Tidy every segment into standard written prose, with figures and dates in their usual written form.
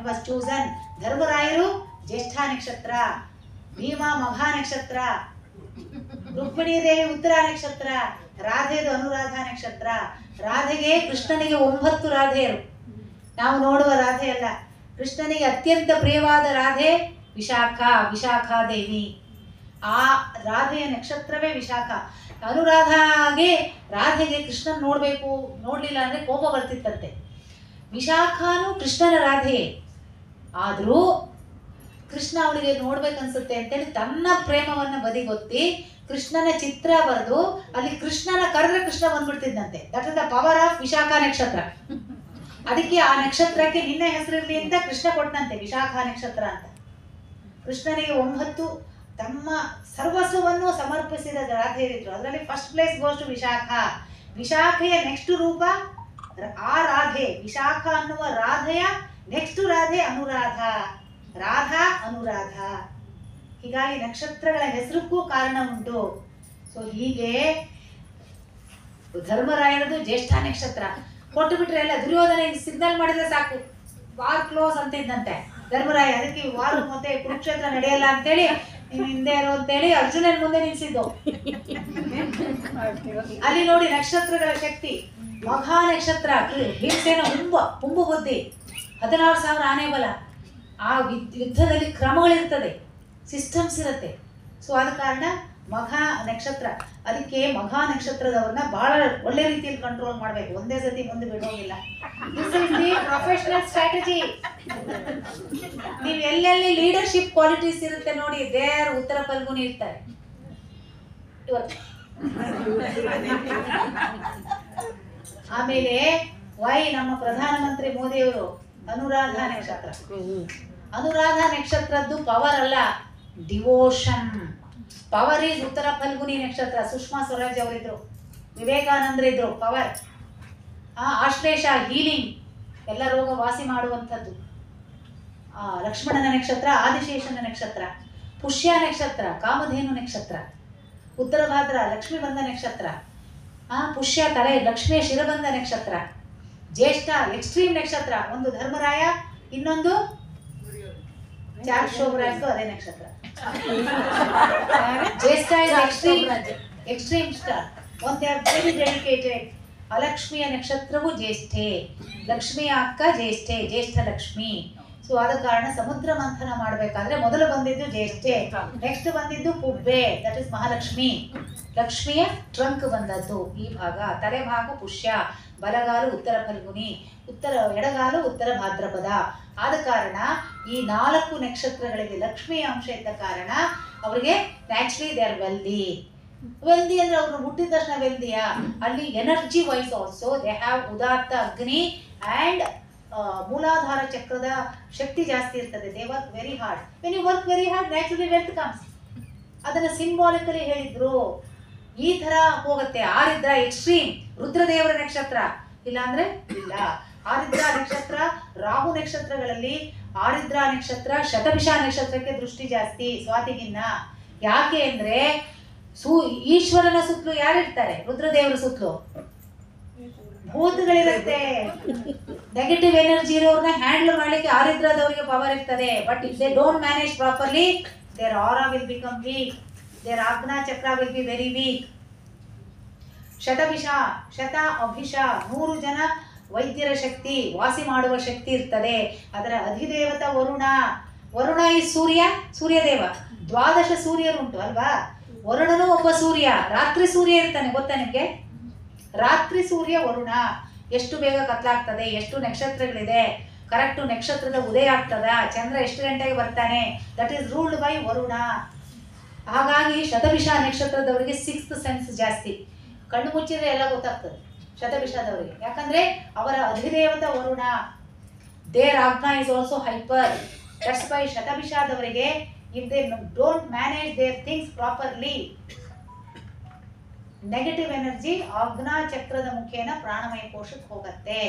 Was chosen. ಧರ್ಮರಾಯರು ಜ್ಯೇಷ್ಠ ನಕ್ಷತ್ರ, ಭೀಮ ಮಘ ನಕ್ಷತ್ರ, ರುಕ್ಮಿಣೀ ದೇವಿ ಉತ್ತರ ನಕ್ಷತ್ರ, ರಾಧೆದು ಅನುರಾಧ ನಕ್ಷತ್ರ. ರಾಧೆಗೆ ಕೃಷ್ಣನಿಗೆ 9 ರಾಧೆಯರು. ನಾವು ನೋಡುವ ರಾಧೆ ಅಲ್ಲ, ಕೃಷ್ಣನಿಗೆ ಅತ್ಯಂತ ಪ್ರಿಯವಾದ ರಾಧೆ ವಿಶಾಖ, ವಿಶಾಖಾದೇವಿ. ಆ ರಾಧೆಯ ನಕ್ಷತ್ರವೇ ವಿಶಾಖ. ಅನುರಾಧಾಗೆ ರಾಧೆಗೆ ಕೃಷ್ಣನ್ ನೋಡಬೇಕು, ನೋಡಲಿಲ್ಲ ಅಂದರೆ ಕೋಪ ಬರ್ತಿತ್ತಂತೆ. ವಿಶಾಖನೂ ಕೃಷ್ಣನ ರಾಧೆಯೇ. ಆದರೂ ಕೃಷ್ಣ ಅವಳಿಗೆ ನೋಡ್ಬೇಕನ್ಸುತ್ತೆ ಅಂತೇಳಿ ತನ್ನ ಪ್ರೇಮವನ್ನು ಬದಿಗೊತ್ತಿ ಕೃಷ್ಣನ ಚಿತ್ರ ಬರೆದು ಅಲ್ಲಿ ಕೃಷ್ಣನ ಕರೆದ್ರೆ ಕೃಷ್ಣ ಬಂದ್ಬಿಡ್ತಿದ್ದಂತೆ. That is the power of Vishakha ನಕ್ಷತ್ರ. ಅದಕ್ಕೆ ಆ ನಕ್ಷತ್ರಕ್ಕೆ ನಿನ್ನ ಹೆಸರಿರಲಿ ಅಂತ ಕೃಷ್ಣ ಕೊಟ್ಟನಂತೆ, ವಿಶಾಖ ನಕ್ಷತ್ರ ಅಂತ. ಕೃಷ್ಣನಿಗೆ 9 ತಮ್ಮ ಸರ್ವಸ್ವವನ್ನು ಸಮರ್ಪಿಸಿದ ರಾಧೆಯರಿದ್ರು. ಅದರಲ್ಲಿ first place goes to Vishakha. ವಿಶಾಖೆಯ ನೆಕ್ಸ್ಟ್ ರೂಪ ಆ ರಾಧೆ. ವಿಶಾಖ ಅನ್ನುವ ರಾಧೆಯ ನೆಕ್ಸ್ಟ್ ರಾಧೆ ಅನುರಾಧ. ರಾಧಾ ಅನುರಾಧ. ಹೀಗಾಗಿ ನಕ್ಷತ್ರಗಳ ಹೆಸರಕ್ಕೂ ಕಾರಣ ಉಂಟು. ಸೊ ಹೀಗೆ ಧರ್ಮರಾಯನದು ಜ್ಯೇಷ್ಠ ನಕ್ಷತ್ರ ಕೊಟ್ಟು ಬಿಟ್ರೆ ಎಲ್ಲ ದುರ್ಯೋಧನ ಸಿಗ್ನಲ್ ಮಾಡಿದ್ರೆ ಸಾಕು, ವಾರ್ ಕ್ಲೋಸ್ ಅಂತಿದ್ದಂತೆ ಧರ್ಮರಾಯ. ಅದಕ್ಕೆ ವಾರ್ ಮತ್ತೆ ಕುರುಕ್ಷೇತ್ರ ನಡೆಯಲ್ಲ ಅಂತೇಳಿ ನೀನು ಹಿಂದೆ ಇರೋ ಅಂತೇಳಿ ಅರ್ಜುನನ ಮುಂದೆ ನಿಲ್ಸಿದ್ದು. ಅಲ್ಲಿ ನೋಡಿ ನಕ್ಷತ್ರಗಳ ಶಕ್ತಿ. ಮಘ ನಕ್ಷತ್ರ ಭೀಮಸೇನ ಹುಂಬು ಬುದ್ಧಿ, 16,000 ಆನೆ ಬಲ. ಆ ಯುದ್ಧದಲ್ಲಿ ಕ್ರಮಗಳಿರ್ತದೆ, ಸಿಸ್ಟಮ್ಸ್ ಇರುತ್ತೆ. ಸೊ ಆದ ಕಾರಣ ಮಘ ನಕ್ಷತ್ರ. ಅದಕ್ಕೆ ಮಘ ನಕ್ಷತ್ರದವ್ರನ್ನ ಬಹಳ ಒಳ್ಳೆ ರೀತಿಯಲ್ಲಿ ಕಂಟ್ರೋಲ್ ಮಾಡಬೇಕು, ಒಂದೇ ಸತಿ ಮುಂದೆ ಬಿಡೋಂಗಿಲ್ಲ. This is the professional strategy. ನೀವು ಎಲ್ಲೆಲ್ಲಿ ಲೀಡರ್ಶಿಪ್ ಕ್ವಾಲಿಟೀಸ್ ಇರುತ್ತೆ ನೋಡಿ, ದೇರ್ ಉತ್ತರ ಫಲ್ಗುನಿ ಇರ್ತಾರೆ. ಆಮೇಲೆ ನಮ್ಮ ಪ್ರಧಾನಮಂತ್ರಿ ಮೋದಿಯವರು ಅನುರಾಧ ನಕ್ಷತ್ರ. ಅನುರಾಧ ನಕ್ಷತ್ರದ್ದು ಪವರ್ ಅಲ್ಲ, ಡಿವೋಷನ್. ಪವರ್ ಈಸ್ ಉತ್ತರ ಫಲ್ಗುನಿ ನಕ್ಷತ್ರ. ಸುಷ್ಮಾ ಸ್ವರಾಜ್ ಅವರಿದ್ರು, ವಿವೇಕಾನಂದರಿದ್ರು. ಪವರ್ ಆಶ್ಲೇಷ ಹೀಲಿಂಗ್, ಎಲ್ಲ ರೋಗ ವಾಸಿ ಮಾಡುವಂಥದ್ದು. ಲಕ್ಷ್ಮಣನ ನಕ್ಷತ್ರ ಆದಿಶೇಷನ ನಕ್ಷತ್ರ. ಪುಷ್ಯ ನಕ್ಷತ್ರ ಕಾಮಧೇನು ನಕ್ಷತ್ರ. ಉತ್ತರ ಭಾದ್ರ ಲಕ್ಷ್ಮೀ ಬಂಧ ನಕ್ಷತ್ರ. ಪುಷ್ಯ ತಲೆ ಲಕ್ಷ್ಮೀ ಶಿರಬಂಧ ನಕ್ಷತ್ರ. ಜ್ಯೇಷ್ಠ ಎಕ್ಸ್ಟ್ರೀಮ್ ನಕ್ಷತ್ರ. ಒಂದು ಧರ್ಮರಾಯ, ಇನ್ನೊಂದು ಚಾರ್ ಶೋಭರಾಜ್, ಅದೇ ನಕ್ಷತ್ರ. ಜ್ಯೇಷ್ಠ ಎಕ್ಸ್ಟ್ರೀಮ್ ಸ್ಟಾರ್. ಒಂದು ದೇ ಆರ್ ವೆರಿ ಡೆಡಿಕೇಟೆಡ್. ಅಲಕ್ಷ್ಮಿಯ ನಕ್ಷತ್ರವು ಜ್ಯೇಷ್ಠೆ, ಲಕ್ಷ್ಮಿಯ ಅಕ್ಕ ಜ್ಯೇಷ್ಠೆ, ಜ್ಯೇಷ್ಠ ಲಕ್ಷ್ಮಿ. ಸೊ ಆದ ಕಾರಣ ಸಮುದ್ರ ಮಂಥನ ಮಾಡಬೇಕಾದ್ರೆ ಮೊದಲು ಬಂದಿದ್ದು ಜ್ಯೇಷ್ಠೆ, ನೆಕ್ಸ್ಟ್ ಬಂದಿದ್ದು ಪುಬ್ಬೆ, ದಟ್ ಇಸ್ ಮಹಾಲಕ್ಷ್ಮಿ. ಲಕ್ಷ್ಮಿಯ ಟ್ರಂಕ್ ಬಂದದ್ದು ಈ ಭಾಗ. ತಲೆ ಭಾಗ ಪುಷ್ಯ, ಬಲಗಾಲು ಉತ್ತರ ಫಲ್ಗುನಿ, ಎಡಗಾಲು ಉತ್ತರ ಭಾದ್ರಪದ. ಆದ ಕಾರಣ ಈ 4 ನಕ್ಷತ್ರಗಳಿಗೆ ಲಕ್ಷ್ಮಿಯ ಅಂಶ ಇದ್ದ ಕಾರಣ ಅವರಿಗೆ naturally they are wealthy. Wealthy ಅಂದ್ರೆ ಅವ್ರು ಹುಟ್ಟಿದ ತಕ್ಷಣ ವೆಲ್ದಿಯಾ? ಅಲ್ಲಿ energy wise also they have ಉದಾತ್ತ ಅಗ್ನಿ ಆ್ಯಂಡ್ ಮೂಲಾಧಾರ ಚಕ್ರದ ಶಕ್ತಿ ಜಾಸ್ತಿ ಇರ್ತದೆ. They work very hard. When you work very hard naturally wealth comes. ಅದನ್ನು ಸಿಂಬಾಲಿಕಲಿ ಹೇಳಿದ್ರು. ಈ ಥರ ಹೋಗುತ್ತೆ. ಆರಿದ್ರ ಎಕ್ಸ್ಟ್ರೀಮ್, ರುದ್ರದೇವರ ನಕ್ಷತ್ರ. ಇಲ್ಲಾಂದ್ರೆ ಇಲ್ಲ. ಆರಿದ್ರ ನಕ್ಷತ್ರ, ರಾಹು ನಕ್ಷತ್ರಗಳಲ್ಲಿ ಆರಿದ್ರ ನಕ್ಷತ್ರ ಶತಭಿಷ ನಕ್ಷತ್ರಕ್ಕೆ ದೃಷ್ಟಿ ಜಾಸ್ತಿ ಸ್ವಾತಿಗಿನ್ನ. ಯಾಕೆ ಅಂದ್ರೆ ಈಶ್ವರನ ಸುತ್ತಲೂ ಯಾರಿರ್ತಾರೆ? ರುದ್ರದೇವರ ಸುತ್ತಲೂ ಭೂತಗಳಿರುತ್ತೆ. ನೆಗೆಟಿವ್ ಎನರ್ಜಿ ಇರೋರ್ನ ಹ್ಯಾಂಡಲ್ ಮಾಡ್ಲಿಕ್ಕೆ ಆರಿದ್ರದವರಿಗೆ ಪವರ್ ಇರ್ತದೆ. But if they don't manage properly their aura will become weak. Their Ajna chakra will be very weak. Shatabhisha, ಶತ ಅಭಿಷ, 100 ಜನ ವೈದ್ಯರ ಶಕ್ತಿ, ವಾಸಿ ಮಾಡುವ ಶಕ್ತಿ ಇರ್ತದೆ. ಅದರ ಅಧಿದೇವತ ವರುಣ. ವರುಣ ಈ ಸೂರ್ಯದೇವ. 12 ಸೂರ್ಯರುಂಟು ಅಲ್ವಾ? ವರುಣನು ಒಬ್ಬ ಸೂರ್ಯ. ರಾತ್ರಿ ಸೂರ್ಯ ಇರ್ತಾನೆ, ಗೊತ್ತಾ ನಿಮಗೆ? ರಾತ್ರಿ ಸೂರ್ಯ ವರುಣ. ಎಷ್ಟು ಬೇಗ ಕತ್ಲಾಗ್ತದೆ, ಎಷ್ಟು ನಕ್ಷತ್ರಗಳಿದೆ, ಕರೆಕ್ಟು ನಕ್ಷತ್ರದ ಉದಯ ಆಗ್ತದ, ಚಂದ್ರ ಎಷ್ಟು ಗಂಟೆಗೆ ಬರ್ತಾನೆ, that is ruled by Varuna. ಹಾಗಾಗಿ ಶತಭಿಷ ನಕ್ಷತ್ರದವರಿಗೆ 6th ಸೆನ್ಸ್ ಜಾಸ್ತಿ. ಕಣ್ಣು ಮುಚ್ಚಿದ್ರೆ ಎಲ್ಲ ಗೊತ್ತಾಗ್ತದೆ ಶತಭಿಷದವರಿಗೆ. ಯಾಕಂದ್ರೆ ಅವರ ಅಧಿದೇವತ Varuna. Their Ajna is also hyper. That's why ಶತಭಿಷದವರಿಗೆ if they don't manage their things properly, negative energy Ajna ಚಕ್ರದ ಮುಖೇನ ಪ್ರಾಣಮಯ ಕೋಶಕ್ಕೆ ಹೋಗುತ್ತೆ.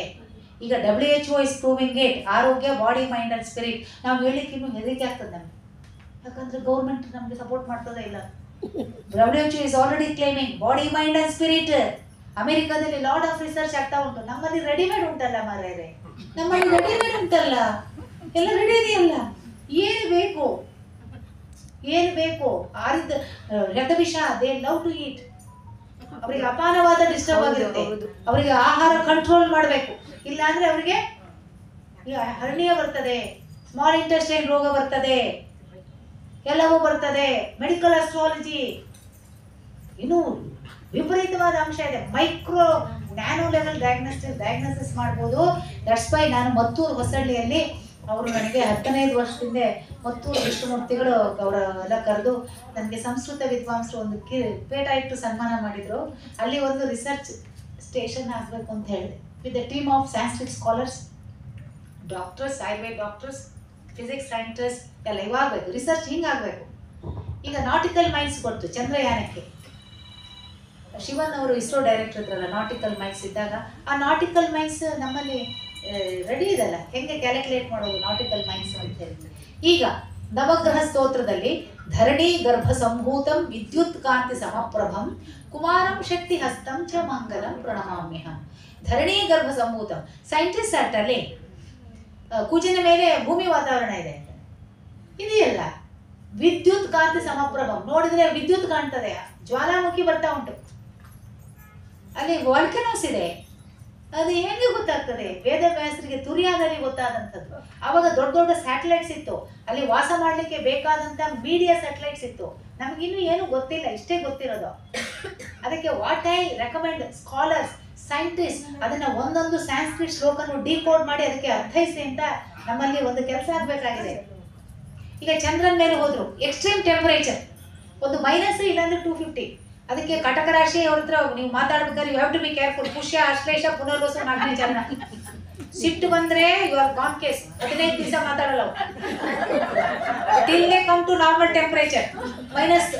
ಈಗ WHO ಇಸ್ ಪ್ರೂವಿಂಗ್ ಇಟ್. ಆರೋಗ್ಯ, ಬಾಡಿ, ಮೈಂಡ್ ಅಂಡ್ ಸ್ಪಿರಿಟ್. ನಾವು ಹೇಳಿಕ್ಕೆ ಇನ್ನೂ ಹೆದರಿಕೆ ಆಗ್ತದೆ ನಮ್ಗೆ. ಯಾಕಂದ್ರೆ ಗೌರ್ಮೆಂಟ್ ನಮ್ಗೆ ಸಪೋರ್ಟ್ ಮಾಡ್ತದೆ ಇಲ್ಲ. WHO is already claiming body, mind and spirit. ಅಮೆರಿಕಾದಲ್ಲಿ ಲಾಟ್ ಆಫ್ ರಿಸರ್ಚ್ ಆಗ್ತಾ ಉಂಟು. ನಮ್ಮಲ್ಲಿ ರೆಡಿಮೇಡ್ ಉಂಟಲ್ಲ ಮಾರ್ರೆ, ನಮ್ಮಲ್ಲಿ ರೆಡಿಮೇಡ್ ಉಂಟಲ್ಲ. ಎಲ್ಲ ರೆಡಿ ಇದೆಯಲ್ಲ, ಏನು ಬೇಕು ಏನು ಬೇಕು? ಆರಿದ್ದ ರಕ್ತವಿಷ, ದೇ ಲವ್ ಟು ಈಟ್. ಅವರಿಗೆ ಅಪಾನವಾದ ಡಿಸ್ಟರ್ಬ್ ಆಗಿರುತ್ತೆ, ಅವರಿಗೆ ಆಹಾರ ಕಂಟ್ರೋಲ್ ಮಾಡಬೇಕು, ಇಲ್ಲ ಅಂದ್ರೆ ಅವರಿಗೆ ಹರ್ನಿಯ ಬರ್ತದೆ, ಸ್ಮಾಲ್ ಇಂಟೆಸ್ಟೈನ್ ರೋಗ ಬರ್ತದೆ, ಎಲ್ಲವೂ ಬರ್ತದೆ. ಮೆಡಿಕಲ್ ಅಸ್ಟ್ರಾಲಜಿ ಇನ್ನೂ ವಿಪರೀತವಾದ ಅಂಶ ಇದೆ. ಮೈಕ್ರೋ ನ್ಯಾನೋ ಲೆವೆಲ್ ಡಯಾಗ್ನೋಸಿಸ್ ಮಾಡ್ಬೋದು. ದಟ್ಸ್ ವೈ ನಾನು ಮತ್ತೂರು ಹೊಸಳ್ಳಿಯಲ್ಲಿ ಅವರು ನನಗೆ 15 ವರ್ಷದಿಂದ ಮತ್ತೂರು ವಿಷ್ಣುಮೂರ್ತಿಗಳು ಅವರ ಎಲ್ಲ ಕರೆದು ನನಗೆ ಸಂಸ್ಕೃತ ವಿದ್ವಾಂಸರು ಒಂದು ಪೇಟ ಇಟ್ಟು ಸನ್ಮಾನ ಮಾಡಿದರು. ಅಲ್ಲಿ ಒಂದು ರಿಸರ್ಚ್ ಸ್ಟೇಷನ್ ಆಗಬೇಕು ಅಂತ ಹೇಳಿದೆ, with the team of Sanskrit scholars, doctors, Ayurveda doctors, physics scientist ಎಲ್ಲ ಇವಾಗಬೇಕು. ರಿಸರ್ಚ್ ಹಿಂಗಾಗಬೇಕು. ಈಗ ನಾಟಿಕಲ್ ಮೈನ್ಸ್ ಕೊಟ್ಟು ಚಂದ್ರಯಾನಕ್ಕೆ ಶಿವನ್ ಅವರು ಇಸ್ರೋ ಡೈರೆಕ್ಟರ್ ಇದ್ರಲ್ಲ, ನಾಟಿಕಲ್ ಮೈನ್ಸ್ ಇದ್ದಾಗ ಆ ನಾಟಿಕಲ್ ಮೈನ್ಸ್ ನಮ್ಮಲ್ಲಿ ರೆಡಿ ಇದಲ್ಲ, ಹೆಂಗೆ ಕ್ಯಾಲ್ಕುಲೇಟ್ ಮಾಡೋದು ನಾಟಿಕಲ್ ಮೈನ್ಸ್ ಅಂತ ಹೇಳಿ. ಈಗ ನವಗ್ರಹ ಸ್ತೋತ್ರದಲ್ಲಿ ಧರಣಿ ಗರ್ಭ ಸಂಭೂತಂ ವಿದ್ಯುತ್ ಕಾಂತಿ ಸಮಪ್ರಭಂ ಕುಮಾರಂ ಶಕ್ತಿ ಹಸ್ತಂ ಚ ಮಂಗಲಂ ಪ್ರಣಮಾಮ್ಯಹಂ. ಧರಣಿ ಗರ್ಭ ಸಂಭೂತಂ, ಸೈಂಟಿಸ್ಟ್ ಅಲ್ಲಿ ಕುಜಿನ ಮೇಲೆ ಭೂಮಿ ವಾತಾವರಣ ಇದೆ ಇದೆಯಲ್ಲ, ವಿದ್ಯುತ್ ಕಾಂತಿ ಸಮಪ್ರಭಂ, ನೋಡಿದ್ರೆ ವಿದ್ಯುತ್ ಕಾಣ್ತದೆ, ಜ್ವಾಲಾಮುಖಿ ಬರ್ತಾ ಉಂಟು, ಅಲ್ಲಿ ವಾಲ್ಕನೋಸ್ ಇದೆ. ಅದು ಹೆಂಗೆ ಗೊತ್ತಾಗ್ತದೆ? ವೇದವ್ಯಾಸರಿಗೆ ತುರಿಯಾದಲ್ಲಿ ಗೊತ್ತಾದಂಥದ್ದು. ಆವಾಗ ದೊಡ್ಡ ದೊಡ್ಡ ಸ್ಯಾಟಲೈಟ್ಸ್ ಇತ್ತು, ಅಲ್ಲಿ ವಾಸ ಮಾಡಲಿಕ್ಕೆ ಬೇಕಾದಂಥ ಮೀಡಿಯಾ ಸ್ಯಾಟಲೈಟ್ಸ್ ಇತ್ತು. ನಮಗಿನ್ನೂ ಏನು ಗೊತ್ತಿಲ್ಲ, ಇಷ್ಟೇ ಗೊತ್ತಿರೋದು. ಅದಕ್ಕೆ what I recommend scholars, scientist ಅದನ್ನ ಒಂದೊಂದು ಸ್ಯಾನ್ಸ್ಕ್ರಿಟ್ ಶ್ಲೋಕನ್ನು ಡಿಕೋಡ್ ಮಾಡಿ ಅದಕ್ಕೆ ಅರ್ಥೈಸಿ ಅಂತ ನಮ್ಮಲ್ಲಿ ಒಂದು ಕೆಲಸ ಆಗಬೇಕಾಗಿದೆ. ಈಗ ಚಂದ್ರನ ಮೇಲೆ ಹೋದ್ರು, ಎಕ್ಸ್ಟ್ರೀಮ್ ಟೆಂಪರೇಚರ್, ಒಂದು ಮೈನಸ್ ಇಲ್ಲಾಂದ್ರೆ 250. ಅದಕ್ಕೆ ಕಟಕ ರಾಶಿ ಅವ್ರ ಹತ್ರ ನೀವು ಮಾತಾಡ್ಬೇಕಾದ್ರೆ you have to be careful. Pushya, Ashlesha, Punarvasu, ನಾಲ್ಕನೇ ಚರಣ. ಸಿಟ್ಟು ಬಂದ್ರೆ ಯು ಆರ್ ಗಾನ್ ಕೇಸ್. 15 ದಿವಸ ಮಾತಾಡಲ್ಲ till they come to normal temperature, minus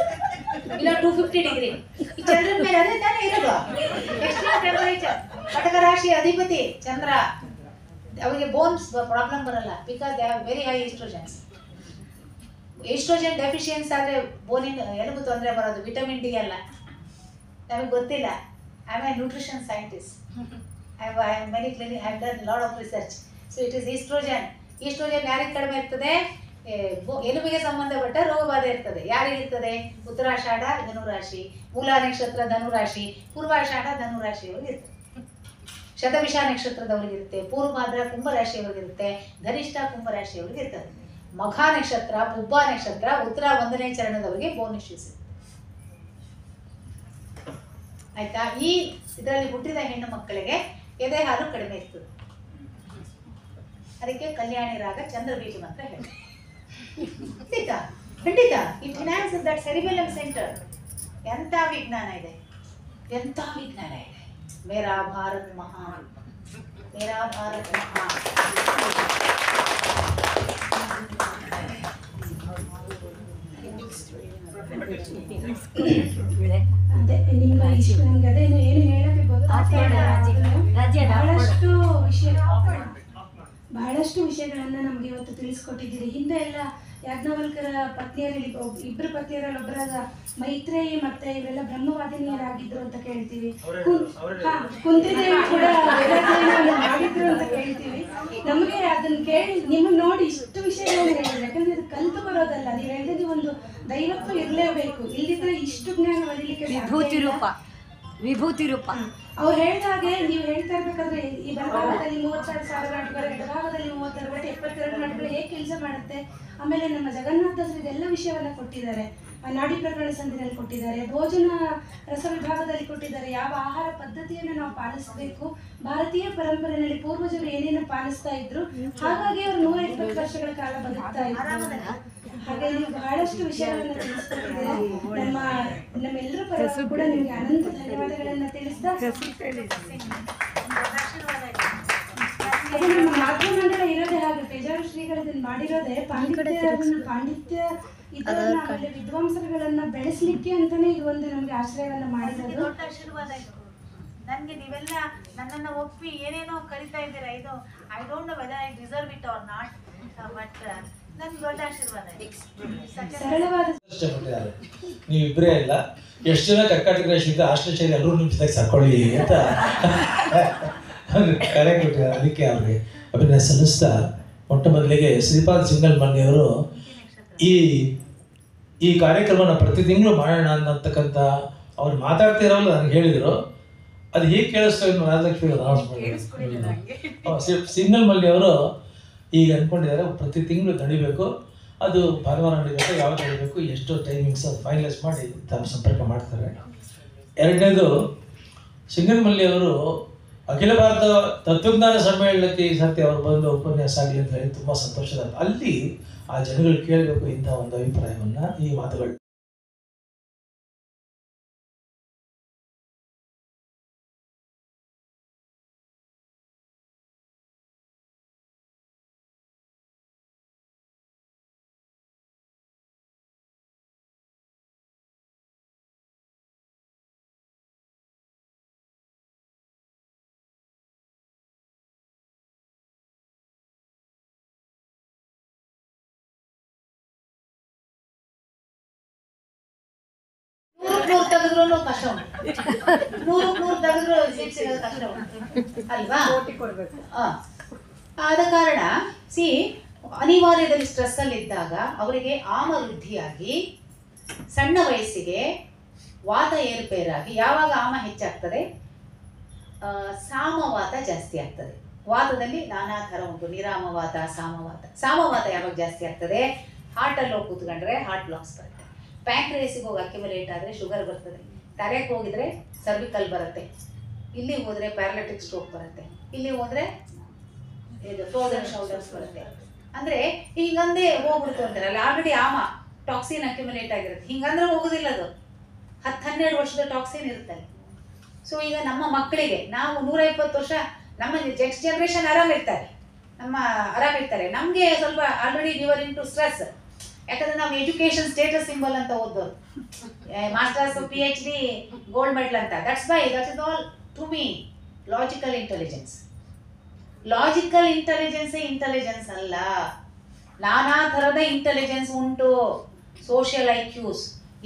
ಇಲ್ಲ 250 ಡಿಗ್ರಿ. ಈ ಚಂದ್ರನ ಮೇಲೆ ಅದೇ ತಾನೇ ಇರೋದು, ಎಕ್ಸ್ಟ್ರೀಮ್ ಟೆಂಪರೇಚರ್. ಕಟಕ ರಾಶಿ ಅಧಿಪತಿ ಚಂದ್ರ, ಅವರಿಗೆ ಬೋನ್ಸ್ ಪ್ರಾಬ್ಲಮ್ ಬರಲ್ಲ, because they have very high estrogens. Estrogen deficiency ಆದರೆ ಬೋನಿನ ಎಲುಬು ತೊಂದರೆ ಬರೋದು, ವಿಟಮಿನ್ ಡಿ ಅಲ್ಲ, ನಮಗೆ ಗೊತ್ತಿಲ್ಲ. I am A nutrition scientist, I have many clinic, I have done lot of research. So it is oestrogen. Oestrogen ಯಾರಿಗೆ ಕಡಿಮೆ ಇರ್ತದೆ? ಎಲುಬಿಗೆ ಸಂಬಂಧಪಟ್ಟ ರೋಗಬಾಧೆ ಇರ್ತದೆ. ಯಾರಿಗೆ ಇರ್ತದೆ? ಉತ್ತರಾಷಾಢ ಧನುರಾಶಿ, ಮೂಲ ನಕ್ಷತ್ರ ಧನುರಾಶಿ, ಪೂರ್ವಾಷಾಢ ಧನುರಾಶಿಯವರಿಗೆ ಇರ್ತದೆ. ಶತಭಿಷ ನಕ್ಷತ್ರದವರಿಗಿರುತ್ತೆ, ಪೂರ್ವಭಾದ್ರ ಕುಂಭರಾಶಿಯವರಿಗಿರುತ್ತೆ, ಧನಿಷ್ಠ ಕುಂಭರಾಶಿಯವರಿಗೆ ಇರ್ತದೆ. ಮಘ ನಕ್ಷತ್ರ, ಪುಬ್ಬ ನಕ್ಷತ್ರ, ಉತ್ತರ 1ನೇ ಚರಣದವರಿಗೆ ಬೋನಸ್ ಇರುತ್ತೆ. ಆಯ್ತಾ? ಈ ಇದರಲ್ಲಿ ಹುಟ್ಟಿದ ಹೆಣ್ಣು ಮಕ್ಕಳಿಗೆ ಎದೆ ಹಾಲು ಕಡಿಮೆ ಇರ್ತದೆ. ಅದಕ್ಕೆ ಕಲ್ಯಾಣಿ ರಾಗ ಚಂದ್ರ ಬೀಜ ಮಂತ್ರ ಹೇಳಿ. ಖಂಡಿತ ಖಂಡಿತ ಇಟ್ ಫಿನಾನ್ಸ್ ದಟ್ ಸೆರಿಬೆಲ್ಲಮ್ ಸೆಂಟರ್. ಎಂಥ ವಿಜ್ಞಾನ ಇದೆ, ಎಂಥ ವಿಜ್ಞಾನ ಇದೆ. ಮೇರಾ ಭಾರತ್ ಮಹಾನ್, ಮೇರಾ ಭಾರತ್ ಮಹಾನ್. ಅದೇ ನಿಮ್ಮ ಇಷ್ಟ, ನಮ್ಗೆ ಅದೇನು ಏನು ಹೇಳಕ್ಕೆ ಬಹಳಷ್ಟು ವಿಷಯಗಳನ್ನ ನಮ್ಗೆ ಇವತ್ತು ತಿಳಿಸ್ಕೊಟ್ಟಿದ್ದೀರಿ. ಹಿಂದೆ ಎಲ್ಲ ಯಾಜ್ಞವಲ್ಕರ ಪತ್ನಿಯರಲ್ಲಿ ಇಬ್ಬರು ಪತ್ನಿಯರಲ್ಲಿ ಒಬ್ಬರಾದ ಮೈತ್ರೇಯಿ ಮತ್ತೆ ಇವರೆಲ್ಲ ಬ್ರಹ್ಮವಾದಿನಿಯರಾಗಿದ್ರು ಅಂತ ಕೇಳ್ತೀವಿ. ಕುಂತಿದೇವಿ ಕೂಡ ಮಾಡಿದ್ರು ಅಂತ ಕೇಳ್ತೀವಿ. ನಮಗೆ ಅದನ್ನ ಕೇಳಿ ನಿಮ್ಮನ್ನ ನೋಡಿ ಇಷ್ಟು ವಿಷಯಗಳನ್ನ ಹೇಳಿದ್ರು. ಯಾಕಂದ್ರೆ ಇದು ಕಲ್ತು ಬರೋದಲ್ಲ. ನೀವು ಹೇಳಿದ್ರೆ ಒಂದು ದೈವತ್ವ ಇರಲೇಬೇಕು, ಇಲ್ಲಿದ್ರೆ ಇಷ್ಟು ಜ್ಞಾನ ಬರೀಲಿಕ್ಕೆ ವಿಭೂತಿ ರೂಪ. ಅವ್ರು ಹೇಳಿದಾಗೆ ನೀವು ಹೇಳ್ತಾ ಇರ್ಬೇಕಾದ್ರೆ ಈ ಬಲಭಾಗದಲ್ಲಿ 36,000 ನಾಟುಗಳು, ಎಡಭಾಗದಲ್ಲಿ 32 ಗಂಟೆ 72 ನಾಟುಗಳು ಹೇಗೆ ಕೆಲಸ ಮಾಡುತ್ತೆ. ಆಮೇಲೆ ನಮ್ಮ ಜಗನ್ನಾಥದಾಸರು ಇದೆಲ್ಲ ವಿಷಯವನ್ನ ಕೊಟ್ಟಿದ್ದಾರೆ. ನಾಡಿ ಪ್ರಕರಣ ಸಂಧಿನಲ್ಲಿ ಕೊಟ್ಟಿದ್ದಾರೆ, ಭೋಜನ ರಸ ವಿಭಾಗದಲ್ಲಿ ಕೊಟ್ಟಿದ್ದಾರೆ. ಯಾವ ಆಹಾರ ಪದ್ಧತಿಯನ್ನು ನಾವು ಪಾಲಿಸಬೇಕು, ಭಾರತೀಯ ಪರಂಪರೆಯಲ್ಲಿ ಪೂರ್ವಜರು ಏನೇನು ಪಾಲಿಸ್ತಾ ಇದ್ರು, ಹಾಗಾಗಿ ಅವರು 120 ವರ್ಷಗಳ ಕಾಲ ಬದುಕ್ತಾ ಇದ್ರು. ಹಾಗೆ ನೀವು ಬಹಳಷ್ಟು ವಿಷಯಗಳನ್ನ ತಿಳಿಸ್ಕೊಟ್ಟಿದ್ದೀರಾ. ನಮ್ಮೆಲ್ಲರ ಪರವಾಗಿ ಕೂಡ ನಿಮ್ಗೆ ಅನಂತ ಧನ್ಯವಾದಗಳನ್ನ ತಿಳಿಸ್ತಾ, ಅದು ನಮ್ಮ ಮಾತೃ ಮಂಡಳ ಇರೋದೇ ಹಾಗೆ. ಪೇಜಾವರ ಶ್ರೀಗಳು ಇದನ್ನ ಮಾಡಿರೋದೇ ಪಾಂಡಿತ್ಯ ಇದನ್ನ ಆಮೇಲೆ ವಿದ್ವಾಂಸರುಗಳನ್ನ ಬೆಳೆಸಲಿಕ್ಕೆ ಅಂತಾನೆ ಇದು ಒಂದು ನಮ್ಗೆ ಆಶ್ರಯವನ್ನ ಮಾಡಿರೋದು. ದೊಡ್ಡ ಆಶೀರ್ವಾದ ಇದು ನನಗೆ. ನೀವೆಲ್ಲ ನನ್ನನ್ನು ಒಪ್ಪಿ ಏನೇನೋ ಕರಿತಾ ಇದ್ದೀರಾ. ಇದು I don't know whether I deserve it or not, but ನನ್ಗೆ ದೊಡ್ಡ ಆಶೀರ್ವಾದ. ಸರಳವಾದ ನೀವಿಬ್ಬರೇ ಇಲ್ಲ, ಎಷ್ಟು ಜನ ಕರ್ನಾಟಕ ರಾಶಿಯಿಂದ ಆಶ್ಲೇಷ ಎಲ್ಲರೂ ನಿಮಿಷದಾಗ ಸರ್ಕೊಳ್ಳಿ ಅಂತ ಕರೆ ಕೊಟ್ಟಿದ್ದಾರೆ. ಅದಕ್ಕೆ ಅವ್ರಿಗೆ ಅಭಿನಯ ಸಲ್ಲಿಸ್ತಾ ಮೊಟ್ಟ ಮೊದಲಿಗೆ ಶ್ರೀಪಾದ್ ಸಿಂಗಲ್ ಮನೆಯವರು ಈ ಕಾರ್ಯಕ್ರಮನ ಪ್ರತಿ ತಿಂಗಳು ಮಾಡೋಣ ಅಂತಕ್ಕಂಥ ಅವ್ರು ಮಾತಾಡ್ತಿರೋಲ್ಲ ನನಗೆ ಹೇಳಿದರು. ಅದು ಹೇಗೆ ಕೇಳಿಸ್ತಾ ರಾಜಲಕ್ಷ್ಮಿ ಅನೌನ್ಸ್ ಮಾಡಿದ್ರು. ಸಿಂಗಲ್ ಮಲ್ಲಿಯವರು ಈಗ ಅಂದ್ಕೊಂಡಿದ್ದಾರೆ ಪ್ರತಿ ತಿಂಗಳು ನಡಿಬೇಕು, ಅದು ಭಾನುವಾರ ನಡಿಬೇಕು, ಯಾವಾಗ ನಡಿಬೇಕು, ಎಷ್ಟು ಟೈಮಿಂಗ್ಸ್ ಅದು ಫೈನಲೈಸ್ ಮಾಡಿ ತಮ್ಮ ಸಂಪರ್ಕ ಮಾಡ್ತಾರೆ. ಎರಡನೇದು, ಸಿಂಗಲ್ ಮಲ್ಲಿಯವರು ಅಖಿಲ ಭಾರತ ತತ್ವಜ್ಞಾನ ಸಮ್ಮೇಳನಕ್ಕೆ ಈ ಸರ್ತಿ ಅವರು ಬಂದು ಉಪನ್ಯಾಸ ಆಗಲಿ ಅಂತ ಹೇಳಿ ತುಂಬ ಸಂತೋಷದ. ಅಲ್ಲಿ ಆ ಜನಗಳು ಕೇಳಬೇಕು ಇಂಥ ಒಂದು ಅಭಿಪ್ರಾಯವನ್ನು, ಈ ಮಾತುಗಳು. ನೂರು ತೆಗೆದ್ರು ಕಷ್ಟ ಉಂಟು, ನೂರು ತೆಗೆದ್ರು ಸೀಟ್ ಸಿಗೋದು ಕಷ್ಟ ಉಂಟು ಅಲ್ವಾ? ಆದ ಕಾರಣ ಅನಿವಾರ್ಯದಲ್ಲಿ ಸ್ಟ್ರೆಸ್ ಅಲ್ಲಿ ಇದ್ದಾಗ ಅವರಿಗೆ ಆಮ ವೃದ್ಧಿಯಾಗಿ ಸಣ್ಣ ವಯಸ್ಸಿಗೆ ವಾತ ಏರುಪೇರಾಗಿ, ಯಾವಾಗ ಆಮ ಹೆಚ್ಚಾಗ್ತದೆ ಸಾಮವಾತ ಜಾಸ್ತಿ ಆಗ್ತದೆ. ವಾತದಲ್ಲಿ ನಾನಾ ಥರ ಉಂಟು, ನಿರಾಮವಾತ, ಸಾಮವಾತ. ಸಾಮವಾತ ಯಾವಾಗ ಜಾಸ್ತಿ ಆಗ್ತದೆ? ಹಾರ್ಟಲ್ಲಿ ಹೋಗಿ ಕೂತ್ಕೊಂಡ್ರೆ ಹಾರ್ಟ್ ಬ್ಲಾಕ್ಸ್ ಬರುತ್ತೆ, ಪ್ಯಾಂಕ್ರೇಸಿಗೆ ಹೋಗಿ ಅಕ್ಯುಮುಲೇಟ್ ಆದರೆ ಶುಗರ್ ಬರ್ತದೆ, ತಲೆಗೆ ಹೋಗಿದ್ರೆ ಸರ್ವಿಕಲ್ ಬರುತ್ತೆ, ಇಲ್ಲಿ ಹೋದರೆ ಪ್ಯಾರಾಲಿಟಿಕ್ ಸ್ಟ್ರೋಕ್ ಬರುತ್ತೆ, ಇಲ್ಲಿ ಹೋದರೆ ಇದು ಫ್ರೋಸನ್ ಶೌಲ್ಡರ್ಸ್ ಬರುತ್ತೆ. ಅಂದರೆ ಹಿಂಗಂದೇ ಹೋಗ್ಬಿಡ್ತು ಅಂತಾರೆ. ಅಲ್ಲಿ ಆಲ್ರೆಡಿ ಆಮ ಟಾಕ್ಸಿನ್ ಅಕ್ಯುಮುಲೇಟ್ ಆಗಿರುತ್ತೆ. ಹಿಂಗಂದ್ರೆ ಹೋಗೋದಿಲ್ಲ, ಅದು 10-12 ವರ್ಷದ ಟಾಕ್ಸಿನ್ ಇರುತ್ತೆ. ಸೊ ಈಗ ನಮ್ಮ ಮಕ್ಕಳಿಗೆ ನಾವು 120 ವರ್ಷ, ನಮ್ಮ ನೆಕ್ಸ್ಟ್ ಜನರೇಷನ್ ಆರಾಮಿರ್ತಾರೆ, ಆರಾಮಿರ್ತಾರೆ. ನಮಗೆ ಸ್ವಲ್ಪ ಆಲ್ರೆಡಿ ಲಿವರ್ ಇಂಟು ಸ್ಟ್ರೆಸ್. ಯಾಕಂದ್ರೆ ನಾವು ಎಜುಕೇಶನ್ ಸ್ಟೇಟಸ್ ಸಿಂಬಲ್ ಅಂತ ಓದೋದು, ಮಾಸ್ಟರ್ಸ್, PhD, ಗೋಲ್ಡ್ ಮೆಡಲ್ ಅಂತ. That is all to me logical intelligence. Logical intelligence ಅಲ್ಲ, ನಾನಾ ಥರದ ಇಂಟೆಲಿಜೆನ್ಸ್ ಉಂಟು. Social IQs,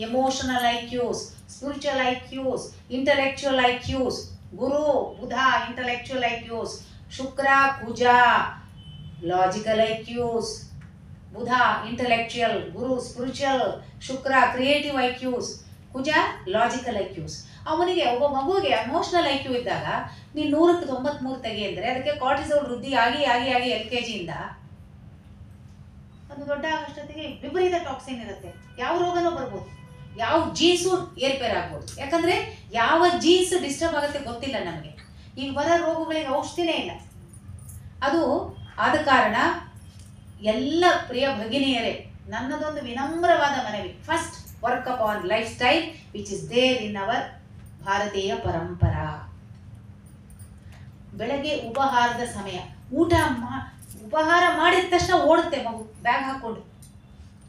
emotional IQs, spiritual IQs, intellectual IQs. Guru Budha intellectual IQs, Shukra Kuja logical IQs. Budha intellectual, Guru spiritual, Shukra creative IQs, Kuja logical IQs. ಅವನಿಗೆ, ಒಬ್ಬ ಮಗುವಿಗೆ emotional IQ ಇದ್ದಾಗ ನೀನು 100ಕ್ಕೆ 93 ತೆಗಿ ಅಂದರೆ ಅದಕ್ಕೆ ಕಾರ್ಟಿಸೋಲ್ ವೃದ್ಧಿ ಆಗಿ LKG ಇಂದ ಒಂದು ದೊಡ್ಡ ಆಗಷ್ಟೊತ್ತಿಗೆ ವಿಪರೀತ ಟಾಕ್ಸಿನ್ ಇರುತ್ತೆ. ಯಾವ ರೋಗನೂ ಬರ್ಬೋದು, ಯಾವ ಜೀನ್ಸು ಏರ್ಪೇರ್ ಆಗ್ಬೋದು. ಯಾಕಂದರೆ ಯಾವ ಜೀನ್ಸ್ ಡಿಸ್ಟರ್ಬ್ ಆಗುತ್ತೆ ಗೊತ್ತಿಲ್ಲ ನಮಗೆ. ಈಗ ಬರೋ ರೋಗಗಳಿಗೆ ಔಷಧಿನೇ ಇಲ್ಲ. ಅದು ಆದ ಕಾರಣ ಎಲ್ಲ ಪ್ರಿಯ ಭಗಿನಿಯರೇ, ನನ್ನದೊಂದು ವಿನಮ್ರವಾದ ಮನವಿ. First work upon lifestyle which is there in our ಭಾರತೀಯ ಪರಂಪರಾ. ಬೆಳಗ್ಗೆ ಉಪಹಾರದ ಸಮಯ, ಉಪಹಾರ ಮಾಡಿದ ತಕ್ಷಣ ಓಡುತ್ತೆ ಮಗು ಬ್ಯಾಗ್ ಹಾಕ್ಕೊಂಡು,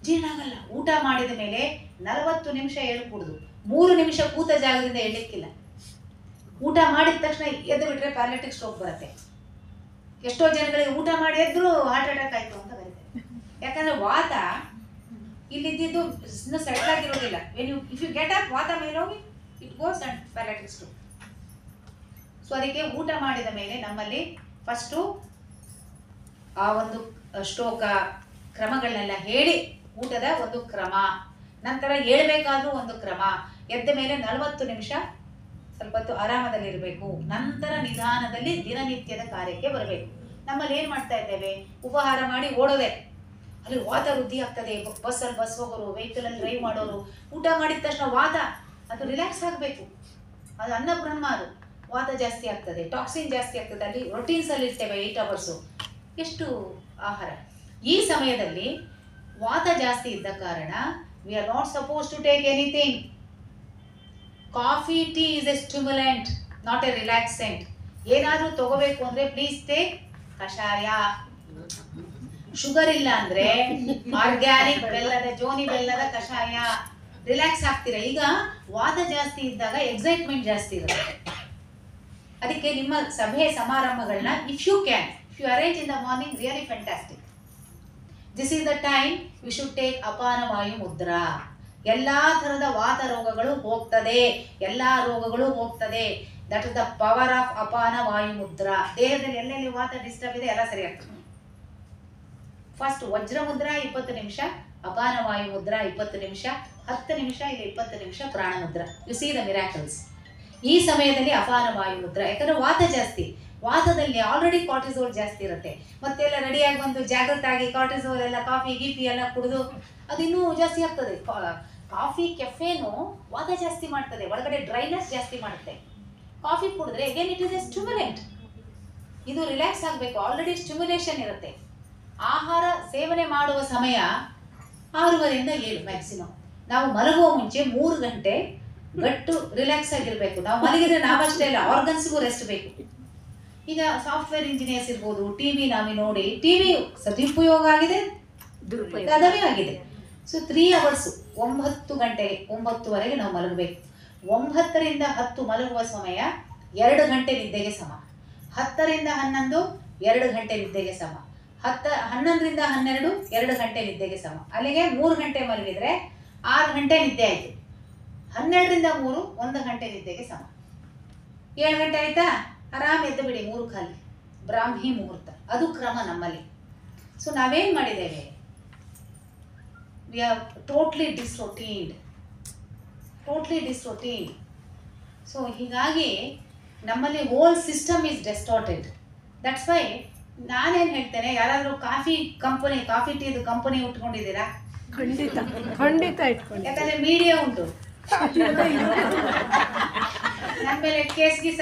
ಜೀರ್ಣ ಆಗಲ್ಲ. ಊಟ ಮಾಡಿದ ಮೇಲೆ 40 ನಿಮಿಷ ಕೂಡುದು, 3 ನಿಮಿಷ ಕೂತ ಜಾಗದಿಂದ ಎಳ್ಲಿಕ್ಕಿಲ್ಲ. ಊಟ ಮಾಡಿದ ತಕ್ಷಣ ಎದ್ದು ಬಿಟ್ರೆ ಪ್ಯಾರಾಲಿಟಿಕ್ ಸ್ಟ್ರೋಕ್ ಬರುತ್ತೆ. ಎಷ್ಟೋ ಜನಗಳಿಗೆ ಊಟ ಮಾಡಿ ಎದ್ರು ಹಾರ್ಟ್ ಅಟ್ಯಾಕ್ ಆಯಿತು ಅಂತ ಬರುತ್ತೆ. ಯಾಕಂದರೆ ವಾತ ಇಲ್ಲಿದ್ದು ಇನ್ನೂ ಸೆಟ್ಲ್ ಆಗಿರೋದಿಲ್ಲ. ಇಫ್ ಯು ಗೆಟ್ ಅಪ್, ವಾತ ಮೇಲೆ ಹೋಗಿ it goes and paralytic stroke. So ಅದಕ್ಕೆ ಊಟ ಮಾಡಿದ ಮೇಲೆ ನಮ್ಮಲ್ಲಿ ಫಸ್ಟು ಆ ಒಂದು ಶ್ಲೋಕ ಕ್ರಮಗಳನ್ನೆಲ್ಲ ಹೇಳಿ, ಊಟದ ಒಂದು ಕ್ರಮ, ನಂತರ ಏಳಬೇಕಾದ್ರೂ ಒಂದು ಕ್ರಮ, ಎದ್ದ ಮೇಲೆ 40 ನಿಮಿಷ ಸ್ವಲ್ಪ ಹೊತ್ತು ಆರಾಮದಲ್ಲಿರಬೇಕು, ನಂತರ ನಿಧಾನದಲ್ಲಿ ದಿನನಿತ್ಯದ ಕಾರ್ಯಕ್ಕೆ ಬರಬೇಕು. ನಮ್ಮಲ್ಲಿ ಏನು ಮಾಡ್ತಾ ಇದ್ದೇವೆ? ಉಪಹಾರ ಮಾಡಿ ಓಡೋದೆ, ಅಲ್ಲಿ ವಾತ ವೃದ್ಧಿ ಆಗ್ತದೆ. ಬಸ್ ಹೋಗೋರು, ವೆಹಿಕಲಲ್ಲಿ ಡ್ರೈವ್ ಮಾಡೋರು, ಊಟ ಮಾಡಿದ ತಕ್ಷಣ ವಾತ ಅದು ರಿಲ್ಯಾಕ್ಸ್ ಆಗಬೇಕು. ಅದು ಅನ್ನಬ್ರಹ್ಮ, ಅದು ವಾತ ಜಾಸ್ತಿ ಆಗ್ತದೆ, ಟಾಕ್ಸಿನ್ ಜಾಸ್ತಿ ಆಗ್ತದೆ. ಅಲ್ಲಿ ರೊಟೀನ್ಸಲ್ಲಿ ಇರ್ತೇವೆ 8 ಅವರ್ಸು. ಎಷ್ಟು ಆಹಾರ? ಈ ಸಮಯದಲ್ಲಿ ವಾತ ಜಾಸ್ತಿ ಇದ್ದ ಕಾರಣ we are not suppose to take anything. Coffee, tea is a stimulant, not a relaxant. ಏನಾದರೂ ತಗೋಬೇಕು ಅಂದರೆ ಪ್ಲೀಸ್ ಟೇಕ್ ಕಷಾಯ. ಶುಗರ್ ಇಲ್ಲ ಅಂದರೆ ಆರ್ಗ್ಯಾನಿಕ್ ಬೆಲ್ಲದ, ಜೋನಿ ಬೆಲ್ಲದ ಕಷಾಯ. ರಿಲ್ಯಾಕ್ಸ್ ಆಗ್ತೀರಾ. ಈಗ ವಾತ ಜಾಸ್ತಿ ಇದ್ದಾಗ ಎಕ್ಸೈಟ್ಮೆಂಟ್ ಜಾಸ್ತಿ ಇರುತ್ತೆ. ಅದಕ್ಕೆ ನಿಮ್ಮ ಸಭೆ ಸಮಾರಂಭಗಳನ್ನ if you arrange in the morning, really fantastic. This is the time we should take apana vayu Mudra. ಎಲ್ಲ ಥರದ ವಾತ ರೋಗಗಳು ಹೋಗ್ತದೆ, ಎಲ್ಲ ರೋಗಗಳು ಹೋಗ್ತದೆ. That is the power of ಅಪಾನ ವಾಯು ಮುದ್ರಾ. ದೇಹದಲ್ಲಿ ಎಲ್ಲೆಲ್ಲಿ ವಾತ ಡಿಸ್ಟರ್ಬ್ ಇದೆ ಎಲ್ಲ ಸರಿ ಆಗ್ತದೆ. ಫಸ್ಟ್ ವಜ್ರ ಮುದ್ರಾ 20 ನಿಮಿಷ, ಅಪಾನ ವಾಯು ಮುದ್ರಾ 20 ನಿಮಿಷ, 10 ನಿಮಿಷ, ಇಲ್ಲಿ 20 ನಿಮಿಷ ಪ್ರಾಣ Mudra. U C the miracles. ಈ ಸಮಯದಲ್ಲಿ ಅಪಾನ ವಾಯು ಮುದ್ರಾ, ಯಾಕಂದ್ರೆ ವಾತ ಜಾಸ್ತಿ, ವಾತದಲ್ಲಿ ಆಲ್ರೆಡಿ ಕಾರ್ಟಿಸೋಲ್ ಜಾಸ್ತಿ ಇರುತ್ತೆ. ಮತ್ತೆಲ್ಲ ರೆಡಿಯಾಗಿ ಬಂದು ಜಾಗೃತ ಆಗಿ ಕಾರ್ಟಿಸೋಲ್ ಎಲ್ಲ ಕಾಫಿ ಗೀಫಿ ಎಲ್ಲ ಕುಡಿದು ಅದು ಇನ್ನೂ ಜಾಸ್ತಿ ಆಗ್ತದೆ. ಕಾಫಿ ಕೆಫೇನು ವಾತ ಜಾಸ್ತಿ ಮಾಡ್ತದೆ, ಒಳಗಡೆ ಡ್ರೈನೆಸ್ ಜಾಸ್ತಿ ಮಾಡುತ್ತೆ. ಕಾಫಿ ಕುಡಿದ್ರೆ again it is a stimulant. ಇದು ರಿಲ್ಯಾಕ್ಸ್ ಆಗಬೇಕು, ಆಲ್ರೆಡಿ ಸ್ಟಿಮ್ಯುಲೇಷನ್ ಇರುತ್ತೆ. ಆಹಾರ ಸೇವನೆ ಮಾಡುವ ಸಮಯ 6:30 ಇಂದ 7 ಮ್ಯಾಕ್ಸಿಮಮ್. ನಾವು ಮಲಗುವ ಮುಂಚೆ 3 ಗಂಟೆ ಗಟ್ಟು ರಿಲ್ಯಾಕ್ಸ್ ಆಗಿರ್ಬೇಕು. ನಾವು ಮಲಗಿದ್ರೆ ನಾವಷ್ಟೇ ಇಲ್ಲ, ಆರ್ಗನ್ಸ್ಗೂ ರೆಸ್ಟ್ ಬೇಕು. ಈಗ ಸಾಫ್ಟ್ವೇರ್ ಇಂಜಿನಿಯರ್ಸ್ ಇರ್ಬೋದು, ಟಿವಿ ನಾವೇ ನೋಡಿ, ಟಿವಿ ಸದುಪಯೋಗ ಆಗಿದೆ, ಕದವೇ ಆಗಿದೆ. ಸೊ 3 ಅವರ್ಸು 9 ಗಂಟೆಗೆ 9ವರೆಗೆ ನಾವು ಮಲಗಬೇಕು. 9 ರಿಂದ 10 ಮಲಗುವ ಸಮಯ 2 ಗಂಟೆ ನಿದ್ದೆಗೆ ಸಮ. 10 ರಿಂದ 11 2 ಗಂಟೆ ನಿದ್ದೆಗೆ ಸಮ. 11 ರಿಂದ 12 2 ಗಂಟೆ ನಿದ್ದೆಗೆ ಸಮ. ಅಲ್ಲಿಗೆ 3 ಗಂಟೆ ಮಲಗಿದ್ರೆ 6 ಗಂಟೆ ನಿದ್ದೆ ಆಯಿತು. 12 ರಿಂದ 3 1 ಗಂಟೆ ನಿದ್ದೆಗೆ ಸಮ. 7 ಗಂಟೆ ಆಯ್ತಾ, ಆರಾಮ್ ಎದ್ದು ಬಿಡಿ, 3 ಖಾಲಿ, ಬ್ರಾಹ್ಮಿ ಮುಹೂರ್ತ. ಅದು ಕ್ರಮ ನಮ್ಮಲ್ಲಿ. ಸೊ ನಾವೇನು ಮಾಡಿದ್ದೇವೆ, ವಿ ಆರ್ ಟೋಟ್ಲಿ ಡಿಸ್ರೊಟೀನ್ಡ್. ಸೊ ಹೀಗಾಗಿ ನಮ್ಮಲ್ಲಿ whole system is distorted. That's why ನಾನೇನು ಹೇಳ್ತೇನೆ, ಯಾರಾದರೂ ಕಾಫಿ ಟೀದು ಕಂಪನಿ ಉಟ್ಕೊಂಡಿದ್ದೀರಾ? ಖಂಡಿತ ಇಟ್ಕೊಂಡು. ಯಾಕಂದ್ರೆ ಮೀಡಿಯಾ ಉಂಟು, ನನ್ನ ಮೇಲೆ ಕೇಸ್ ಗೀಸ್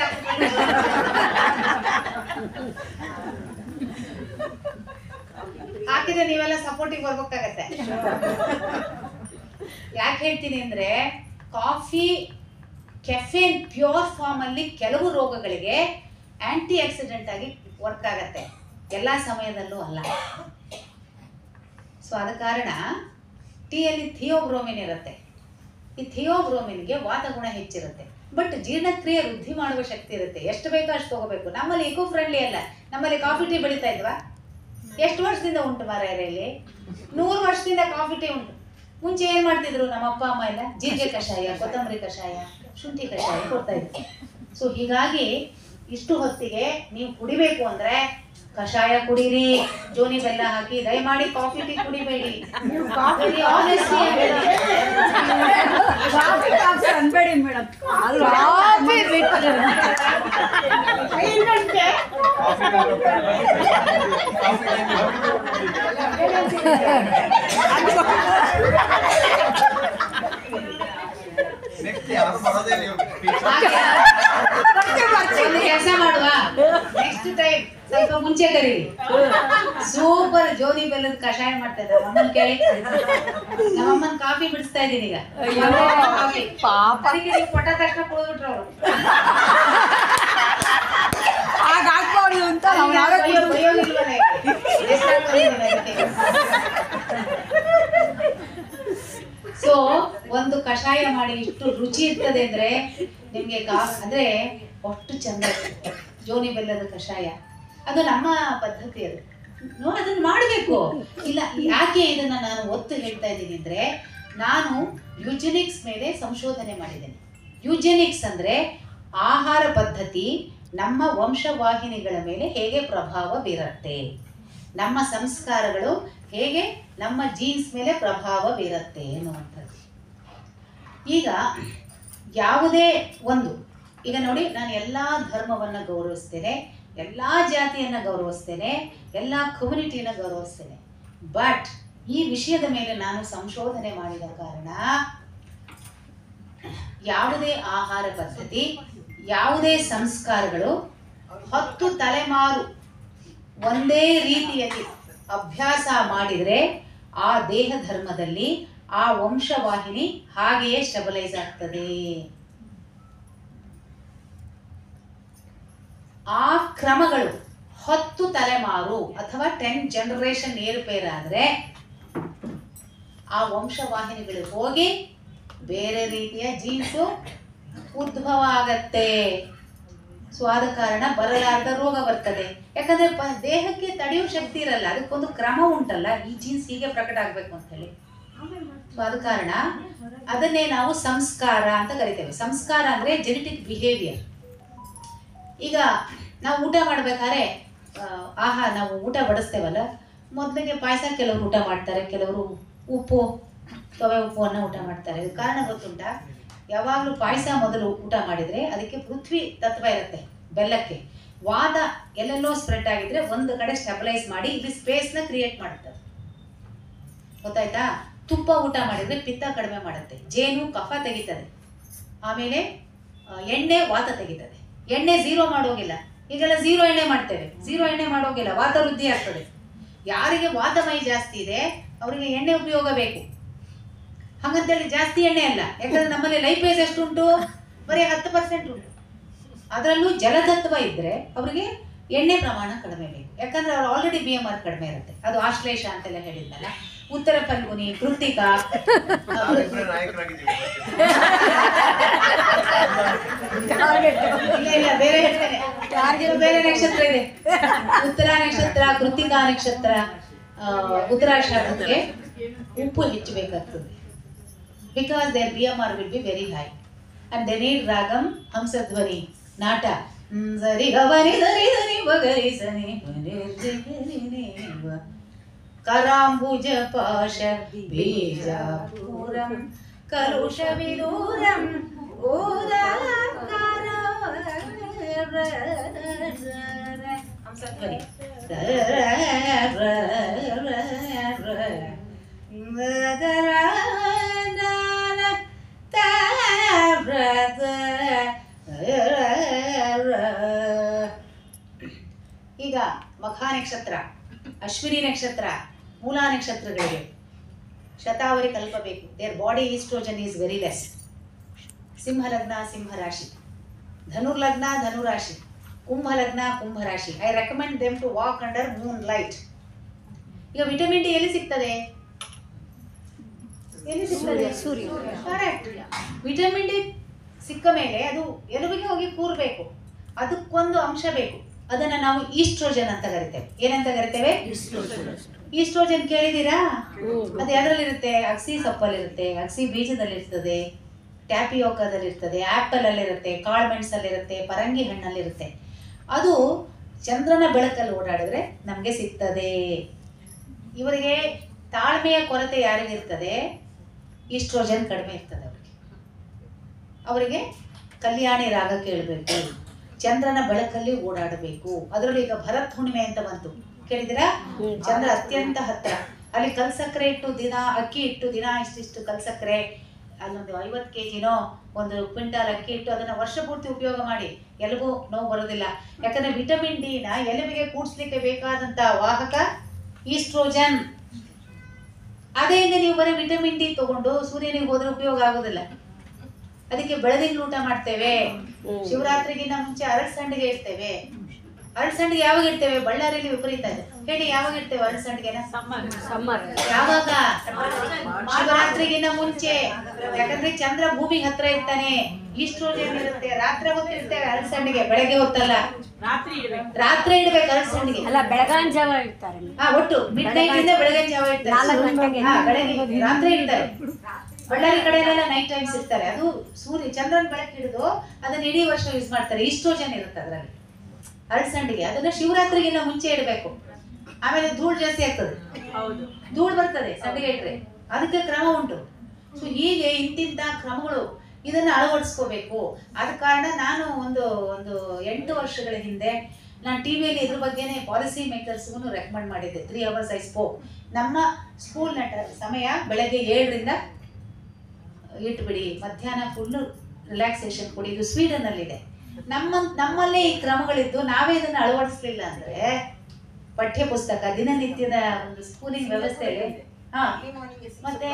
ಹಾಕಿದ್ರೆ ನೀವೆಲ್ಲ ಸಪೋರ್ಟಿಗೆ ಬರ್ಬೇಕಾಗತ್ತೆ. ಯಾಕೆ ಹೇಳ್ತೀನಿ ಅಂದ್ರೆ, ಕಾಫಿ ಕೆಫೇನ್ ಪ್ಯೂರ್ ಫಾರ್ಮ್ ಅಲ್ಲಿ ಕೆಲವು ರೋಗಗಳಿಗೆ ಆಂಟಿ ಆಕ್ಸಿಡೆಂಟ್ ಆಗಿ ವರ್ಕ್ ಆಗತ್ತೆ, ಎಲ್ಲ ಸಮಯದಲ್ಲೂ ಅಲ್ಲ. ಸೊ ಆದ ಕಾರಣ ಟೀಯಲ್ಲಿ ಥಿಯೋಬ್ರೋಮಿನ್ ಇರುತ್ತೆ. ಈ ಥಿಯೋಬ್ರೋಮಿನ್ಗೆ ವಾತಗುಣ ಹೆಚ್ಚಿರುತ್ತೆ, ಬಟ್ ಜೀರ್ಣಕ್ರಿಯೆ ವೃದ್ಧಿ ಮಾಡುವ ಶಕ್ತಿ ಇರುತ್ತೆ. ಎಷ್ಟು ಬೇಕೋ ಅಷ್ಟು ತಗೋಬೇಕು. ನಮ್ಮಲ್ಲಿ ಇಕೋ ಫ್ರೆಂಡ್ಲಿ ಅಲ್ಲ. ನಮ್ಮಲ್ಲಿ ಕಾಫಿ ಟೀ ಬೆಳೀತಾ ಇದ್ವಾ? ಎಷ್ಟು ವರ್ಷದಿಂದ ಉಂಟು ಮಾರಾಯರಲ್ಲಿ? 100 ವರ್ಷದಿಂದ ಕಾಫಿ ಟೀ ಉಂಟು. ಮುಂಚೆ ಏನು ಮಾಡ್ತಿದ್ರು ನಮ್ಮ ಅಪ್ಪ ಅಮ್ಮ ಎಲ್ಲ? ಜೀರಿಗೆ ಕಷಾಯ, ಕೊತ್ತಂಬರಿ ಕಷಾಯ, ಶುಂಠಿ ಕಷಾಯ ಕೊಡ್ತಾ ಇದ್ರು. ಸೊ ಹೀಗಾಗಿ ಇಷ್ಟು ಹೊತ್ತಿಗೆ ನೀವು ಕುಡಿಬೇಕು ಅಂದ್ರೆ ಕಷಾಯ ಕುಡೀರಿ, ಜೋನಿ ಬೆಲ್ಲ ಹಾಕಿ. ದಯಮಾಡಿ ಕಾಫಿ ಟೀ ಕುಡಿಬೇಡಿ. ಅನ್ಬೇಡಿ ಮೇಡಮ್, ಒಂದು ಕೆಲಸ ಮಾಡುವ, ನೆಕ್ಸ್ಟ್ ಟೈಮ್ ಸ್ವಲ್ಪ ಮುಂಚೆ ಕರೀರಿ. ಸೂಪರ್ ಜೋನಿ ಬೆಲ್ಲದ ಕಷಾಯ ಮಾಡ್ತಾ ಇದ್ದಾರೆ. ನಮ್ಮನ್ನ ಕೇಳಿ, ನಮ್ಮಮ್ಮನ ಕಾಫಿ ಬಿಡಿಸ್ತಾ ಇದ್ದೀನಿ ಈಗ. ಅದಕ್ಕೆ ನೀವು ಕೊಟ್ಟ ತಕ್ಷಣ ಕುಡಿದ್ಬಿಟ್ರು ಅವರು. ಹಾಗಾಗ್ಬಾರ್ದು ಅಂತ ಸೊ ಒಂದು ಕಷಾಯ ಮಾಡಿ ಇಷ್ಟು ರುಚಿ ಇರ್ತದೆ ಅಂದ್ರೆ ನಿಮ್ಗೆ ಅಂದ್ರೆ ಒಟ್ಟು ಚಂದ. ಜೋನಿ ಬೆಲ್ಲದ ಕಷಾಯ ಅದು ನಮ್ಮ ಪದ್ಧತಿ. ಅದು ಅದನ್ನ ಮಾಡಬೇಕು. ಇಲ್ಲ, ಯಾಕೆ ಇದನ್ನ ನಾನು ಒತ್ತು ಹೇಳ್ತಾ ಇದ್ದೀನಿ ಅಂದ್ರೆ, ನಾನು ಯೂಜೆನಿಕ್ಸ್ ಮೇಲೆ ಸಂಶೋಧನೆ ಮಾಡಿದ್ದೇನೆ. ಯೂಜೆನಿಕ್ಸ್ ಅಂದ್ರೆ ಆಹಾರ ಪದ್ಧತಿ ನಮ್ಮ ವಂಶವಾಹಿನಿಗಳ ಮೇಲೆ ಹೇಗೆ ಪ್ರಭಾವ ಬೀರುತ್ತೆ, ನಮ್ಮ ಸಂಸ್ಕಾರಗಳು ಹೇಗೆ ನಮ್ಮ ಜೀನ್ಸ್ ಮೇಲೆ ಪ್ರಭಾವ ಬೀರುತ್ತೆ ಎನ್ನುವಂಥದ್ದು. ಈಗ ಯಾವುದೇ ಒಂದು, ಈಗ ನೋಡಿ, ನಾನು ಎಲ್ಲ ಧರ್ಮವನ್ನು ಗೌರವಿಸ್ತೇನೆ, ಎಲ್ಲ ಜಾತಿಯನ್ನು ಗೌರವಿಸ್ತೇನೆ, ಎಲ್ಲ ಕಮ್ಯುನಿಟಿನ ಗೌರವಿಸ್ತೇನೆ. ಬಟ್ ಈ ವಿಷಯದ ಮೇಲೆ ನಾನು ಸಂಶೋಧನೆ ಮಾಡಿದ ಕಾರಣ ಯಾವುದೇ ಆಹಾರ ಪದ್ಧತಿ, ಯಾವುದೇ ಸಂಸ್ಕಾರಗಳು 10 ತಲೆಮಾರು ಒಂದೇ ರೀತಿಯಲ್ಲಿ ಅಭ್ಯಾಸ ಮಾಡಿದರೆ ಆ ದೇಹ ಧರ್ಮದಲ್ಲಿ ಆ ವಂಶವಾಹಿನಿ ಹಾಗೆಯೇ ಸ್ಟೆಬಲೈಸ್ ಆಗ್ತದೆ. ಆ ಕ್ರಮಗಳು 10 ತಲೆಮಾರು ಅಥವಾ 10 ಜನರೇಷನ್ ಏರುಪೇರಾದ್ರೆ ಆ ವಂಶವಾಹಿನಿಗಳು ಹೋಗಿ ಬೇರೆ ರೀತಿಯ ಜೀನ್ಸು ಉದ್ಭವ ಆಗತ್ತೆ. ಸೊ ಆದ ಕಾರಣ ಬರಲಾರದ ರೋಗ ಬರ್ತದೆ. ಯಾಕಂದ್ರೆ ದೇಹಕ್ಕೆ ತಡೆಯುವ ಶಕ್ತಿ ಇರಲ್ಲ, ಅದಕ್ಕೊಂದು ಕ್ರಮ ಉಂಟಲ್ಲ, ಈ ಜೀನ್ಸ್ ಹೀಗೆ ಪ್ರಕಟ ಆಗ್ಬೇಕು ಅಂತ ಹೇಳಿ. ಸೊ ಆದ ಕಾರಣ ಅದನ್ನೇ ನಾವು ಸಂಸ್ಕಾರ ಅಂತ ಕರಿತೇವೆ. ಸಂಸ್ಕಾರ ಅಂದ್ರೆ ಜೆನೆಟಿಕ್ ಬಿಹೇವಿಯರ್. ಈಗ ನಾವು ಊಟ ಮಾಡ್ಬೇಕಾದ್ರೆ ನಾವು ಊಟ ಬಡಿಸ್ತೇವಲ್ಲ, ಮೊದಲಿಗೆ ಪಾಯಸ ಕೆಲವರು ಊಟ ಮಾಡ್ತಾರೆ, ಕೆಲವರು ಉಪ್ಪು ತವೆ ಉಪ್ಪನ್ನು ಊಟ ಮಾಡ್ತಾರೆ. ಇದು ಕಾರಣ ಗೊತ್ತುಂಟಾ? ಯಾವಾಗಲೂ ಪಾಯಸ ಮೊದಲು ಊಟ ಮಾಡಿದರೆ ಅದಕ್ಕೆ ಪೃಥ್ವಿ ತತ್ವ ಇರುತ್ತೆ ಬೆಲ್ಲಕ್ಕೆ. ವಾದ ಎಲ್ಲೆಲ್ಲೋ ಸ್ಪ್ರೆಡ್ ಆಗಿದ್ರೆ ಒಂದು ಕಡೆ ಸ್ಟೆಬಲೈಸ್ ಮಾಡಿ ಇಲ್ಲಿ ಸ್ಪೇಸ್ನ ಕ್ರಿಯೇಟ್ ಮಾಡುತ್ತೆ. ಗೊತ್ತಾಯ್ತಾ? ತುಪ್ಪ ಊಟ ಮಾಡಿದರೆ ಪಿತ್ತ ಕಡಿಮೆ ಮಾಡುತ್ತೆ, ಜೇನು ಕಫ ತೆಗಿತದೆ, ಆಮೇಲೆ ಎಣ್ಣೆ ವಾತ ತೆಗಿತದೆ. ಎಣ್ಣೆ ಝೀರೋ ಮಾಡೋಗಿಲ್ಲ, ಈಗೆಲ್ಲ ಝೀರೋ ಎಣ್ಣೆ ಮಾಡ್ತೇವೆ, ಝೀರೋ ಎಣ್ಣೆ ಮಾಡೋಗಿಲ್ಲ, ವಾತ ವೃದ್ಧಿ ಆಗ್ತದೆ. ಯಾರಿಗೆ ವಾತಮೈ ಜಾಸ್ತಿ ಇದೆ ಅವರಿಗೆ ಎಣ್ಣೆ ಉಪಯೋಗ ಬೇಕು. ಹಾಗಂತೇಳಿ ಜಾಸ್ತಿ ಎಣ್ಣೆ ಅಲ್ಲ, ಯಾಕಂದ್ರೆ ನಮ್ಮಲ್ಲಿ ಲೈಫೇಜ್ ಎಷ್ಟು ಉಂಟು? ಬರೀ 10% ಉಂಟು. ಅದರಲ್ಲೂ ಜಲತತ್ವ ಇದ್ರೆ ಅವರಿಗೆ ಎಣ್ಣೆ ಪ್ರಮಾಣ ಕಡಿಮೆ ಬೇಕು, ಯಾಕಂದ್ರೆ ಅವ್ರು ಆಲ್ರೆಡಿ BMR ಕಡಿಮೆ ಇರುತ್ತೆ. ಅದು ಆಶ್ಲೇಷ ಅಂತೆಲ್ಲ ಹೇಳಿದ್ನಲ್ಲ, ಉತ್ತರ ಫಲ್ಗುನಿ, ಕೃತ್ತಿಕಾ, ಇಲ್ಲ ಬೇರೆ ಹೇಳ್ತೇನೆ, ಬೇರೆ ನಕ್ಷತ್ರ ಇದೆ. ಉತ್ತರ ನಕ್ಷತ್ರ, ಕೃತ್ತಿಕಾ ನಕ್ಷತ್ರ, ಉತ್ತರಾಷಾಢಕ್ಕೆ ಉಪ್ಪು ಹೆಚ್ಚು ಬೇಕಾಗ್ತದೆ. Because their BMR will be very high and they need ragam, Hamsadhwani, Nata, ಸರಿ ಗವನಿ ಧರಿ ಧರಿ ಬಗರಿ ಸನಿ ಕರಾಂಬುಜ ಪಾಶ ಬೀಜಾಪುರಂ ಕಲುಷ ವಿದೂರಂ ಹಂಸಧ್ವನಿ ಈಗ ಮಖ ನಕ್ಷತ್ರ, ಅಶ್ವಿನಿ ನಕ್ಷತ್ರ, ಮೂಲಾ ನಕ್ಷತ್ರಗಳಿಗೆ ಶತಾವರಿ ಕಲ್ಪಬೇಕು. Their body estrogen is very less. ಸಿಂಹ ಲಗ್ನ, ಸಿಂಹ ರಾಶಿ, ಧನುರ್ಲಗ್ನ, ಧನುರಾಶಿ, ಕುಂಭ ಲಗ್ನ, ಕುಂಭ ರಾಶಿ. I recommend them to walk under moonlight. ಈಗ ವಿಟಮಿನ್ ಡಿ ಎಲ್ಲಿ ಸಿಗ್ತದೆ? ಎಲ್ಲಿ ಸಿಗ್ತದೆ? ಸೂರ್ಯ. ಕರೆಕ್ಟ್. ವಿಟಮಿನ್ ಡಿ ಸಿಕ್ಕ ಮೇಲೆ ಅದು ಎಲುಬಿಗೆ ಹೋಗಿ ಕೂರ್ಬೇಕು, ಅದಕ್ಕೊಂದು ಅಂಶ ಬೇಕು, ಅದನ್ನ ನಾವು ಈಸ್ಟ್ರೋಜನ್ ಅಂತ ಕರಿತೇವೆ. ಏನಂತ ಕರಿತೇವೆ? ಈಸ್ಟ್ರೋಜನ್ ಕೇಳಿದೀರಾ? ಅದು ಯಾವ್ದ್ರಲ್ಲಿರುತ್ತೆ? ಅಗಸಿ ಸೊಪ್ಪಲ್ಲಿರುತ್ತೆ, ಅಗಸಿ ಬೀಜದಲ್ಲಿರ್ತದೆ, ಟ್ಯಾಪಿಯೋಕಾದಲ್ಲಿರ್ತದೆ, ಆ್ಯಪಲ್ ಅಲ್ಲಿರುತ್ತೆ, ಕಾಳು ಮೆಣಸಲ್ಲಿರುತ್ತೆ, ಪರಂಗಿ ಹಣ್ಣಲ್ಲಿರುತ್ತೆ. ಅದು ಚಂದ್ರನ ಬೆಳಕಲ್ಲಿ ಓಡಾಡಿದ್ರೆ ನಮಗೆ ಸಿಗ್ತದೆ. ಇವರಿಗೆ ತಾಳ್ಮೆಯ ಕೊರತೆ ಯಾರಿಗಿರ್ತದೆ? ಈಸ್ಟ್ರೋಜನ್ ಕಡಿಮೆ ಇರ್ತದೆ ಅವರಿಗೆ ಕಲ್ಯಾಣಿ ರಾಗ ಕೇಳಬೇಕು, ಚಂದ್ರನ ಬೆಳಕಲ್ಲಿ ಓಡಾಡಬೇಕು. ಅದರಲ್ಲೂ ಈಗ ಭರತ್ ಹುಣ್ಣಿಮೆ ಅಂತ ಬಂತು, ಕೇಳಿದಿರಾ? ಚಂದ್ರ ಅತ್ಯಂತ ಹತ್ತಿರ, ಅಲ್ಲಿ ಕಲ್ಸಕ್ಕರೆ ಇಟ್ಟು ದಿನ, ಅಕ್ಕಿ ಇಟ್ಟು ದಿನ ಇಷ್ಟಿಷ್ಟು ಕಲ್ಸಕ್ಕರೆ, ಅಲ್ಲೊಂದು 50 kgನೋ ಒಂದು ಕ್ವಿಂಟಾಲ್ ಅಕ್ಕಿ ಇಟ್ಟು ಅದನ್ನ ವರ್ಷ ಪೂರ್ತಿ ಉಪಯೋಗ ಮಾಡಿ, ಎಲುಬು ನೋವು ಬರೋದಿಲ್ಲ. ಯಾಕಂದ್ರೆ ವಿಟಮಿನ್ ಡಿ ನ ಎಲುಬಿಗೆ ಕೂಡಿಸ್ಲಿಕ್ಕೆ ಬೇಕಾದಂತ ವಾಹಕ ಈಸ್ಟ್ರೋಜನ್. ಅದೇ ನೀವು ಬರೀ ವಿಟಮಿನ್ ಡಿ ತಗೊಂಡು ಸೂರ್ಯನಿಗೆ ಹೋದ್ರೆ ಉಪಯೋಗ ಆಗೋದಿಲ್ಲ. ಅದಕ್ಕೆ ಬೆಳದಿಂಗಳು ಊಟ ಮಾಡ್ತೇವೆ. ಶಿವರಾತ್ರಿಗಿಂತ ಮುಂಚೆ ಅರಳಸಂಡಿಗೆ ಇಡ್ತೇವೆ. ಅರಳಸಂಡಿಗೆ ಯಾವಾಗ ಇಡ್ತೇವೆ? ಬಳ್ಳಾರಿಯಲ್ಲಿ ವಿಪರೀತ ಇದೆ, ಹೇಳಿ ಯಾವಾಗ ಇಡ್ತೇವೆ ಅರಳಸಂಡಿಗೆನ? ಯಾವಾಗ? ಶಿವರಾತ್ರಿಗಿಂತ ಮುಂಚೆ. ಯಾಕಂದ್ರೆ ಚಂದ್ರ ಭೂಮಿಗೆ ಹತ್ರ ಇರ್ತಾನೆ, ಈಸ್ಟ್ರೋಜನ್ ಇರುತ್ತೆ. ರಾತ್ರಿ ಹೊತ್ತು ಇಡ್ತೇವೆ ಅರಳಸಂಡಿಗೆ, ಬೆಳಗ್ಗೆ ಹೊತ್ತಲ್ಲ, ರಾತ್ರಿ ಇಡ್ಬೇಕು ಅರಳಸಂಡಿಗೆ. ಅಲ್ಲ, ಬೆಳಗಾನ್ ಜಾವ ಇಡ್ತಾರೆ. ಒಟ್ಟು ಮಿಡ್ ನೈಟ್ ಇಂದ ಬೆಳಗಿನ ಜಾವ ಇಡ್ತಾರೆ, ರಾತ್ರಿ ಇಡ್ತಾರೆ. ಬಳ್ಳಾರಿ ಕಡೆಯಲ್ಲೆಲ್ಲ ನೈಟ್ ಟೈಮ್ಸ್ ಇರ್ತಾರೆ. ಅದು ಸೂರ್ಯ ಚಂದ್ರನ ಬೆಳಕು ಹಿಡಿದು ಅದನ್ನ ಇಡೀ ವರ್ಷ ಯೂಸ್ ಮಾಡ್ತಾರೆ. ಈಸ್ಟ್ರೋಜನ್ ಇರುತ್ತೆ ಅದರಲ್ಲಿ ಅರಳಸಂಡಿಗೆ. ಅದನ್ನ ಶಿವರಾತ್ರಿಗಿಂತ ಮುಂಚೆ ಇಡಬೇಕು. ಆಮೇಲೆ ಧೂಳು ಜಾಸ್ತಿ ಆಗ್ತದೆ, ಧೂಳು ಬರ್ತದೆ ಸಂಡಿಗೆ ಇಟ್ರೆ, ಅದಕ್ಕೆ ಕ್ರಮ ಉಂಟು. ಸೊ ಹೀಗೆ ಇಂತಿಂತ ಕ್ರಮಗಳು ಇದನ್ನ ಅಳವಡಿಸ್ಕೋಬೇಕು. ಆದ ಕಾರಣ ನಾನು ಒಂದು 8 ವರ್ಷಗಳ ಹಿಂದೆ ನಾನು ಟಿವಿಯಲ್ಲಿ ಇದ್ರ ಬಗ್ಗೆನೇ ಪಾಲಿಸಿ ಮೇಕರ್ಸ್ಗೂ ರೆಕಮೆಂಡ್ ಮಾಡಿದ್ದೆ. 3 hours ಐ ಸ್ಪೋಕ್. ನಮ್ಮ ಸ್ಕೂಲ್ ಸಮಯ ಬೆಳಗ್ಗೆ 7ರಿಂದ ಇಟ್ಬಿಡಿ, ಮಧ್ಯಾಹ್ನ ಫುಲ್ ರಿಲ್ಯಾಕ್ಸೇಷನ್ ಕೊಡಿ. ಇದು ಸ್ವೀಡನ್ ಅಲ್ಲಿದೆ. ನಮ್ಮಲ್ಲೇ ಈ ಕ್ರಮಗಳಿದ್ದು ನಾವೇ ಇದನ್ನ ಅಳವಡಿಸ್ಲಿಲ್ಲ ಅಂದ್ರೆ ಪಠ್ಯ ಪುಸ್ತಕ, ದಿನನಿತ್ಯದ ಒಂದು ಸ್ಕೂಲಿಂಗ್ ವ್ಯವಸ್ಥೆಯಲ್ಲಿ ಮತ್ತೆ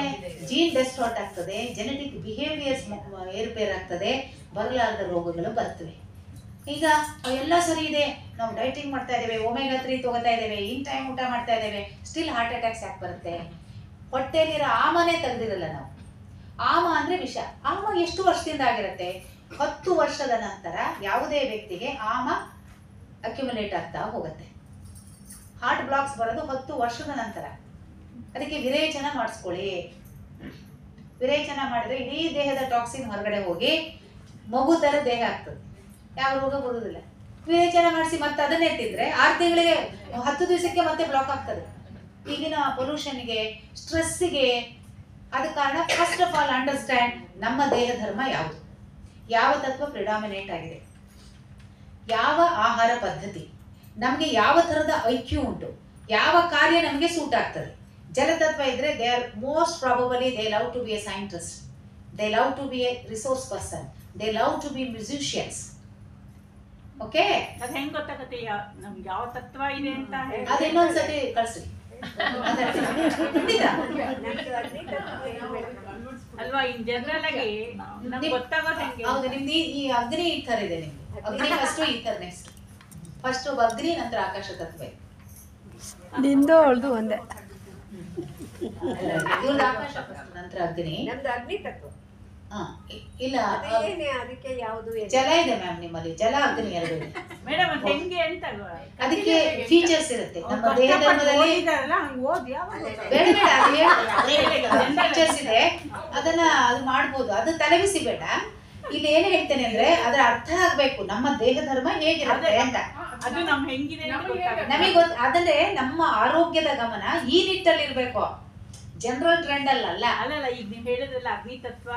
ಜೀನ್ ಡೆಸ್ಟಾರ್ಟ್ ಆಗ್ತದೆ, ಜೆನೆಟಿಕ್ ಬಿಹೇವಿಯರ್ಸ್ ಏರುಪೇರು ಆಗ್ತದೆ, ಬರಲಾರದ ರೋಗಗಳು ಬರ್ತವೆ. ಈಗ ಎಲ್ಲ ಸರಿ ಇದೆ, ನಾವು ಡೈಟಿಂಗ್ ಮಾಡ್ತಾ ಇದ್ದೇವೆ, ಒಮೆಗಾ 3 ತಗೋತಾ ಇದ್ದೇವೆ, ಇನ್ ಟೈಮ್ ಊಟ ಮಾಡ್ತಾ ಇದ್ದೇವೆ, ಸ್ಟಿಲ್ ಹಾರ್ಟ್ ಅಟ್ಯಾಕ್ಸ್ ಯಾಕೆ ಬರುತ್ತೆ? ಹೊಟ್ಟೆಯಲ್ಲಿರೋ ಆಮನೇ ತೆಗೆದಿರಲ್ಲ ನಾವು. ಆಮ ಅಂದ್ರೆ ವಿಷ. ಆಮ ಎಷ್ಟು ವರ್ಷದಿಂದ ಆಗಿರುತ್ತೆ? 10 ವರ್ಷದ ನಂತರ ಯಾವುದೇ ವ್ಯಕ್ತಿಗೆ ಆಮ ಅಕ್ಯುಮುಲೇಟ್ ಆಗ್ತಾ ಹೋಗುತ್ತೆ. ಹಾರ್ಟ್ ಬ್ಲಾಕ್ಸ್ ಬರೋದು 10 ವರ್ಷದ ನಂತರ. ಅದಕ್ಕೆ ವಿರೇಚನ ಮಾಡಿಸ್ಕೊಳ್ಳಿ. ವಿರೇಚನ ಮಾಡಿದ್ರೆ ಇಡೀ ದೇಹದ ಟಾಕ್ಸಿನ್ ಹೊರಗಡೆ ಹೋಗಿ ಮಗು ತರ ದೇಹ ಆಗ್ತದೆ, ಯಾವ ರೋಗ ಬರುವುದಿಲ್ಲ. ವಿರೇಚನ ಮಾಡಿಸಿ ಮತ್ತೆ ಅದನ್ನೇ ತಿಂದ್ರೆ 6 ತಿಂಗಳಿಗೆ 10 ದಿವಸಕ್ಕೆ ಮತ್ತೆ ಬ್ಲಾಕ್ ಆಗ್ತದೆ. ಈಗಿನ ಪೊಲ್ಯೂಷನ್ಗೆ, ಸ್ಟ್ರೆಸ್ಸಿಗೆ. ಆದ ಕಾರಣ ಫಸ್ಟ್ ಆಫ್ ಆಲ್ ಅಂಡರ್ಸ್ಟ್ಯಾಂಡ್ ನಮ್ಮ ದೇಹ ಧರ್ಮ ಯಾವುದು, ಯಾವ ತತ್ವ ಪ್ರಿಡಾಮಿನೇಟ್ ಆಗಿದೆ, ಯಾವ ಆಹಾರ ಪದ್ಧತಿ, ನಮಗೆ ಯಾವ ಥರದ ಐಕ್ಯೂ ಉಂಟು, ಯಾವ ಕಾರ್ಯ ನಮಗೆ ಸೂಟ್ ಆಗ್ತದೆ. ಜಲತತ್ವ ಇದ್ರೆ they are most probably they love to be a scientist, they love to be a resource person, they love to be musicians. Okay, ಅದು ಹೆಂಗ್ ಗೊತ್ತಾಗತ್ತೆ ನಮ್ಗೆ ಯಾವ ತತ್ವ ಇದೆ ಅಂತ? ಅದು ಇನ್ನೊಂದ್ಸತಿ ಕಳಿಸ್ರಿ. ಅಲ್ವಾ, ಇನ್ ಜನರಲ್ ಆಗಿ ನಮ್ಗೆ ಗೊತ್ತಾಗೋದು ಹೆಂಗೆ? ಹೌದು, ನಿಮ್ದು ಈ ಅಗ್ನಿ ಈ ಥರ ಇದೆ. ನಿಮ್ದು ಅಗ್ನಿ ಫಸ್ಟ್, ಈ ಥರ ನೆಕ್ಸ್ಟ್. ಫಸ್ಟ್ ಅಗ್ನಿ, ನಂತರ ಆಕಾಶ ತತ್ವ ಇದೆ. ನಿಂದು ಅವಳ್ದು ಒಂದೇ. ಇವ್ರದ್ದು ಆಕಾಶ first, ನಂತರ ಅಗ್ನಿ. ನಮ್ದು ಅಗ್ನಿ ತತ್ವ. ಇಲ್ಲ, ಅದಕ್ಕೆ ಯಾವುದು ಜಲ ಇದೆ ಮ್ಯಾಮ್ ನಿಮ್ಮಲ್ಲಿ, ಜಲ ಅಗ್ನಿ ಎರಡು ಇದೆ. ಮೇಡಮ್ ಅದು ಹೆಂಗೆ ಅಂತ ಅದಕ್ಕೆ ಫೀಚರ್ಸ್ ಇರುತ್ತೆ ನಮ್ಮ ದೇಹ ಧರ್ಮದಲ್ಲಿ. ಬೇಡ ಫೀಚರ್ಸ್ ಇದೆ, ಅದನ್ನ ಅದು ಮಾಡ್ಬೋದು. ಅದು ತಲೆಬಿಸಿ ಬೇಡ. ಇಲ್ಲಿ ಏನ್ ಹೇಳ್ತೇನೆ ಅಂದ್ರೆ ಅದರ ಅರ್ಥ ಆಗ್ಬೇಕು, ನಮ್ಮ ದೇಹ ಧರ್ಮ ಹೇಗಿರುತ್ತೆ ಅಂತ. ಅದು ನಮ್ ಹೆಂಗಿದೆ ನಮಗೆ ಗೊತ್ತ. ಆದ್ರೆ ನಮ್ಮ ಆರೋಗ್ಯದ ಗಮನ ಈ ನಿಟ್ಟಲ್ಲಿ ಇರ್ಬೇಕು, ಜನರಲ್ ಟ್ರೆಂಡ್ ಅಲ್ಲ. ಅಲ್ಲಲ್ಲ, ಈಗ ನೀವ್ ಹೇಳಿದ್ರಲ್ಲ ಅಗ್ನಿ ತತ್ವ,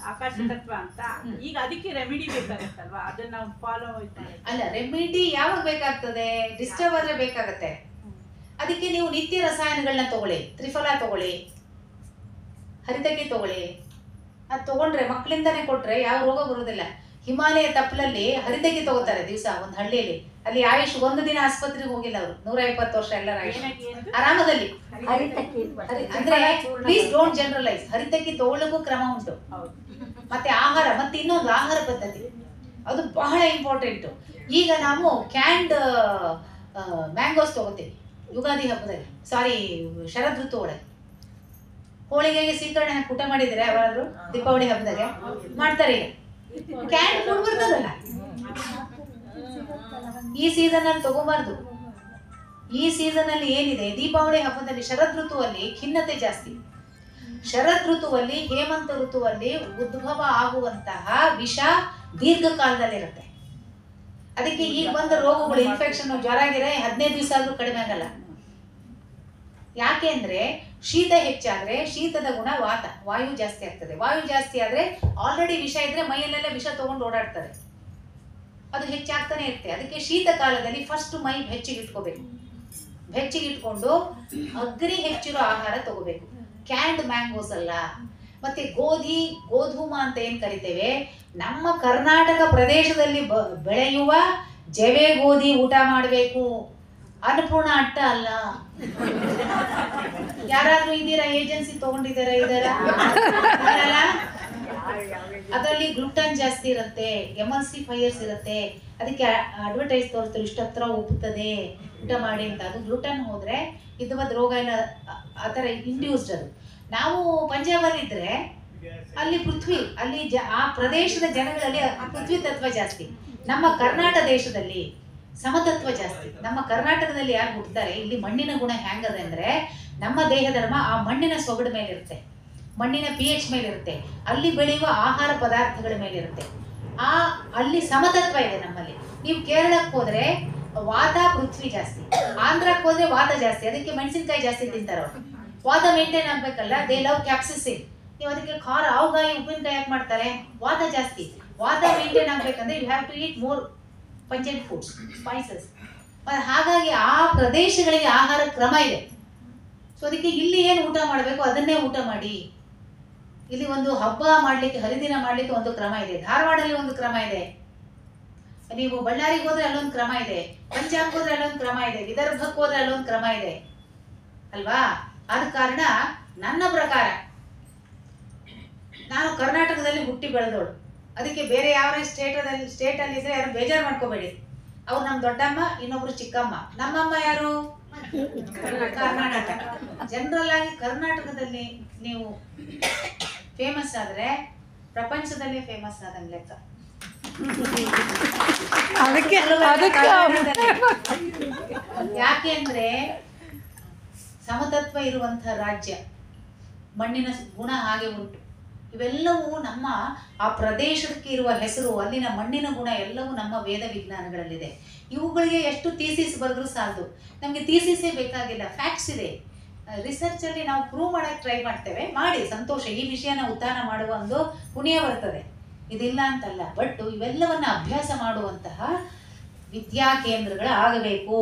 ಆಕಾಶ ತತ್ವ ಅಂತ. ಈಗ ಅದಕ್ಕೆ ರೆಮಿಡಿ ಬೇಕಾಗತ್ತಲ್ವಾ, ಅದನ್ನ ನಾವು ಫಾಲೋ ಅಲ್ಲ. ರೆಮಿಡಿ ಯಾವಾಗ ಬೇಕಾಗ್ತದೆ? ಡಿಸ್ಟರ್ಬ್ ಆದ್ರೆ ಬೇಕಾಗತ್ತೆ. ಅದಕ್ಕೆ ನೀವು ನಿತ್ಯ ರಸಾಯನಗಳನ್ನ ತಗೊಳ್ಳಿ, ತ್ರಿಫಲ ತಗೊಳ್ಳಿ, ಹರಿತಕಿ ತಗೊಳ್ಳಿ. ಅದು ತಗೊಂಡ್ರೆ ಮಕ್ಕಳಿಂದಾನೇ ಕೊಟ್ರೆ ಯಾವ ರೋಗ ಬರುವುದಿಲ್ಲ. ಹಿಮಾಲಯ ತಪ್ಪಲಲ್ಲಿ ಹರಿತಕಿ ತಗೋತಾರೆ ದಿವಸ ಒಂದು ಹಳ್ಳಿಯಲ್ಲಿ. ಅಲ್ಲಿ ಆಯುಷ್ ಒಂದು ದಿನ ಆಸ್ಪತ್ರೆಗೆ ಹೋಗಿಲ್ಲ ಅವರು, 120 ವರ್ಷ ಎಲ್ಲರ ಆಯುಷ್ ಆರಾಮದಲ್ಲಿ. ಅಂದ್ರೆ ಪ್ಲೀಸ್ ಡೋಂಟ್ ಜನರಲೈಸ್. ಹರಿತಕಿ ತಗೊಳ್ಳಕ್ಕೂ ಕ್ರಮ ಉಂಟು. ಮತ್ತೆ ಆಹಾರ, ಮತ್ತೆ ಇನ್ನೊಂದು ಆಹಾರ ಪದ್ಧತಿ, ಅದು ಬಹಳ ಇಂಪಾರ್ಟೆಂಟ್. ಈಗ ನಾವು ಕ್ಯಾಂಡ್ ಮ್ಯಾಂಗೋಸ್ ತಗೋತೀವಿ ಯುಗಾದಿ ಹಬ್ಬದಲ್ಲಿ, ಸಾರಿ ಶರದ್ ಋತು ಒಳಗೆ. ಹೋಳಿಗೆಗೆ ಸೀಕರಣೆ ಹಾಕಿ ಊಟ ಮಾಡಿದ್ರೆ ಯಾವಾದ್ರು ದೀಪಾವಳಿ ಹಬ್ಬದಾಗ ಮಾಡ್ತಾರೆ. ಈಗ ಕ್ಯಾಂಡ್ ಫುಡ್ ಬರ್ತದಲ್ಲ, ಈ ಸೀಸನ್ ಅಲ್ಲಿ ತಗೋಬಾರ್ದು. ಈ ಸೀಸನ್ ಅಲ್ಲಿ ಏನಿದೆ, ದೀಪಾವಳಿ ಹಬ್ಬದಲ್ಲಿ ಶರದ್ ಋತುವಲ್ಲಿ ಖಿನ್ನತೆ ಜಾಸ್ತಿ. ಶರದ್ ಋತುವಲ್ಲಿ, ಹೇಮಂತ ಋತುವಲ್ಲಿ ಉದ್ಭವ ಆಗುವಂತಹ ವಿಷ ದೀರ್ಘಕಾಲದಲ್ಲಿರುತ್ತೆ. ಅದಕ್ಕೆ ಈಗ ಬಂದ ರೋಗಗಳು, ಇನ್ಫೆಕ್ಷನ್, ಜ್ವರ ಗಿರ 15 ದಿವಸ ಆದ್ರೂ ಕಡಿಮೆ ಆಗಲ್ಲ. ಯಾಕೆ ಅಂದ್ರೆ ಶೀತ ಹೆಚ್ಚಾದ್ರೆ ಶೀತದ ಗುಣ ವಾತ, ವಾಯು ಜಾಸ್ತಿ ಆಗ್ತದೆ. ವಾಯು ಜಾಸ್ತಿ ಆದ್ರೆ ಆಲ್ರೆಡಿ ವಿಷ ಇದ್ರೆ ಮೈಯಲ್ಲೆಲ್ಲ ವಿಷ ತಗೊಂಡು ಓಡಾಡ್ತಾರೆ, ಅದು ಹೆಚ್ಚಾಗ್ತಾನೆ ಇರುತ್ತೆ. ಅದಕ್ಕೆ ಶೀತ ಕಾಲದಲ್ಲಿ ಫಸ್ಟ್ ಮೈ ಬೆಚ್ಚಗಿಟ್ಕೋಬೇಕು. ಬೆಚ್ಚಗಿಟ್ಕೊಂಡು ಅಗ್ನಿ ಹೆಚ್ಚಿರೋ ಆಹಾರ ತಗೋಬೇಕು. ಕ್ಯಾಂಡ್ ಮ್ಯಾಂಗೋಸ್ ಅಲ್ಲ. ಮತ್ತೆ ಗೋಧೂಮ ಅಂತ ಏನ್ ಕರಿತೇವೆ, ನಮ್ಮ ಕರ್ನಾಟಕ ಪ್ರದೇಶದಲ್ಲಿ ಬೆಳೆಯುವ ಜವೆ ಗೋಧಿ ಊಟ ಮಾಡಬೇಕು. ಅನ್ನಪೂರ್ಣ ಅಟ್ಟ ಅಲ್ಲ. ಯಾರಾದ್ರೂ ಇದೀರಾ? ಏಜೆನ್ಸಿ ತಗೊಂಡಿದ್ದೀರಾ? ಇದರ ಅದರಲ್ಲಿ ಗ್ಲುಟನ್ ಜಾಸ್ತಿ ಇರುತ್ತೆ, ಎಮಲ್ಸಿಫೈಯರ್ಸ್ ಇರುತ್ತೆ. ಅದಕ್ಕೆ ಅಡ್ವರ್ಟೈಸ್ ತೋರಿಸ್ತಾರೆ, ಇಷ್ಟು ಹತ್ರ ಉಪ್ಪುತ್ತದೆ, ಊಟ ಮಾಡಿ ಅಂತ. ಅದು ಗ್ಲುಟನ್ ಹೋದ್ರೆ ಇದ್ದ ರೋಗ ಎಲ್ಲ ಆ ಥರ ಇಂಡ್ಯೂಸ್ಡ್. ಅದು ನಾವು ಪಂಜಾಬಲ್ಲಿ ಇದ್ರೆ ಅಲ್ಲಿ ಪೃಥ್ವಿ, ಅಲ್ಲಿ ಆ ಪ್ರದೇಶದ ಜನಗಳಲ್ಲಿ ಪೃಥ್ವಿ ತತ್ವ ಜಾಸ್ತಿ. ನಮ್ಮ ಕರ್ನಾಟಕ ದೇಶದಲ್ಲಿ ಸಮತತ್ವ ಜಾಸ್ತಿ. ನಮ್ಮ ಕರ್ನಾಟಕದಲ್ಲಿ ಯಾರು ಹುಟ್ಟುತ್ತಾರೆ, ಇಲ್ಲಿ ಮಣ್ಣಿನ ಗುಣ ಹೆಂಗದೆ ಅಂದ್ರೆ ನಮ್ಮ ದೇಹ ಧರ್ಮ ಆ ಮಣ್ಣಿನ ಸೊಗಡು ಮೇಲಿರುತ್ತೆ, ಮಣ್ಣಿನ pH ಮೇಲಿರುತ್ತೆ, ಅಲ್ಲಿ ಬೆಳೆಯುವ ಆಹಾರ ಪದಾರ್ಥಗಳ ಮೇಲಿರುತ್ತೆ. ಅಲ್ಲಿ ಸಮತತ್ವ ಇದೆ ನಮ್ಮಲ್ಲಿ. ನೀವು ಕೇರಳಕ್ಕೆ ಹೋದ್ರೆ ವಾತ ಪೃಥ್ವಿ ಜಾಸ್ತಿ, ಆಂಧ್ರಕ್ಕೆ ಹೋದ್ರೆ ವಾತ ಜಾಸ್ತಿ. ಅದಕ್ಕೆ ಮೆಣಸಿನಕಾಯಿ ಜಾಸ್ತಿ ತಿಂತಾರೆ ಅವರು. ವಾತ ಮೇಂಟೈನ್ ಆಗ್ಬೇಕಲ್ಲ, ದೇ ಲವ್ ಕ್ಯಾಪ್ಸಿಸಿನ್. ನೀವು ಅದಕ್ಕೆ ಖಾರ, ಅವಗಾಯಿ, ಉಪ್ಪಿನಕಾಯಿ ಯಾಕೆ ಮಾಡ್ತಾರೆ? ವಾತ ಜಾಸ್ತಿ. ವಾತ ಮೇಂಟೈನ್ ಆಗ್ಬೇಕಂದ್ರೆ you have to eat more pungent foods, spices. ಹಾಗಾಗಿ ಆ ಪ್ರದೇಶಗಳಿಗೆ ಆಹಾರ ಕ್ರಮ ಇದೆ. ಸೊ ಅದಕ್ಕೆ ಇಲ್ಲಿ ಏನು ಊಟ ಮಾಡಬೇಕು ಅದನ್ನೇ ಊಟ ಮಾಡಿ. ಇಲ್ಲಿ ಒಂದು ಹಬ್ಬ ಮಾಡ್ಲಿಕ್ಕೆ, ಹರಿದಿನ ಮಾಡ್ಲಿಕ್ಕೆ ಒಂದು ಕ್ರಮ ಇದೆ. ಧಾರವಾಡಲ್ಲಿ ಒಂದು ಕ್ರಮ ಇದೆ. ನೀವು ಬಳ್ಳಾರಿಗೆ ಹೋದ್ರೆ ಅಲ್ಲೊಂದು ಕ್ರಮ ಇದೆ, ಪಂಜಾಬ್ಗೆ ಹೋದ್ರೆ ಅಲ್ಲೊಂದು ಕ್ರಮ ಇದೆ, ವಿದರ್ಭಕ್ಕೆ ಹೋದ್ರೆ ಅಲ್ಲೊಂದು ಕ್ರಮ ಇದೆ ಅಲ್ವಾ? ಆದ ಕಾರಣ ನನ್ನ ಪ್ರಕಾರ ನಾನು ಕರ್ನಾಟಕದಲ್ಲಿ ಹುಟ್ಟಿ ಬೆಳೆದೋಳು. ಅದಕ್ಕೆ ಬೇರೆ ಯಾವ ಸ್ಟೇಟಲ್ಲಿ ಇದ್ರೆ ಯಾರು ಬೇಜಾರು ಮಾಡ್ಕೋಬೇಡಿ. ಅವ್ರು ನಮ್ಮ ದೊಡ್ಡಮ್ಮ, ಇನ್ನೊಬ್ರು ಚಿಕ್ಕಮ್ಮ. ನಮ್ಮಮ್ಮ ಯಾರು? ಕರ್ನಾಟಕ. ಜನರಲ್ ಆಗಿ ಕರ್ನಾಟಕದಲ್ಲಿ ನೀವು ಫೇಮಸ್ ಆದ್ರೆ ಪ್ರಪಂಚದಲ್ಲೇ ಫೇಮಸ್ ಆದಂಗೆ ಲೆಕ್ಕ. ಯಾಕೆ ಅಂದ್ರೆ ಸಮತತ್ವ ಇರುವಂತಹ ರಾಜ್ಯ, ಮಣ್ಣಿನ ಗುಣ ಹಾಗೆ ಉಂಟು. ಇವೆಲ್ಲವೂ ನಮ್ಮ ಆ ಪ್ರದೇಶಕ್ಕೆ ಇರುವ ಹೆಸರು, ಅಲ್ಲಿನ ಮಣ್ಣಿನ ಗುಣ ಎಲ್ಲವೂ ನಮ್ಮ ವೇದ ವಿಜ್ಞಾನಗಳಲ್ಲಿದೆ. ಇವುಗಳಿಗೆ ಎಷ್ಟು ಥೀಸಿಸ್ ಬರೆದ್ರೂ ಸಾಲದು. ನಮಗೆ ಥೀಸಿಸೇ ಬೇಕಾಗಿಲ್ಲ, ಫ್ಯಾಕ್ಟ್ಸ್ ಇದೆ. ರಿಸರ್ಚಲ್ಲಿ ನಾವು ಪ್ರೂವ್ ಮಾಡೋಕ್ಕೆ ಟ್ರೈ ಮಾಡ್ತೇವೆ, ಮಾಡಿ ಸಂತೋಷ, ಈ ವಿಷಯನ ಉತ್ಥಾನ ಮಾಡುವ ಒಂದು ಪುಣ್ಯ ಬರ್ತದೆ, ಇದಿಲ್ಲ ಅಂತಲ್ಲ. ಬಟ್ ಇವೆಲ್ಲವನ್ನ ಅಭ್ಯಾಸ ಮಾಡುವಂತಹ ವಿದ್ಯಾ ಕೇಂದ್ರಗಳು ಆಗಬೇಕು.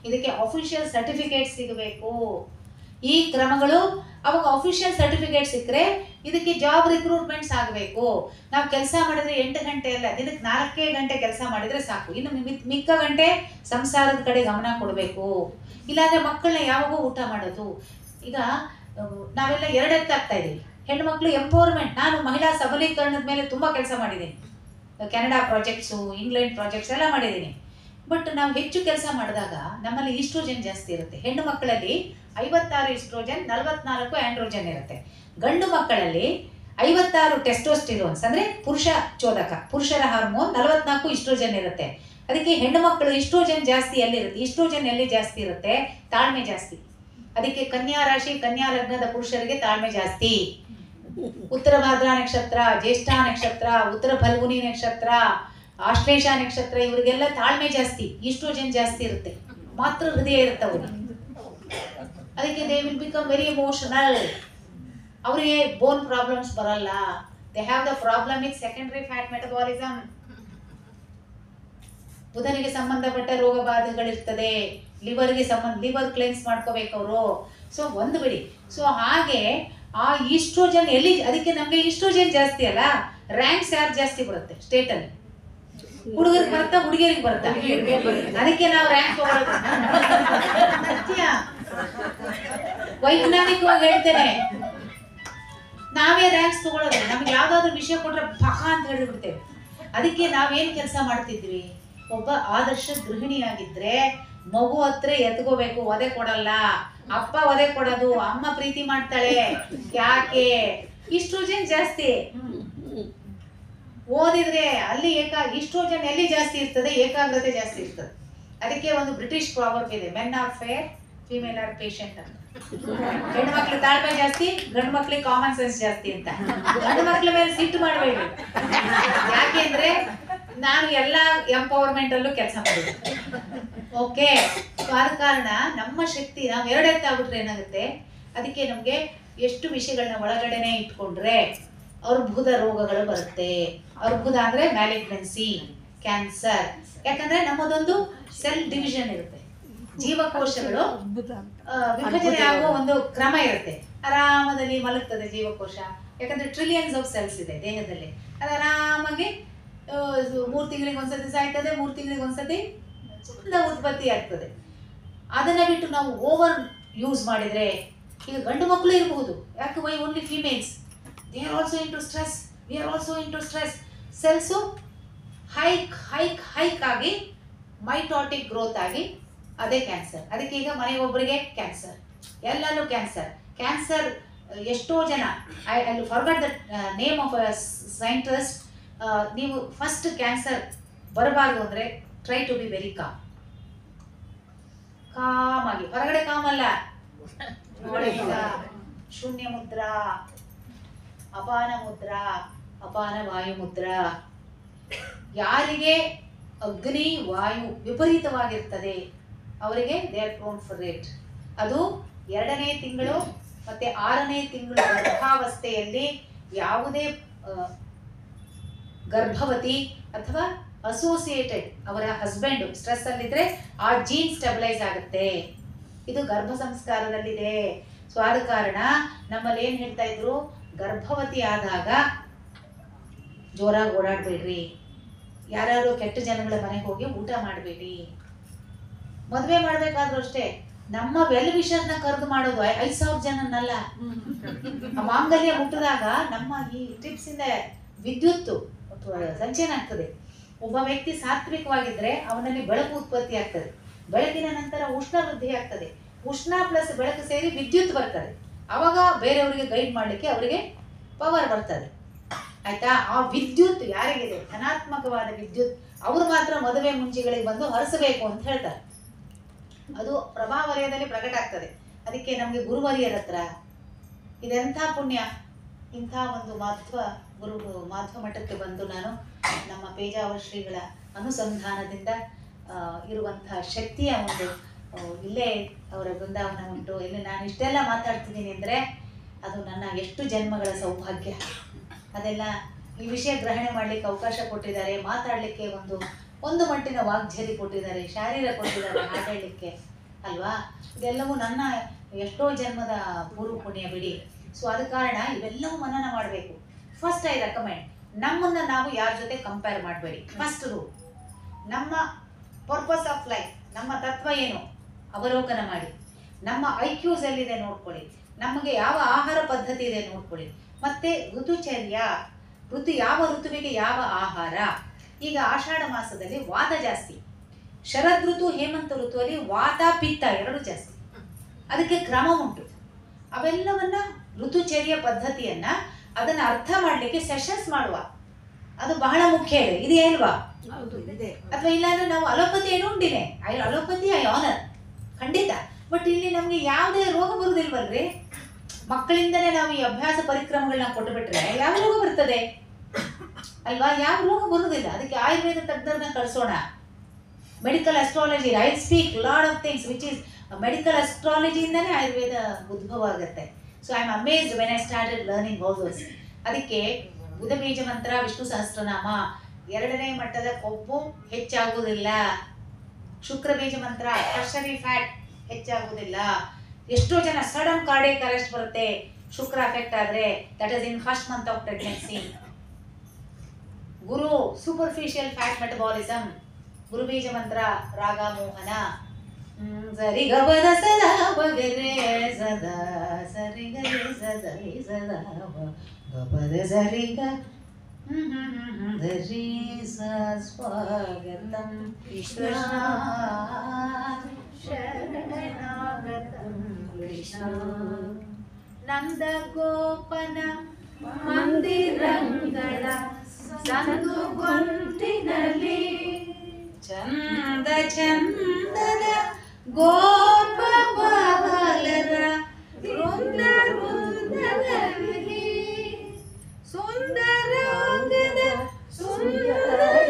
ಇದಕ್ಕೆ ಅಫಿಷಿಯಲ್ ಸರ್ಟಿಫಿಕೇಟ್ ಸಿಗಬೇಕು. ಈ ಕ್ರಮಗಳು ಅವಾಗ ಅಫಿಷಿಯಲ್ ಸರ್ಟಿಫಿಕೇಟ್ ಸಿಕ್ಕರೆ ಇದಕ್ಕೆ ಜಾಬ್ ರಿಕ್ರೂಟ್ಮೆಂಟ್ಸ್ ಆಗಬೇಕು. ನಾವು ಕೆಲಸ ಮಾಡಿದ್ರೆ 8 ಗಂಟೆ ಅಲ್ಲ, ದಿನಕ್ಕೆ 4 ಗಂಟೆ ಕೆಲಸ ಮಾಡಿದ್ರೆ ಸಾಕು. ಇನ್ನು ಮಿಕ್ಕ ಗಂಟೆ ಸಂಸಾರದ ಕಡೆ ಗಮನ ಕೊಡಬೇಕು. ಇಲ್ಲಾಂದ್ರೆ ಮಕ್ಕಳನ್ನ ಯಾವಾಗೂ ಊಟ ಮಾಡೋದು. ಈಗ ನಾವೆಲ್ಲ ಎರಡೆತ್ತಾಗ್ತಾ ಇದ್ದೀವಿ. ಹೆಣ್ಮಕ್ಳು ಎಂಪವರ್ಮೆಂಟ್, ನಾನು ಮಹಿಳಾ ಸಬಲೀಕರಣದ ಮೇಲೆ ತುಂಬ ಕೆಲಸ ಮಾಡಿದ್ದೀನಿ. ಕೆನಡಾ ಪ್ರಾಜೆಕ್ಟ್ಸು, ಇಂಗ್ಲೆಂಡ್ ಪ್ರಾಜೆಕ್ಟ್ಸ್ ಎಲ್ಲ ಮಾಡಿದ್ದೀನಿ. ಬಟ್ ನಾವು ಹೆಚ್ಚು ಕೆಲಸ ಮಾಡಿದಾಗ ನಮ್ಮಲ್ಲಿ ಈಸ್ಟ್ರೋಜನ್ ಜಾಸ್ತಿ ಇರುತ್ತೆ. ಹೆಣ್ಣು ಮಕ್ಕಳಲ್ಲಿ 56 ಈಸ್ಟ್ರೋಜನ್, 44 ಆಂಡ್ರೋಜನ್ ಇರುತ್ತೆ. ಗಂಡು ಮಕ್ಕಳಲ್ಲಿ 56 ಟೆಸ್ಟೋಸ್ಟಿರೋನ್ಸ್ ಅಂದರೆ ಪುರುಷ ಚೋದಕ, ಪುರುಷರ ಹಾರ್ಮೋನ್, 44 ಈಸ್ಟ್ರೋಜನ್ ಇರುತ್ತೆ. ಅದಕ್ಕೆ ಹೆಣ್ಣು ಮಕ್ಕಳು ಈಸ್ಟ್ರೋಜನ್ ಜಾಸ್ತಿ ಎಲ್ಲಿರುತ್ತೆ? ಈಸ್ಟ್ರೋಜನ್ ಎಲ್ಲಿ ಜಾಸ್ತಿ ಇರುತ್ತೆ? ತಾಳ್ಮೆ ಜಾಸ್ತಿ. ಅದಕ್ಕೆ ಕನ್ಯಾ ರಾಶಿ, ಕನ್ಯಾ ಲಗ್ನದ ಪುರುಷರಿಗೆ ತಾಳ್ಮೆ ಜಾಸ್ತಿ. ಉತ್ತರ ಭಾದ್ರಾ ನಕ್ಷತ್ರ, ಜ್ಯೇಷ್ಠ ನಕ್ಷತ್ರ, ಉತ್ತರ ಫಲ್ಗುನಿ ನಕ್ಷತ್ರ, ಆಶ್ಲೇಷ ನಕ್ಷತ್ರ, ಇವರಿಗೆಲ್ಲ ತಾಳ್ಮೆ ಜಾಸ್ತಿ, ಈಸ್ಟ್ರೋಜನ್ ಜಾಸ್ತಿ ಇರುತ್ತೆ. ಮಾತ್ರ ಹೃದಯ ಇರುತ್ತೆ ಅವ್ರಿಗೆ. ಅದಕ್ಕೆ they will become very emotional. ಅವರಿಗೆ ಬೋನ್ ಪ್ರಾಬ್ಲಮ್ಸ್ ಬರಲ್ಲ. They have the problem with secondary fat metabolism. ಬುಧನಿಗೆ ಸಂಬಂಧಪಟ್ಟ ರೋಗ ಬಾಧೆಗಳಿರ್ತದೆ. ಲಿವರ್ ಕ್ಲೆನ್ಸ್ ಮಾಡ್ಕೋಬೇಕು ಅವರು. ಸೊ ಒಂದು ಬಿಡಿ. ಸೊ ಹಾಗೆ ಆ ಈಸ್ಟ್ರೋಜನ್ ಎಲ್ಲಿ, ಅದಕ್ಕೆ ನಮಗೆ ಈಸ್ಟ್ರೋಜನ್ ಜಾಸ್ತಿ ಅಲ್ಲ, ರ್ಯಾಂಕ್ಸ್ ಯಾರು ಜಾಸ್ತಿ ಬರುತ್ತೆ ಸ್ಟೇಟಲ್ಲಿ? ಹುಡುಗರಿಗೆ ಬರುತ್ತಾ, ಹುಡುಗಿಯರಿಗೆ ಬರುತ್ತಾ? ಅದಕ್ಕೆ ನಾವು ರ್ಯಾಂಕ್ ತಗೊಳ್ಳೋದು. ಸತ್ಯ, ವೈಜ್ಞಾನಿಕವಾಗಿ ಹೇಳ್ತೇನೆ, ನಾವೇ ರ್ಯಾಂಕ್ಸ್ ತಗೊಳ್ಳೋದು. ನಮ್ಗೆ ಯಾವ್ದಾದ್ರು ವಿಷಯ ಕೊಟ್ರೆ ಪಹ ಅಂತ ಹೇಳಿಬಿಡ್ತೇವೆ. ಅದಕ್ಕೆ ನಾವೇನ್ ಕೆಲಸ ಮಾಡ್ತಿದ್ವಿ? ಒಬ್ಬ ಆದರ್ಶ ಗೃಹಿಣಿಯಾಗಿದ್ರೆ ಮಗು ಹತ್ರ ಎತ್ಕೋಬೇಕು, ಒದೆ ಕೊಡಲ್ಲ. ಅಪ್ಪ ಒದೆ ಕೊಡೋದು, ಅಮ್ಮ ಪ್ರೀತಿ ಮಾಡ್ತಾಳೆ. ಯಾಕೆ? ಈಸ್ಟ್ರೋಜನ್ ಜಾಸ್ತಿ. ಓದಿದ್ರೆ ಅಲ್ಲಿ ಈಸ್ಟ್ರೋಜನ್ ಎಲ್ಲಿ ಜಾಸ್ತಿ ಇರ್ತದೆ? ಏಕಾಗ್ರತೆ ಜಾಸ್ತಿ ಇರ್ತದೆ. ಅದಕ್ಕೆ ಒಂದು ಬ್ರಿಟಿಷ್ ಪ್ರಾವರ್ಬ್ ಇದೆ, men are fair, female are patient ಅಂತ. ಹೆಣ್ಣು ಮಕ್ಳು ತಾಳ್ಮೆ ಜಾಸ್ತಿ, ಗಂಡು ಮಕ್ಳಿಗೆ ಕಾಮನ್ ಸೆನ್ಸ್ ಜಾಸ್ತಿ ಅಂತ. ಗಂಡು ಮಕ್ಳ ಮೇಲೆ ಸಿಟ್ಟು ಮಾಡಬೇಡಿ. ಯಾಕೆಂದ್ರೆ ನಾನು ಎಲ್ಲ ಎಂಪವರ್ಮೆಂಟ್ ಅಲ್ಲೂ ಕೆಲಸ ಮಾಡಿದ್ದೆ. ಓಕೆ, ಆದ ಕಾರಣ ನಮ್ಮ ಶಕ್ತಿ ನಾವು ಎರಡೆತ್ತಾಗ್ಬಿಟ್ರೆ ಏನಾಗುತ್ತೆ? ಅದಕ್ಕೆ ನಮ್ಗೆ ಎಷ್ಟು ವಿಷಯಗಳನ್ನ ಒಳಗಡೆನೆ ಇಟ್ಕೊಂಡ್ರೆ ಅರ್ಬುದ ರೋಗಗಳು ಬರುತ್ತೆ. ಅರ್ಬುದ ಅಂದ್ರೆ ಮ್ಯಾಲಿಗ್ನೆನ್ಸಿ, ಕ್ಯಾನ್ಸರ್. ಯಾಕಂದ್ರೆ ನಮ್ಮದೊಂದು ಸೆಲ್ ಡಿವಿಷನ್ ಇರುತ್ತೆ. ಜೀವಕೋಶಗಳು ವಿಭಜನೆ ಆಗುವ ಒಂದು ಕ್ರಮ ಇರುತ್ತೆ. ಆರಾಮದಲ್ಲಿ ಮಲಗ್ತದೆ ಜೀವಕೋಶ. ಯಾಕಂದ್ರೆ ಟ್ರಿಲಿಯನ್ಸ್ ಆಫ್ ಸೆಲ್ಸ್ ಇದೆ ದೇಹದಲ್ಲಿ. ಅದು ಆರಾಮಾಗಿ 3 ತಿಂಗಳಿಗೆ ಒಂದ್ಸತಿ ಸಾಯ್ತದೆ, 3 ತಿಂಗಳಿಗೆ ಒಂದ್ಸತಿ ಚಂದ ಉತ್ಪತ್ತಿ ಆಗ್ತದೆ. ಅದನ್ನ ಬಿಟ್ಟು ನಾವು ಓವರ್ ಯೂಸ್ ಮಾಡಿದ್ರೆ, ಈಗ ಗಂಡು ಮಕ್ಕಳು ಇರಬಹುದು, ಯಾಕೆ why only females? They are also into stress, we are also into stress. Cells hike ಆಗಿ ಮೈಟೋಟಿಕ್ ಗ್ರೋತ್ ಆಗಿ ಅದೇ ಕ್ಯಾನ್ಸರ್. ಅದಕ್ಕೆ ಈಗ ಮನೆಗೊಬ್ಬರಿಗೆ ಕ್ಯಾನ್ಸರ್, ಎಲ್ಲಲ್ಲೂ ಕ್ಯಾನ್ಸರ್. ಕ್ಯಾನ್ಸರ್ ಎಷ್ಟೋ ಜನ, I forgot the name of a scientist. ನೀವು ಫಸ್ಟ್ ಕ್ಯಾನ್ಸರ್ ಬರಬಾರ್ದು ಅಂದರೆ try to be very calm ಆಗಿ. ಹೊರಗಡೆ ಕಾಮ್ ಅಲ್ಲ, ಶೂನ್ಯ ಮುದ್ರಾ, ಅಪಾನ ಮುದ್ರಾ, ಅಪಾನ ವಾಯು ಮುದ್ರಾ. ಯಾರಿಗೆ ಅಗ್ನಿ ವಾಯು ವಿಪರೀತವಾಗಿರ್ತದೆ ಅವರಿಗೆ they are prone for it. ಅದು 2ನೇ ತಿಂಗಳು ಮತ್ತೆ 6ನೇ ತಿಂಗಳು ಗರ್ಭಾವಸ್ಥೆಯಲ್ಲಿ ಯಾವುದೇ ಗರ್ಭವತಿ ಅಥವಾ ಅಸೋಸಿಯೇಟೆಡ್ ಅವರ ಹಸ್ಬೆಂಡ್ ಸ್ಟ್ರೆಸ್ ಅಲ್ಲಿದ್ರೆ ಆ ಜೀನ್ ಸ್ಟೆಬಿಲೈಸ್ ಆಗುತ್ತೆ. ಇದು ಗರ್ಭ ಸಂಸ್ಕಾರದಲ್ಲಿದೆ. ಸೊ ಆದ ಕಾರಣ ನಮ್ಮಲ್ಲಿ ಏನ್ ಹೇಳ್ತಾ ಇದ್ರು, ಗರ್ಭವತಿ ಆದಾಗ ಜೋರಾಗಿ ಓಡಾಡಬೇಡ್ರಿ, ಯಾರು ಕೆಟ್ಟ ಜನಗಳ ಮನೆಗೆ ಹೋಗಿ ಊಟ ಮಾಡಬೇಡಿ. ಮದುವೆ ಮಾಡ್ಬೇಕಾದ್ರೂ ಅಷ್ಟೇ, ನಮ್ಮ ವೆಲ್ ವಿಷರ್ನ ಕರೆದು ಮಾಡೋದು 5,000 ಜನನಲ್ಲ. ಮಾಂಗಲ್ಯ ಮುಟ್ಟಿದಾಗ ನಮ್ಮ ಈ ಟಿಪ್ಸ್ ಇಂದ ವಿದ್ಯುತ್ ಸಂಚಯನ ಆಗ್ತದೆ. ಒಬ್ಬ ವ್ಯಕ್ತಿ ಸಾತ್ವಿಕವಾಗಿದ್ರೆ ಅವನಲ್ಲಿ ಬೆಳಕು ಉತ್ಪತ್ತಿ ಆಗ್ತದೆ. ಬೆಳಕಿನ ನಂತರ ಉಷ್ಣ ವೃದ್ಧಿ ಆಗ್ತದೆ. ಉಷ್ಣ ಪ್ಲಸ್ ಬೆಳಕು ಸೇರಿ ವಿದ್ಯುತ್ ಬರ್ತದೆ. ಅವಾಗ ಬೇರೆಯವರಿಗೆ ಗೈಡ್ ಮಾಡಲಿಕ್ಕೆ ಅವರಿಗೆ ಪವರ್ ಬರ್ತದೆ. ಆಯ್ತಾ? ಆ ವಿದ್ಯುತ್ ಯಾರಿಗಿದೆ, ಧನಾತ್ಮಕವಾದ ವಿದ್ಯುತ್, ಅವರು ಮಾತ್ರ ಮದುವೆ ಮುಂಜಿಗಳಿಗೆ ಬಂದು ಹರಿಸಬೇಕು ಅಂತ ಹೇಳ್ತಾರೆ. ಅದು ಪ್ರಭಾ ವಲಯದಲ್ಲಿ ಪ್ರಕಟ ಆಗ್ತದೆ. ಅದಕ್ಕೆ ನಮಗೆ ಗುರುವರಿಯರ ಹತ್ರ ಇದೆಂಥ ಪುಣ್ಯ, ಇಂಥ ಒಂದು ಮಾಧ್ವ ಮಠಕ್ಕೆ ಬಂದು ನಾನು ನಮ್ಮ ಪೇಜಾವರ ಶ್ರೀಗಳ ಅನುಸಂಧಾನದಿಂದ ಇರುವಂತಹ ಶಕ್ತಿಯ ಒಂದು ಇಲ್ಲೇ ಅವರ ಬೃಂದಾವನ ಉಂಟು. ಇಲ್ಲಿ ನಾನು ಇಷ್ಟೆಲ್ಲ ಮಾತಾಡ್ತಿದ್ದೀನಿ ಅಂದರೆ ಅದು ನನ್ನ ಎಷ್ಟು ಜನ್ಮಗಳ ಸೌಭಾಗ್ಯ. ಅದೆಲ್ಲ ಈ ವಿಷಯ ಗ್ರಹಣೆ ಮಾಡಲಿಕ್ಕೆ ಅವಕಾಶ ಕೊಟ್ಟಿದ್ದಾರೆ, ಮಾತಾಡಲಿಕ್ಕೆ ಒಂದು ಮಟ್ಟಿನ ವಾಗ್ಝರಿ ಕೊಟ್ಟಿದ್ದಾರೆ, ಶಾರೀರ ಕೊಟ್ಟಿದ್ದಾರೆ ಮಾತಾಡಲಿಕ್ಕೆ ಅಲ್ವಾ. ಇದೆಲ್ಲವೂ ನನ್ನ ಎಷ್ಟೋ ಜನ್ಮದ ಪೂರ್ವ ಪುಣ್ಯ ಬಿಡಿ. ಸೊ ಆದ ಕಾರಣ ಇವೆಲ್ಲವೂ ಮನನ ಮಾಡಬೇಕು. ಫಸ್ಟ್ ಐ ರೆಕಮೆಂಡ್, ನಮ್ಮನ್ನು ನಾವು ಯಾರ ಜೊತೆ ಕಂಪೇರ್ ಮಾಡಬೇಡಿ. ಫಸ್ಟ್ ರೂಲ್, ನಮ್ಮ ಪರ್ಪಸ್ ಆಫ್ ಲೈಫ್, ನಮ್ಮ ತತ್ವ ಏನು ಅವಲೋಕನ ಮಾಡಿ. ನಮ್ಮ ಐಕ್ಯೂಸ್ ಎಲ್ಲಿದೆ ನೋಡ್ಕೊಳ್ಳಿ, ನಮಗೆ ಯಾವ ಆಹಾರ ಪದ್ಧತಿ ಇದೆ ನೋಡ್ಕೊಳ್ಳಿ. ಮತ್ತೆ ಋತುಚರ್ಯ, ಯಾವ ಋತುವಿಗೆ ಯಾವ ಆಹಾರ. ಈಗ ಆಷಾಢ ಮಾಸದಲ್ಲಿ ವಾತ ಜಾಸ್ತಿ, ಶರದ್ ಋತು ಹೇಮಂತ ಋತುವಲ್ಲಿ ವಾತ ಪಿತ್ತ ಎರಡು ಜಾಸ್ತಿ. ಅದಕ್ಕೆ ಕ್ರಮ ಉಂಟು. ಅವೆಲ್ಲವನ್ನ ಋತುಚರ್ಯ ಪದ್ಧತಿಯನ್ನ ಅದನ್ನ ಅರ್ಥ ಮಾಡಲಿಕ್ಕೆ ಸೆಷನ್ಸ್ ಮಾಡುವ, ಅದು ಬಹಳ ಮುಖ್ಯ ಇದೆ. ಇದು ಏಲ್ವಾ? ಅಥವಾ ಇಲ್ಲಾಂದ್ರೆ ನಾವು ಅಲೋಪತಿ ಏನು ಉಂಟಿದೆ, ಅಲೋಪತಿ ಐ ಆನರ್ ಖಂಡಿತ. ಬಟ್ ಇಲ್ಲಿ ನಮ್ಗೆ ಯಾವುದೇ ರೋಗ ಬರುವುದಿಲ್ವಲ್ರಿ. ಮಕ್ಕಳಿಂದನೇ ನಾವು ಈ ಅಭ್ಯಾಸ ಪರಿಕ್ರಮಗಳನ್ನ ಕೊಟ್ಟುಬಿಟ್ರೆ ಯಾವ ರೋಗ ಬರ್ತದೆ ಅಲ್ವಾ? ಯಾವ ರೋಗ ಬರುವುದಿಲ್ಲ. ಅದಕ್ಕೆ ಆಯುರ್ವೇದ ತಜ್ಞರನ್ನ ಕಳಿಸೋಣ. Medical astrology, I speak lot of things which is medical ಅಸ್ಟ್ರಾಲಜಿಯಿಂದನೇ ಆಯುರ್ವೇದ ಉದ್ಭವ ಆಗುತ್ತೆ. So I am amazed when I started learning all those. ಅದಕ್ಕೆ ಬುಧ ಬೀಜ ಮಂತ್ರ, ವಿಷ್ಣು ಸಹಸ್ರನಾಮ, 2ನೇ ಮಟ್ಟದ ಕೊಬ್ಬು ಹೆಚ್ಚಾಗುವುದಿಲ್ಲ. ಶುಕ್ರ ಬೀಜ ಮಂತ್ರ, ಟರ್ಷರಿ ಫ್ಯಾಟ್ ಹೆಚ್ಚಾಗುವುದಿಲ್ಲ. ಎಷ್ಟೋ ಜನ ಸಡನ್ ಕಾರ್ಡಿಯಕ್ ಅರೆಸ್ಟ್ ಬರುತ್ತೆ ಶುಕ್ರ ಅಫೆಕ್ಟ್ ಆದ್ರೆ, that is in first month of pregnancy. Guru superficial fat metabolism, Guru ಬೀಜ ಮಂತ್ರ, ರಾಗ ಮೋಹನ. ಸರಿ ಗಬದ ಸದಾ ಬಗರೆ ಸದಾ ಸರಿ ಗರೆ ಸದರಿ ಸದಾ ಗಬದ ಸರಿ ಗ ಧರಿ ಸ್ವಾಗತಂ ಕೃಷ್ಣ ಶರಣಾಗತಂ ಕೃಷ್ಣ. ನಂದ ಗೋಪನ ಮಂದಿರಂಗಳ ಸಂದು ಗೊಂದಿನಲ್ಲಿ ಚಂದ ಚಂದದ ಗೋಪ ಬಾಲರ ವೃಂದ ವೃಂದದಲ್ಲಿ ಸುಂದರಾಂಗದ ಸುಂದರಿಯರ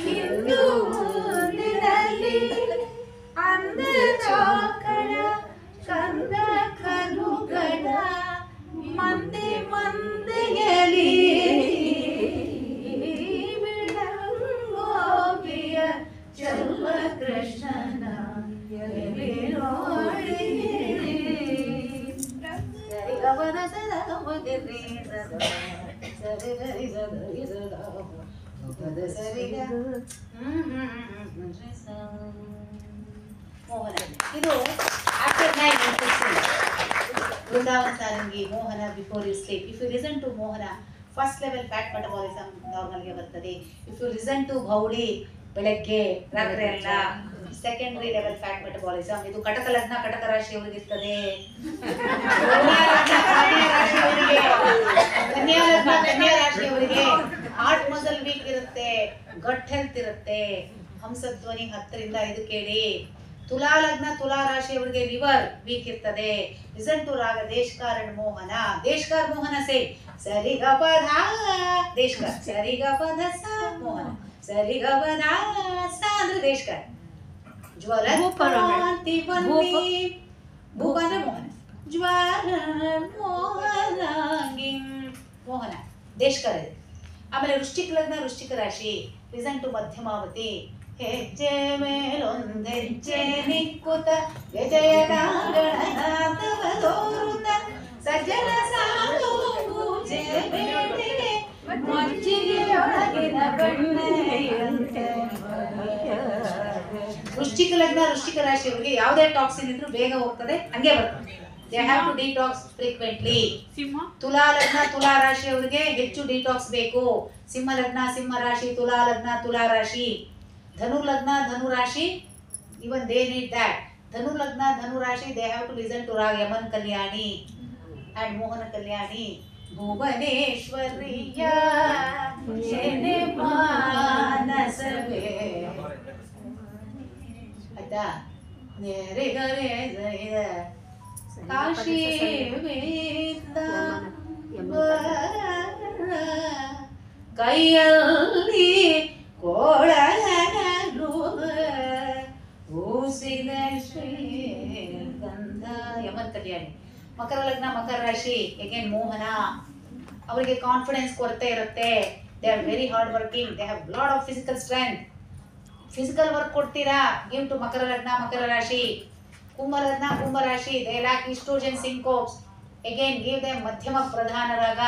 ಹಿಂದೂ ಮುಂದಿನಲ್ಲಿ ಅಂದರಾಕಳ ಕಂದ ಕರುಗಳ ಮಂದೆ ಮಂದೆಯಲಿ ಬಿಡಂಗೋಬಿಯ ಚಲ್ಲ ಕೃಷ್ಣನ ಎಲೆ ನೋಡಿ ಸರಿ ಗಮನ ಸದಾ ಮಗರಿ ಸದಾ ಸರಿ ಗರಿ ಸದರಿ ಸದಾ ಪದ ಸರಿ ಗ ಮೋಹನ. ಇದು after night Vrindavana Sarangi Mohana before you sleep. If you listen to Mohana, first level fat metabolism ನಾರ್ಮಲ್ಗೆ ಬರ್ತದೆ. If you listen to Bauli ಬೆಳಗ್ಗೆ ರಾತ್ರಿ ಎಲ್ಲ ಸೆಕೆಂಡರಿ ಲೆವೆಲ್ ಫ್ಯಾಟ್ ಮೆಟಬಾಲಿಸಮ್. ಇದು ಕಟಕ ಲಗ್ನ ಕಟಕ ರಾಶಿಯವರಿಗೆ ಇರ್ತದೆ, ಕನ್ಯಾ ಲಗ್ನ ಕನ್ಯಾ ರಾಶಿಯವರಿಗೆ ಹಾರ್ಟ್ ಮಸಲ್ ವೀಕ್ ಇರುತ್ತೆ, ಗಟ್ ಹೆಲ್ತ್ ಇರುತ್ತೆ. ಹಂಸಧ್ವನಿ 10ರಿಂದ 5 ಕೇಳಿ. ತುಲಾ ಲಗ್ನ ತುಲಾ ರಾಶಿಯವರಿಗೆ ಲಿವರ್ ವೀಕ್ ಇರ್ತದೆ. ಲಿಸನ್ ಟು ರಾಗ ದೇಶಕಾರ ಮೋಹನ. ದೇಶಕಾರ ಮೋಹನ ಸೇ ಸರಿ ಗ ಪ ಧ ದೇಶಕಾರ, ಸರಿ ಗ ಪ ಧ ಸ ಮೋಹನ, ಸರಿ ಗ ಪ ಧ ಸ ಅಂದ್ರೆ ದೇಶಕಾರ. ಜ್ವಲ ಕಾಂತಿ ಬನ್ನಿ ಭುವನ ಮೋಹನ, ಜ್ವಲ ಮೋಹನಾಂಗಿ ಮೋಹನ ದೇಶಕಾರ ಇದೆ. ಆಮೇಲೆ ವೃಶ್ಚಿಕ ಲಗ್ನ ವೃಶ್ಚಿಕ ರಾಶಿ. Listen to Madhyamavati. ಹೆಜ್ಜೆ ಮೇಲೊಂದೆಜ್ಜೆ ನಿಕ್ಕುತ ವಿಜಯನಾಗಣನಾಥವ ತೋರುತ ಸಜ್ಜನ ಸಾಧು ಪೂಜೆ ಬೇಟೆಗೆ ಮಜ್ಜಿಗೆಯೊಳಗಿನ ಬೆಣ್ಣೆಯಂತೆ. ವೃಶ್ಚಿಕ ಲಗ್ನ ವೃಶ್ಚಿಕ ರಾಶಿಯವರಿಗೆ ಯಾವುದೇ ಟಾಕ್ಸಿನ್ ಇದ್ರೂ ಬೇಗ ಹೋಗ್ತದೆ, ಹಂಗೆ ಬರ್ತದೆ. They have to detox frequently. ಸಿಂಹ ತುಲಾ ಲಗ್ನ ತುಲಾ ರಾಶಿಯವರಿಗೆ ಹೆಚ್ಚು ಡಿಟಾಕ್ಸ್ ಬೇಕು. ಸಿಂಹ ಲಗ್ನ ಸಿಂಹ ರಾಶಿ, ತುಲಾ ಲಗ್ನ ತುಲಾ ರಾಶಿ. ಧನು ಲಗ್ನ ಧನು ರಾಶಿ, even they need that. ಧನು ಲಗ್ನ ಧನು ರಾಶಿ, they have to listen to ರಾಗ ಯಮನ್ ಕಲ್ಯಾಣಿ and ಮೋಹನ ಕಲ್ಯಾಣಿ. ಭುವನೇಶ್ವರಿಯ ಶೆನೆ ಮಾನಸವೇ ಆಯ್ತಾ. ನೇರೆ ಗರೆ ಜಯ ಕಾಶಿ ವೇದ ಕೈಯಲ್ಲಿ ಕೋಳಲು ಮಕರ ಲಗ್ನ ಮಕರ ರಾಶಿ ಎಗೇನ್ ಮೋಹನ, ಅವರಿಗೆ ಕಾನ್ಫಿಡೆನ್ಸ್ ಕೊರತೆ ಇರುತ್ತೆ. They are very hard working, they have lot of physical strength. Physical work ಕೊಡ್ತೀರಾ, ಗಿವ್ ಟು ಮಕರ ಲಗ್ನ ಮಕರ ರಾಶಿ. ಕುಂಭ ಲಗ್ನ ಕುಂಭ ರಾಶಿ, they lack estrogen syncopes, again give they ಮಧ್ಯಮ ಪ್ರಧಾನ ರಾಗ.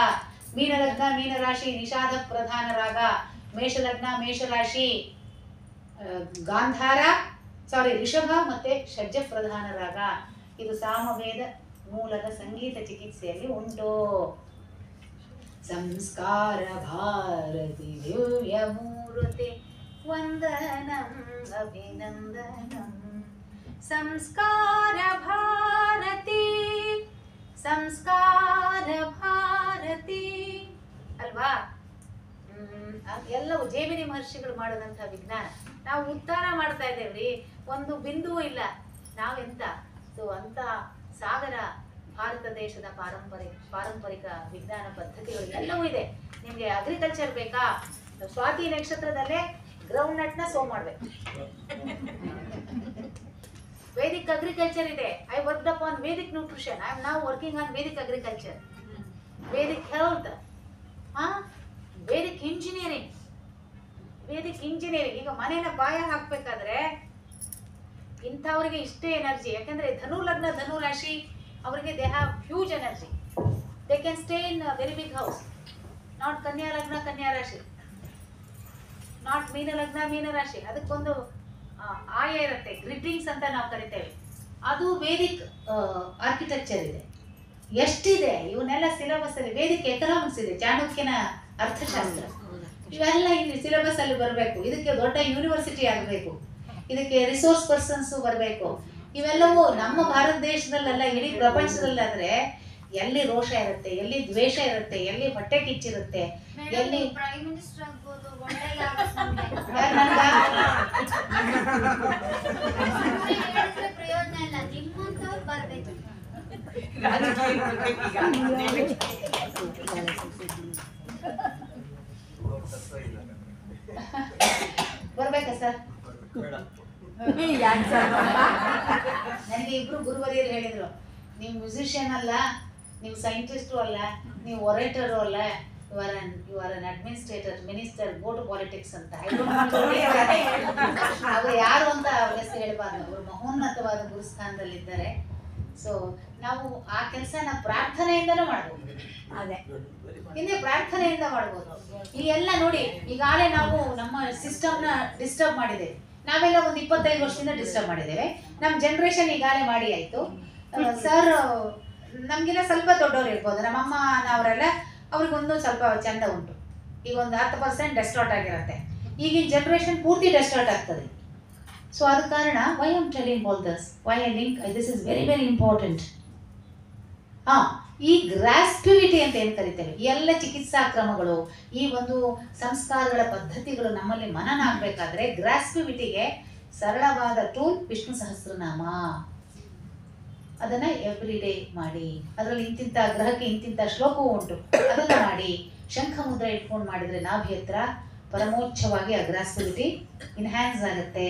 ಮೀನ ಲಗ್ನ ಮೀನ ರಾಶಿ, ನಿಷಾದ ಪ್ರಧಾನ ರಾಗ. ಮೇಷ ಲಗ್ನ ಮೇಷ ರಾಶಿ, ಗಾಂಧಾರ ರಿಷಭ ಮತ್ತೆ ಷಡ್ಜ ಪ್ರಧಾನ ರಾಗ. ಇದು ಸಾಮವೇದ ಮೂಲದ ಸಂಗೀತ ಚಿಕಿತ್ಸೆಯಲ್ಲಿ ಉಂಟು. ಸಂಸ್ಕಾರ ಭಾರತಿ ದಿವ್ಯ ಮೂರ್ತಿ ವಂದನಂ ಅಭಿನಂದನಂ. ಸಂಸ್ಕಾರ ಭಾರತಿ ಸಂಸ್ಕಾರ ಭಾರತಿ ಅಲ್ವಾ? ಎಲ್ಲವೂ ಜೇಮಿನಿ ಮಹರ್ಷಿಗಳು ಮಾಡಿದಂತಹ ವಿಜ್ಞಾನ ನಾವು ಉದ್ಧಾರ ಮಾಡ್ತಾ ಇದ್ದೇವ್ರಿ. ಒಂದು ಬಿಂದುವು ಇಲ್ಲ ನಾವೆಂತ. ಸೊ ಅಂತ ಸಾಗರ ಭಾರತ ದೇಶದ ಪಾರಂಪರಿಕ ವಿಜ್ಞಾನ ಪದ್ಧತಿಗಳು ಎಲ್ಲವೂ ಇದೆ. ನಿಮಗೆ ಅಗ್ರಿಕಲ್ಚರ್ ಬೇಕಾ? ಸ್ವಾತಿ ನಕ್ಷತ್ರದಲ್ಲೇ ಗ್ರೌಂಡ್ ನಟ್ ನ ಸೋ ಮಾಡ್ಬೇಕು. ವೇದಿಕ್ ಅಗ್ರಿಕಲ್ಚರ್ ಇದೆ. I worked upon Vedic nutrition. I am now working on Vedic agriculture, Vedic health, Vedic engineering. ಈಗ ಮನೇನ ಬಾಯ ಹಾಕ್ಬೇಕಾದ್ರೆ ಇಂಥವ್ರಿಗೆ ಇಷ್ಟೇ ಎನರ್ಜಿ. ಯಾಕಂದ್ರೆ ಧನು ಲಗ್ನ ಧನು ರಾಶಿ ಅವರಿಗೆ they have huge energy. They can stay in very big house. Not ಕನ್ಯಾ ಲಗ್ನ ಕನ್ಯಾ ರಾಶಿ, ನಾಟ್ ಮೀನ ಲಗ್ನ ಮೀನ ರಾಶಿ. ಅದಕ್ಕೊಂದು ಆಯ ಇರುತ್ತೆ, ಗ್ರಿಡ್ಡಿಂಗ್ಸ್ ಅಂತ ನಾವು ಕರಿತೇವೆ. ಅದು ವೇದಿಕ್ ಆರ್ಕಿಟೆಕ್ಚರ್ ಇದೆ. ಎಷ್ಟಿದೆ ಇವನ್ನೆಲ್ಲ ಸಿಲೆಬಸ್ ಅಲ್ಲಿ. ವೇದಿಕ್ ಎಕನಾಮಿಕ್ಸ್ ಇದೆ, ಚಾಣಕ್ಯನ ಅರ್ಥಶಾಸ್ತ್ರ. ಇವೆಲ್ಲ ಇಲ್ಲಿ ಸಿಲೆಬಸ್ ಅಲ್ಲಿ ಬರಬೇಕು. ಇದಕ್ಕೆ ದೊಡ್ಡ ಯೂನಿವರ್ಸಿಟಿ ಆಗಬೇಕು. ಇದಕ್ಕೆ ರಿಸೋರ್ಸ್ ಪರ್ಸನ್ಸ್ ಬರಬೇಕು. ಇವೆಲ್ಲವೂ ನಮ್ಮ ಭಾರತ ದೇಶದಲ್ಲೆಲ್ಲ, ಇಡೀ ಪ್ರಪಂಚದಲ್ಲಾದ್ರೆ ಎಲ್ಲಿ ರೋಷ ಇರುತ್ತೆ, ಎಲ್ಲಿ ದ್ವೇಷ ಇರುತ್ತೆ, ಎಲ್ಲಿ ಹೊಟ್ಟೆ ಕಿಚ್ಚಿರುತ್ತೆ, ಎಲ್ಲಿ ಪ್ರೈಮ್ ಮಿನಿಸ್ಟರ್ ಆಗ್ಬೋದು, ಪ್ರಯೋಜನ ಇಲ್ಲ. ನಿಮ್ಮಂತವ್ರು ಬರ್ಬೇಕು. ಬರ್ಬೇಕಾ ಸರ್? ನನಗೆ ಇಬ್ರು ಗುರುವರಿಯರು ಹೇಳಿದ್ರು, ನೀವು ಮ್ಯೂಸಿಷಿಯನ್ ಅಲ್ಲ, ನೀವು ಸೈಂಟಿಸ್ಟು ಅಲ್ಲ, ನೀವು ಒರೇಟರು ಅಲ್ಲ, you are an administrator, minister, go to politics ಅಂತ. ಅವರು ಯಾರು ಅಂತ ಅವ್ರ ಹೆಸರು ಹೇಳಬಾರ್ದು. ಅವರು ಮಹೋನ್ನತವಾದ ಗುರುಸ್ಥಾನದಲ್ಲಿದ್ದಾರೆ. ಸೊ ನಾವು ಆ ಕೆಲಸನ ಪ್ರಾರ್ಥನೆಯಿಂದನೂ ಮಾಡ್ಬೋದು. ಅದೇ ಹಿಂದೆ ಪ್ರಾರ್ಥನೆಯಿಂದ ಮಾಡ್ಬೋದು. ಈ ಎಲ್ಲ ನೋಡಿ, ಈಗಾಗಲೇ ನಾವು ನಮ್ಮ ಸಿಸ್ಟಮ್ನ ಡಿಸ್ಟರ್ಬ್ ಮಾಡಿದ್ದೇವೆ. ನಾವೆಲ್ಲ ಒಂದು 25 ವರ್ಷದಿಂದ ಡಿಸ್ಟರ್ಬ್ ಮಾಡಿದ್ದೇವೆ. ನಮ್ಮ ಜನರೇಷನ್ ಈಗಾಗಲೇ ಮಾಡಿ ಆಯಿತು. ಸರ್ ನಮಗಿನ್ನ ಸ್ವಲ್ಪ ದೊಡ್ಡವ್ರು ಇರ್ಬೋದು, ನಮ್ಮ ಅಮ್ಮ ಅವರೆಲ್ಲ, ಅವ್ರಿಗೊಂದು ಸ್ವಲ್ಪ ಚಂದ ಉಂಟು. ಈಗ ಒಂದು 10% ಡೆಸ್ಟಾರ್ಟ್ ಆಗಿರುತ್ತೆ. ಈಗಿನ ಜನರೇಷನ್ ಪೂರ್ತಿ ಡೆಸ್ಟಾರ್ಟ್ ಆಗ್ತದೆ. ಸೊ ಆದ ಕಾರಣ why am telling all this, why I link this is very very important. ಈ ಗ್ರಾಸ್ಪಿವಿಟಿ ಅಂತ ಏನು ಕರಿತೇವೆ, ಈ ಎಲ್ಲ ಚಿಕಿತ್ಸಾ ಕ್ರಮಗಳು, ಈ ಒಂದು ಸಂಸ್ಕಾರಗಳ ಪದ್ಧತಿಗಳು ನಮ್ಮಲ್ಲಿ ಮನನ ಆಗಬೇಕಾದ್ರೆ ಗ್ರಾಸ್ಪಿವಿಟಿಗೆ ಸರಳವಾದ ಟೂಲ್ ವಿಷ್ಣು ಸಹಸ್ರನಾಮ. ಅದನ್ನ ಎವ್ರಿ ಡೇ ಮಾಡಿ. ಅದರಲ್ಲಿ ಇಂತಿಂತ ಗ್ರಹಕ್ಕೆ ಇಂತಿಂತ ಶ್ಲೋಕವೂ ಉಂಟು, ಅದನ್ನ ಮಾಡಿ. ಶಂಖ ಮುದ್ರೆ ಇಟ್ಕೊಂಡು ಮಾಡಿದ್ರೆ ನಾಭಿ ಹತ್ರ ಪರಮೋಚ್ಛವಾಗಿ ಆ ಗ್ರಾಸ್ಪಿವಿಟಿ ಇನ್ಹ್ಯಾನ್ಸ್ ಆಗುತ್ತೆ.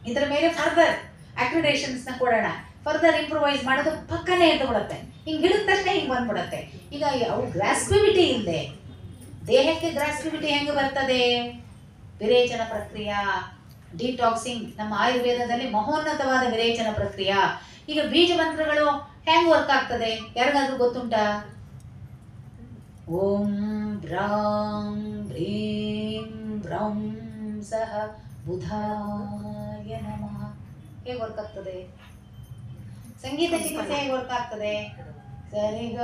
ಇದರ ಮೇಲೆ ಫರ್ದರ್ ಅಕ್ರಿಡೇಷನ್ಸ್ ನ ಕೊಡೋಣ. ಫರ್ದರ್ ಇಂಪ್ರೂವೈಸ್ ಮಾಡೋದು ಪಕ್ಕನೇ ಎದ್ದುಬಿಡುತ್ತೆ. ಹಿಂಗೆ ಹಿಡಿದ ತಕ್ಷಣ ಹಿಂಗೆ ಬಂದ್ಬಿಡುತ್ತೆ. ಈಗ ಅವು ಗ್ರಾಸ್ಪಿವಿಟಿ ಇಲ್ಲದೆ ದೇಹಕ್ಕೆ ಗ್ರಾಸ್ಪಿವಿಟಿ ಹೆಂಗೆ ಬರ್ತದೆ? ವಿರೇಚನ ಪ್ರಕ್ರಿಯೆ, ಡಿಟಾಕ್ಸಿಂಗ್ ನಮ್ಮ ಆಯುರ್ವೇದದಲ್ಲಿ ಮಹೋನ್ನತವಾದ ವಿರೇಚನ ಪ್ರಕ್ರಿಯೆ. ಈಗ ಬೀಜ ಮಂತ್ರಗಳು ಹೆಂಗ್ ವರ್ಕ್ ಆಗ್ತದೆ ಯಾರಿಗಾದ್ರೂ ಗೊತ್ತುಂಟಾ? ಓಂ ಬ್ರಾಂ ಭ್ರೀಂ ಬ್ರಂ ಸಹ ಬುಧಾಯ ನಮಃ ಹೇಗೆ ವರ್ಕ್ ಆಗ್ತದೆ? ಸಂಗೀತ ಚಿಕಿತ್ಸೆ ಹೇಗೆ ವರ್ಕ್ ಆಗ್ತದೆ? ಸರಿಗ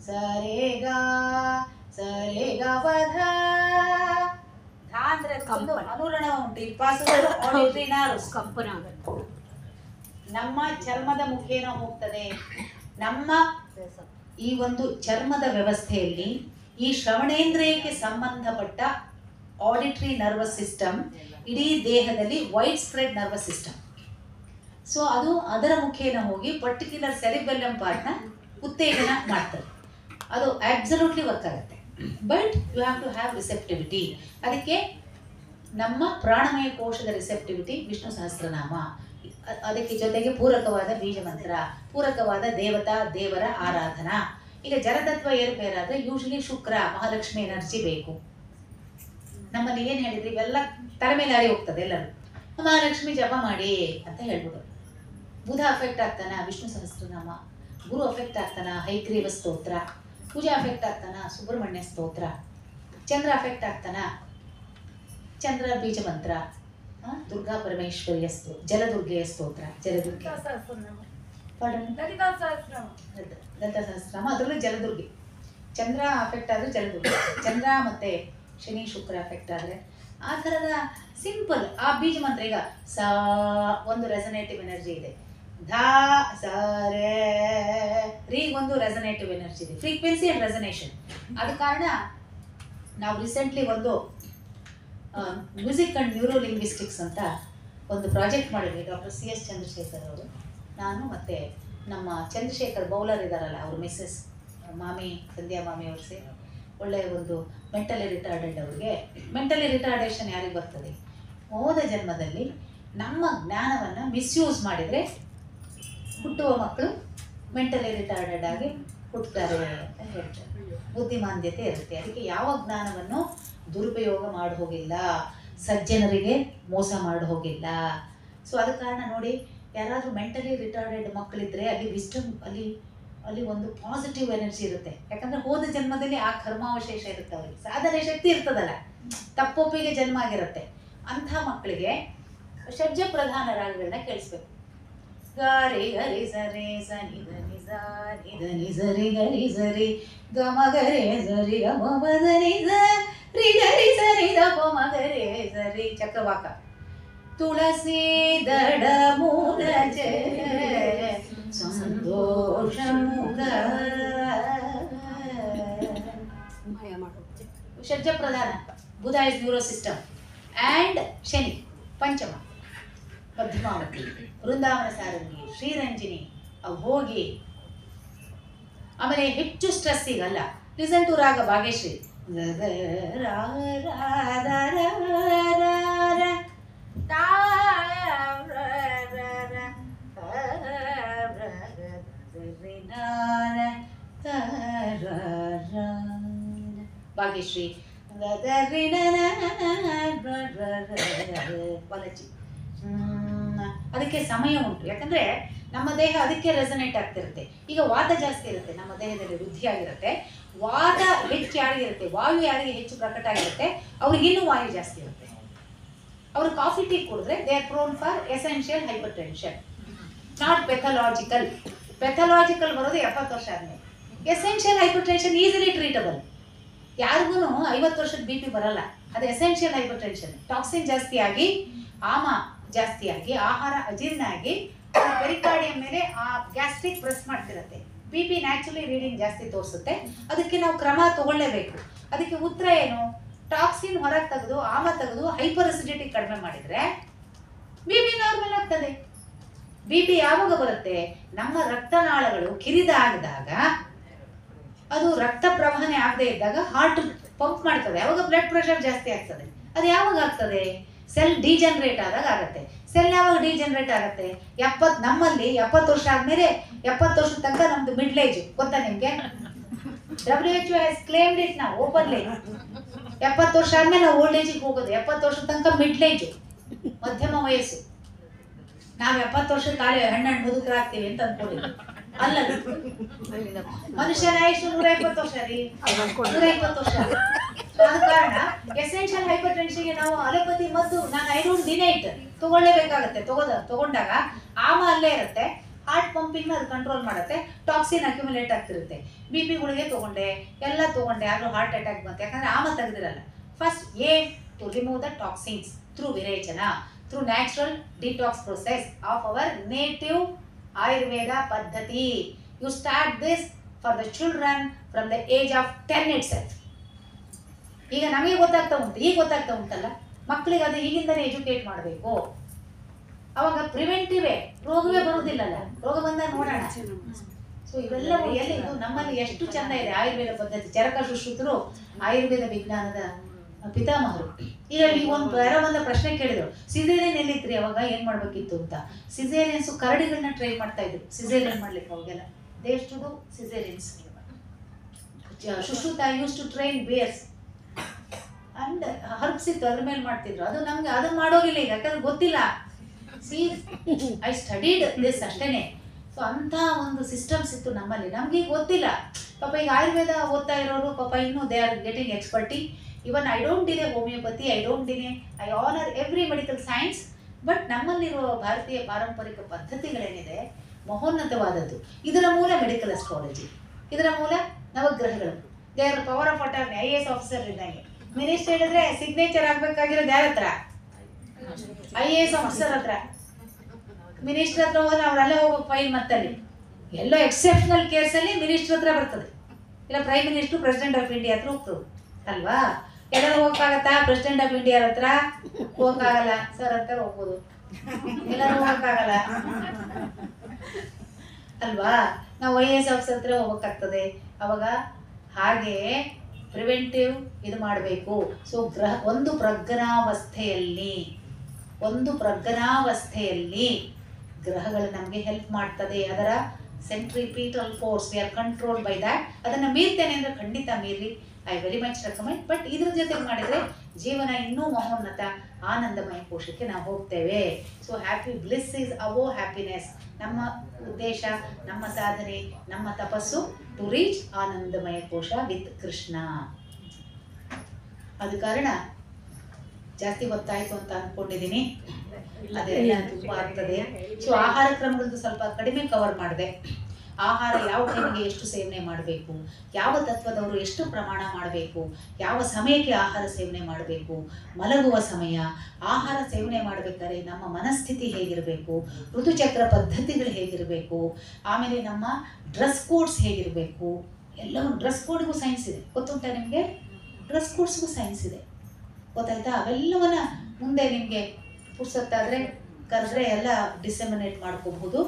ಸರಿಗ ಸರಿಗ ವಧ ಅಂದ್ರೆ ಅನುರಣ ಉಂಟು. ಈ ಪಾಸಗಳು ಆಡಿಟರಿ ನರ್ವ್ಸ್ ಕಂಪನ ಆಗುತ್ತೆ. ನಮ್ಮ ಚರ್ಮದ ಮುಖೇನ ಹೋಗ್ತದೆ. ನಮ್ಮ ಈ ಒಂದು ಚರ್ಮದ ವ್ಯವಸ್ಥೆಯಲ್ಲಿ ಈ ಶ್ರವಣೇಂದ್ರಿಯಕ್ಕೆ ಸಂಬಂಧಪಟ್ಟ ಆಡಿಟರಿ ನರ್ವಸ್ ಸಿಸ್ಟಮ್ ಇಡೀ ದೇಹದಲ್ಲಿ wide spread nervous system. So ಅದು ಅದರ ಮುಖೇನ ಹೋಗಿ ಪರ್ಟಿಕ್ಯುಲರ್ ಸೆರಿಬೆಲ್ಲಮ್ ಪಾರ್ಟ್ನ ಉತ್ತೇಜನ ಮಾಡ್ತದೆ. ಅದು ಅಬ್ಸಲ್ಯೂಟ್ಲಿ ವರ್ಕ್ ಆಗುತ್ತೆ. But you have to have receptivity. ಅದಕ್ಕೆ ನಮ್ಮ ಪ್ರಾಣಮಯ ಕೋಶದ ರಿಸೆಪ್ಟಿವಿಟಿ ವಿಷ್ಣು ಸಹಸ್ರನಾಮ. ಅದಕ್ಕೆ ಜೊತೆಗೆ ಪೂರಕವಾದ ಬೀಜ ಮಂತ್ರ, ಪೂರಕವಾದ ದೇವರ ಆರಾಧನಾ. ಈಗ ಜಲತತ್ವ ಏರುಪೇರಾದ್ರೆ ಯೂಶಲಿ ಶುಕ್ರ ಮಹಾಲಕ್ಷ್ಮಿ ಎನರ್ಜಿ ಬೇಕು. ನಮ್ಮಲ್ಲಿ ಏನು ಹೇಳಿದ್ರಿ, ಇವೆಲ್ಲ ತಲೆಮೇಲಾರಿ ಹೋಗ್ತದೆ ಎಲ್ಲರೂ. ಮಹಾಲಕ್ಷ್ಮಿ ಜಪ ಮಾಡಿ ಅಂತ ಹೇಳ್ಬಿಡು. ಬುಧ ಅಫೆಕ್ಟ್ ಆಗ್ತಾನ ವಿಷ್ಣು ಸಹಸ್ರನಾಮ, ಗುರು ಅಫೆಕ್ಟ್ ಆಗ್ತಾನ ಹೈಗ್ರೀವ ಸ್ತೋತ್ರ, ಪೂಜಾ ಅಫೆಕ್ಟ್ ಆಗ್ತಾನ ಸುಬ್ರಹ್ಮಣ್ಯ ಸ್ತೋತ್ರ, ಚಂದ್ರ ಅಫೆಕ್ಟ್ ಆಗ್ತಾನ ಚಂದ್ರ ಬೀಜ ಮಂತ್ರ, ದುರ್ಗಾ ಪರಮೇಶ್ವರಿಯ ಜಲದುರ್ಗೆಯ ಸ್ತೋತ್ರ, ಜಲದುರ್ಗೆ ಲಲಿತಾ ಸಹಸ್ರನಾಮ, ಅದರಲ್ಲೂ ಜಲದುರ್ಗೆ. ಚಂದ್ರ ಅಫೆಕ್ಟ್ ಆದರೆ ಜಲದುರ್ಗೆ, ಚಂದ್ರ ಮತ್ತೆ ಶನಿ ಶುಕ್ರ ಅಫೆಕ್ಟ್ ಆದರೆ ಆ ಥರದ ಸಿಂಪಲ್ ಆ ಬೀಜ ಮಂತ್ರ. ಈಗ ಸಾ ಒಂದು ರೆಸನೇಟಿವ್ ಎನರ್ಜಿ ಇದೆ, ಧಾ ಸ ರೇ ರೀಗೊಂದು ರೆಸನೇಟಿವ್ ಎನರ್ಜಿ ಇದೆ, ಫ್ರೀಕ್ವೆನ್ಸಿ ಅಂಡ್ ರೆಸನೇಷನ್. ಆದ ಕಾರಣ ನಾವು ರೀಸೆಂಟ್ಲಿ ಒಂದು ಮ್ಯೂಸಿಕ್ ಅಂಡ್ ನ್ಯೂರೋ ಲಿಂಗ್ವಿಸ್ಟಿಕ್ಸ್ ಅಂತ ಒಂದು ಪ್ರಾಜೆಕ್ಟ್ ಮಾಡಿದ್ವಿ. ಡಾಕ್ಟರ್ CS ಚಂದ್ರಶೇಖರ್ ಅವರು, ನಾನು ಮತ್ತು ನಮ್ಮ ಚಂದ್ರಶೇಖರ್ ಬೌಲರ್ ಇದ್ದಾರಲ್ಲ ಅವ್ರ ಮಿಸ್ಸಸ್ ಮಾಮಿ ಸಂಧ್ಯಾ ಮಾಮಿ ಅವ್ರು ಸೇರಿ ಒಳ್ಳೆಯ ಒಂದು ಮೆಂಟಲಿ ರಿಟಾರ್ಡೆಡ್ ಅವ್ರಿಗೆ. ಮೆಂಟಲಿ ರಿಟಾರ್ಡೇಷನ್ ಯಾರಿಗೆ ಬರ್ತದೆ? ಹೋದ ಜನ್ಮದಲ್ಲಿ ನಮ್ಮ ಜ್ಞಾನವನ್ನು ಮಿಸ್ಯೂಸ್ ಮಾಡಿದರೆ ಹುಟ್ಟುವ ಮಕ್ಕಳು ಮೆಂಟಲಿ ರಿಟಾರ್ಡೆಡ್ ಆಗಿ ಹುಟ್ಟುತ್ತಾರೆ ಅಂತ ಹೇಳ್ತಾರೆ. ಬುದ್ಧಿಮಾಂದ್ಯತೆ ಇರುತ್ತೆ. ಅದಕ್ಕೆ ಯಾವ ಜ್ಞಾನವನ್ನು ದುರುಪಯೋಗ ಮಾಡಿ ಹೋಗಿಲ್ಲ, ಸಜ್ಜನರಿಗೆ ಮೋಸ ಮಾಡಿ ಹೋಗಿಲ್ಲ. ಸೊ ಅದ ಕಾರಣ ನೋಡಿ, ಯಾರಾದರೂ ಮೆಂಟಲಿ ರಿಟಾರ್ಡೆಡ್ ಮಕ್ಕಳಿದ್ರೆ ಅಲ್ಲಿ ವಿಸ್ಟಮ್, ಅಲ್ಲಿ ಒಂದು ಪಾಸಿಟಿವ್ ಎನರ್ಜಿ ಇರುತ್ತೆ. ಯಾಕಂದರೆ ಹೋದ ಜನ್ಮದಲ್ಲಿ ಆ ಕರ್ಮಾವಶೇಷ ಇರುತ್ತೆ, ಅವರಿಗೆ ಸಾಧನೆ ಶಕ್ತಿ ಇರ್ತದಲ್ಲ, ತಪ್ಪೊಪ್ಪಿಗೆ ಜನ್ಮ ಆಗಿರುತ್ತೆ. ಅಂಥ ಮಕ್ಕಳಿಗೆ ಷಡ್ಜ ಪ್ರಧಾನ ರಾಗಗಳನ್ನ ಕೇಳಿಸ್ಬೇಕು. ಗಾರಿ ಗರಿ ಸರಿ ಸನಿ ಧನಿ ಸ ನಿ ಸರಿ ಗರಿ ಸರಿ ಗಮ ಗರೆ ಸರಿ ಗಮ ಧನಿ ಸ ರಿ ಗರಿ ಸರಿ ದ ಮ ಗರೆ ಸರಿ ಚಕ್ರವಾಕ. ತುಳಸಿ ದಡ ಮೂಲ ಸಂತೋಷ ಮುಖ. ಷಡ್ಜ ಪ್ರಧಾನ. Budha is neuro system and Shani ಪಂಚಮ. ಮಧ್ಯಮಾವತಿ, ವೃಂದಾವನ ಸಾರಂಗಿ, ಶ್ರೀರಂಜಿನಿ, ಅಭೋಗಿ. ಆಮೇಲೆ ಹೆಚ್ಚು ಸ್ಟ್ರೆಸ್ ಸಿಗಲ್ಲ. ಲಿಸನ್ ಟು ರಾಗ ಭಾಗ್ಯಶ್ರೀ. ಭಾಗ್ಯಶ್ರೀ ಬಾಲಜಿ. ಅದಕ್ಕೆ ಸಮಯ ಉಂಟು. ಯಾಕಂದ್ರೆ ನಮ್ಮ ದೇಹ ಅದಕ್ಕೆ ರೆಸನೇಟ್ ಆಗ್ತಿರುತ್ತೆ. ಈಗ ವಾತ ಜಾಸ್ತಿ ಇರುತ್ತೆ, ನಮ್ಮ ದೇಹದಲ್ಲಿ ವೃದ್ಧಿಯಾಗಿರುತ್ತೆ. ವಾತ ಹೆಚ್ಚು ಯಾರಿಗಿರುತ್ತೆ, ವಾಯು ಯಾರಿಗೆ ಹೆಚ್ಚು ಪ್ರಕಟ ಆಗಿರುತ್ತೆ, ಅವ್ರಿಗೆ ಇನ್ನೂ ವಾಯು ಜಾಸ್ತಿ ಇರುತ್ತೆ. ಅವರು ಕಾಫಿ ಟೀ ಕುಡಿದ್ರೆ they are prone for essential hypertension, not pathological. Pathological ಬರೋದು 70 ವರ್ಷ ಆದಮೇಲೆ. Essential hypertension easily treatable. ಯಾರಿಗೂ 50 ವರ್ಷದ BP ಬರಲ್ಲ. ಅದು ಎಸೆನ್ಷಿಯಲ್ ಹೈಪರ್ ಟೆನ್ಷನ್. ಟಾಕ್ಸಿನ್ ಜಾಸ್ತಿ ಆಗಿ, ಆಮ ಜಾಸ್ತಿ ಆಗಿ, ಆಹಾರ ಅಜೀರ್ಣ ಆಗಿ ಪೆರಿಕಾರ್ಡಿಯಂ ಮೇಲೆ ಆ ಗ್ಯಾಸ್ಟ್ರಿಕ್ ಪ್ರೆಸ್ ಮಾಡ್ತಿರುತ್ತೆ. BP ನ್ಯಾಚುರಲಿ ರೀಡಿಂಗ್ ಜಾಸ್ತಿ ತೋರಿಸುತ್ತೆ. ಅದಕ್ಕೆ ನಾವು ಕ್ರಮ ತಗೊಳ್ಳೇಬೇಕು. ಅದಕ್ಕೆ ಉತ್ತರ ಏನು? ಟಾಕ್ಸಿನ್ ಹೊರಗೆ ತೆಗೆದು, ಆಮ ತೆಗೆದು, ಹೈಪರ್ ಅಸಿಡಿಟಿ ಕಡಿಮೆ ಮಾಡಿದರೆ BP ನಾರ್ಮಲ್ ಆಗ್ತದೆ. BP ಯಾವಾಗ ಬರುತ್ತೆ? ನಮ್ಮ ರಕ್ತನಾಳಗಳು ಕಿರಿದಾಗದಾಗ, ಅದು ರಕ್ತ ಪ್ರವಹನೆ ಆಗದೆ ಇದ್ದಾಗ ಹಾರ್ಟ್ ಪಂಪ್ ಮಾಡ್ತದೆ. ಯಾವಾಗ ಬ್ಲಡ್ ಪ್ರೆಷರ್ ಜಾಸ್ತಿ ಆಗ್ತದೆ. ಅದು ಯಾವಾಗ ಆಗ್ತದೆ? ಸೆಲ್ ಡಿಜನರೇಟ್ ಆದಾಗ ಆಗುತ್ತೆ. ಸೆಲ್ ಯಾವಾಗ ಡಿಜನರೇಟ್ ಆಗುತ್ತೆ? ನಮ್ಮಲ್ಲಿ 70 ವರ್ಷ ಆದ್ಮೇಲೆ, 70 ವರ್ಷದ ತನಕ ನಮ್ದು ಮಿಡ್ಲ್ ಏಜ್. ಗೊತ್ತಾ ನಿಮ್ಗೆ? WHO ಹ್ಯಾಸ್ ಕ್ಲೇಮ್ಡ್ ಇಟ್ ನಾವು ಓಪನ್ಲಿ. 70 ವರ್ಷ ಆದ್ಮೇಲೆ ನಾವು ಓಲ್ಡ್ ಏಜಿಗೆ ಹೋಗೋದು. 70 ವರ್ಷದ ತನಕ ಮಿಡ್ಲ್ ಏಜ್, ಮಧ್ಯಮ ವಯಸ್ಸು. ನಾವು 70 ವರ್ಷ ತಾಳಿ ಹಣ್ಣು ಮುದುಕರಾಗ್ತೀವಿ ಅಂತ ಅನ್ಕೊಂಡಿದ್ವಿ. ಅಲ್ಲ, ಮನುಷ್ಯನ ಆಯುಷು 120 ವರ್ಷ ರೀ, 120 ವರ್ಷ. ಆದ ಕಾರಣ ಎಸೆನ್ಷಿಯಲ್ ಹೈಪರ್ ಟೆನ್ಷನ್ಗೆ ನಾವು ಅಲೋಪತಿ ಮದ್ದು ನಾನು ಐ ಡೋಂಟ್ ಡಿನೈ ಇಟ್ ತಗೊಳ್ಳೇಬೇಕಾಗತ್ತೆ. ತಗೊಂಡಾಗ ಆಮ ಅಲ್ಲೇ ಇರುತ್ತೆ. ಹಾರ್ಟ್ ಪಂಪಿಂಗ್ ಅದು ಕಂಟ್ರೋಲ್ ಮಾಡುತ್ತೆ. ಟಾಕ್ಸಿನ್ ಅಕ್ಯುಮುಲೇಟ್ ಆಗ್ತಿರುತ್ತೆ. BP ಗುಳಿಗೆ ತಗೊಂಡೆ, ಎಲ್ಲ ತಗೊಂಡೆ, ಆದ್ರೂ ಹಾರ್ಟ್ ಅಟ್ಯಾಕ್ ಬಂತು. ಯಾಕಂದ್ರೆ ಆಮ ತೆಗೆದಿರಲ್ಲ. First aim to remove the toxins through virechana, through natural detox process of our native Ayurveda ಪದ್ಧತಿ. You start this for the children from the age of 10 itself. ಈಗ ನಮಗೆ ಗೊತ್ತಾಗ್ತಾ ಉಂಟು, ಈಗ ಗೊತ್ತಾಗ್ತಾ ಉಂಟಲ್ಲ ಮಕ್ಕಳಿಗೆ. ಅದು ಈಗಿಂದಲೇ ಎಜುಕೇಟ್ ಮಾಡಬೇಕು. ಅವಾಗ ಪ್ರಿವೆಂಟಿವೇ, ರೋಗವೇ ಬರುವುದಿಲ್ಲಲ್ಲ. ರೋಗ ಬಂದಾಗ ನೋಡೋಣ. ಸೊ ಇವೆಲ್ಲವೂ ಎಲ್ಲಿ ಇದು ನಮ್ಮಲ್ಲಿ ಎಷ್ಟು ಚಂದ ಇದೆ ಆಯುರ್ವೇದ ಪದ್ಧತಿ. ಚರಕ ಸುಶ್ರುತರು ಆಯುರ್ವೇದ ವಿಜ್ಞಾನದ ಪಿತಾಮಹರು. ಈಗ ಯಾರೋ ಒಂದು ಪ್ರಶ್ನೆ ಕೇಳಿದ್ರು, ಸಿಸೇರಿಯನ್ ಎಲ್ಲಿತ್ರಿ ಅವಾಗ ಏನ್ ಮಾಡ್ಬೇಕಿತ್ತು ಅಂತ. ಸಿಸೇರಿಯನ್ಸ್ ಕರಡಿಗಳನ್ನ ಟ್ರೈನ್ ಮಾಡ್ತಾ ಇದ್ರು ಸಿಸೇರಿಯನ್ ಮಾಡ್ಲಿಕ್ಕೆ. ಅವಾಗೆಲ್ಲ they use to do cesareans. Sushruta use to train bears and ಹರ್ಬ್ಸಿತ್ತು, ಅದ್ರ ಮೇಲೆ ಮಾಡ್ತಿದ್ರು. ಅದು ನಮ್ಗೆ ಅದನ್ನ ಮಾಡೋಗಿಲ್ಲ ಈಗ, ಯಾಕಂದ್ರೆ ಗೊತ್ತಿಲ್ಲ. ಸಿ ಐ ಸ್ಟಡಿಡ್ ದಿಸ್ ಅಷ್ಟೇನೆ. ಸೊ ಅಂಥ ಒಂದು ಸಿಸ್ಟಮ್ಸ್ ಇತ್ತು ನಮ್ಮಲ್ಲಿ, ನಮ್ಗೆ ಗೊತ್ತಿಲ್ಲ. ಪಾಪ ಈಗ ಆಯುರ್ವೇದ ಓದ್ತಾ ಇರೋರು ಪಾಪ ಇನ್ನೂ they are getting expertise. Even I don't deny homeopathy, I don't deny, I honour every medical science. But ನಮ್ಮಲ್ಲಿರುವ ಭಾರತೀಯ ಪಾರಂಪರಿಕ ಪದ್ಧತಿಗಳೇನಿದೆ ಮಹೋನ್ನತವಾದದ್ದು. ಇದರ ಮೂಲ ಮೆಡಿಕಲ್ ಅಸ್ಟ್ರಾಲಜಿ, ಇದರ ಮೂಲ ನವಗ್ರಹಗಳು. They are power of attorney. IAS officer ಇದ್ದಂಗೆ. ಮಿನಿಸ್ಟರ್ ಹೇಳಿದ್ರೆ ಸಿಗ್ನೇಚರ್ ಆಗ್ಬೇಕಾಗಿರೋದು ಯಾರ ಹತ್ರ? IAS ಆಫೀಸರ್ ಹತ್ರ. ಮಿನಿಸ್ಟರ್ ಹತ್ರ ಹೋದ್ರೆ ಅವರೆಲ್ಲ ಹೋಗೋ ಫೈಲ್ ಮತ್ತಲ್ಲಿ ಎಲ್ಲೋ ಎಕ್ಸೆಪ್ಷನಲ್ ಕೇಸಲ್ಲಿ ಮಿನಿಸ್ಟರ್ ಹತ್ರ ಬರ್ತದೆ, ಇಲ್ಲ prime minister president of India ಹತ್ರ ಹೋಗ್ತದೆ ಅಲ್ವಾ. ಎಲ್ಲರೂ ಹೋಗಕ್ಕಾಗತ್ತಾ? ಪ್ರೆಸಿಡೆಂಟ್ ಆಫ್ ಇಂಡಿಯಾ ಹತ್ರ ಹೋಗಕ್ಕಾಗಲ್ಲ, ಸರ್ ಅಂತ ಹೋಗ್ಬೋದು. ಎಲ್ಲರೂ ಹೋಗಕ್ಕಾಗಲ್ಲ ಅಲ್ವಾ. ನಾವು IAS ಆಫೀಸರ್ ಹತ್ರ ಹೋಗಕ್ಕಾಗ್ತದೆ ಅವಾಗ. ಹಾಗೆ ಪ್ರಿವೆಂಟಿವ್ ಇದು ಮಾಡಬೇಕು. ಸೊ ಒಂದು ಪ್ರಜ್ಞಾವಸ್ಥೆಯಲ್ಲಿ ಗ್ರಹಗಳು ನಮಗೆ ಹೆಲ್ಪ್ ಮಾಡ್ತದೆ. ಅದರ centripetal force, we are control by that. ಅದನ್ನು ಮೀರ್ತೇನೆ ಅಂದರೆ ಖಂಡಿತ ಮೀರಿ, I very much recommend. But ಇದ್ರ ಜೊತೆಗೆ ಮಾಡಿದರೆ ಜೀವನ ಇನ್ನೂ ಮಹೋನ್ನತ ಆನಂದಮಯ ಕೋಶಕ್ಕೆ ನಾವು ಹೋಗ್ತೇವೆ. So happy bliss is above happiness. ನಮ್ಮ ಉದ್ದೇಶ, ನಮ್ಮ ಸಾಧನೆ, ನಮ್ಮ ತಪಸ್ಸು ಟು ರೀಚ್ ಆನಂದಮಯ ಕೋಶ ವಿತ್ ಕೃಷ್ಣ. ಅದು ಕಾರಣ ಜಾಸ್ತಿ ಗೊತ್ತಾಯ್ತು ಅಂತ ಅನ್ಕೊಂಡಿದ್ದೀನಿ. ಅದೆಲ್ಲ ತುಂಬ ಆಗ್ತದೆ. ಸೊ ಆಹಾರ ಕ್ರಮಗಳದ್ದು ಸ್ವಲ್ಪ ಕಡಿಮೆ ಕವರ್ ಮಾಡಿದೆ. ಆಹಾರ ಯಾವ ಟೈಮಿಗೆ ಎಷ್ಟು ಸೇವನೆ ಮಾಡಬೇಕು, ಯಾವ ತತ್ವದವರು ಎಷ್ಟು ಪ್ರಮಾಣ ಮಾಡಬೇಕು, ಯಾವ ಸಮಯಕ್ಕೆ ಆಹಾರ ಸೇವನೆ ಮಾಡಬೇಕು, ಮಲಗುವ ಸಮಯ, ಆಹಾರ ಸೇವನೆ ಮಾಡಬೇಕಾದ್ರೆ ನಮ್ಮ ಮನಸ್ಥಿತಿ ಹೇಗಿರಬೇಕು, ಋತುಚಕ್ರ ಪದ್ಧತಿಗಳು ಹೇಗಿರಬೇಕು, ಆಮೇಲೆ ನಮ್ಮ ಡ್ರೆಸ್ ಕೋಡ್ಸ್ ಹೇಗಿರಬೇಕು. ಎಲ್ಲವೂ ಡ್ರೆಸ್ ಕೋಡ್ಗೂ ಸೈನ್ಸ್ ಇದೆ, ಗೊತ್ತುಂಟಾ ನಿಮಗೆ? ಡ್ರೆಸ್ ಕೋಡ್ಸ್ಗೂ ಸೈನ್ಸ್ ಇದೆ, ಗೊತ್ತಾಯ್ತಾ? ಅವೆಲ್ಲವನ್ನ ಮುಂದೆ ನಿಮಗೆ ಪುಸ್ತಕದಾದರೆ ಕರೆದ್ರೆ ಎಲ್ಲ ಡಿಸೆಮಿನೇಟ್ ಮಾಡ್ಕೋಬಹುದು.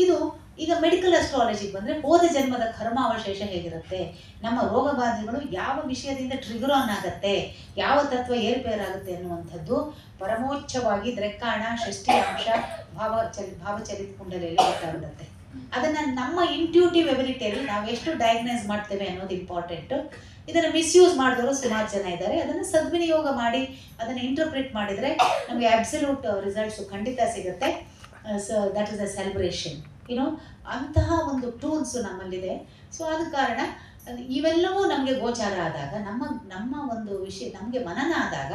ಇದು ಈಗ ಮೆಡಿಕಲ್ ಅಸ್ಟ್ರಾಲಜಿಗೆ ಬಂದರೆ ಹೋದ ಜನ್ಮದ ಕರ್ಮಾವಶೇಷ ಹೇಗಿರುತ್ತೆ, ನಮ್ಮ ರೋಗ ಬಾಧೆಗಳು ಯಾವ ವಿಷಯದಿಂದ ಟ್ರಿಗರ್ ಆನ್ ಆಗುತ್ತೆ, ಯಾವ ತತ್ವ ಏರ್ಪೇರಾಗುತ್ತೆ ಅನ್ನುವಂಥದ್ದು ಪರಮೋಚ್ಚವಾಗಿ ದ್ರೆಕ್ಕಾಣ, ಷಷ್ಠಿ ಅಂಶ, ಭಾವಚಲಿತ ಕುಂಡಲಿಯಲ್ಲಿ ಗೊತ್ತಾಗುತ್ತೆ. ಅದನ್ನು ನಮ್ಮ ಇಂಟ್ಯೂಟಿವ್ ಎಬಿಲಿಟಿಯಲ್ಲಿ ನಾವು ಎಷ್ಟು ಡಯಾಗ್ನೈಸ್ ಮಾಡ್ತೇವೆ ಅನ್ನೋದು ಇಂಪಾರ್ಟೆಂಟು. ಇದನ್ನು ಮಿಸ್ಯೂಸ್ ಮಾಡಿದವರು ಸುಮಾರು ಜನ ಇದ್ದಾರೆ. ಅದನ್ನು ಸದ್ವಿನಿಯೋಗ ಮಾಡಿ ಅದನ್ನು ಇಂಟರ್ಪ್ರಿಟ್ ಮಾಡಿದರೆ ನಮಗೆ ಅಬ್ಸಲ್ಯೂಟ್ ರಿಸಲ್ಟ್ಸು ಖಂಡಿತ ಸಿಗುತ್ತೆ. So that is a celebration, YONO. ಅಂತಹ ಒಂದು ಟೂಲ್ಸು ನಮ್ಮಲ್ಲಿದೆ. ಸೊ ಆದ ಕಾರಣ ಇವೆಲ್ಲವೂ ನಮಗೆ ಗೋಚಾರ ಆದಾಗ, ನಮ್ಮ ಒಂದು ವಿಷಯ ನಮಗೆ ಮನನ ಆದಾಗ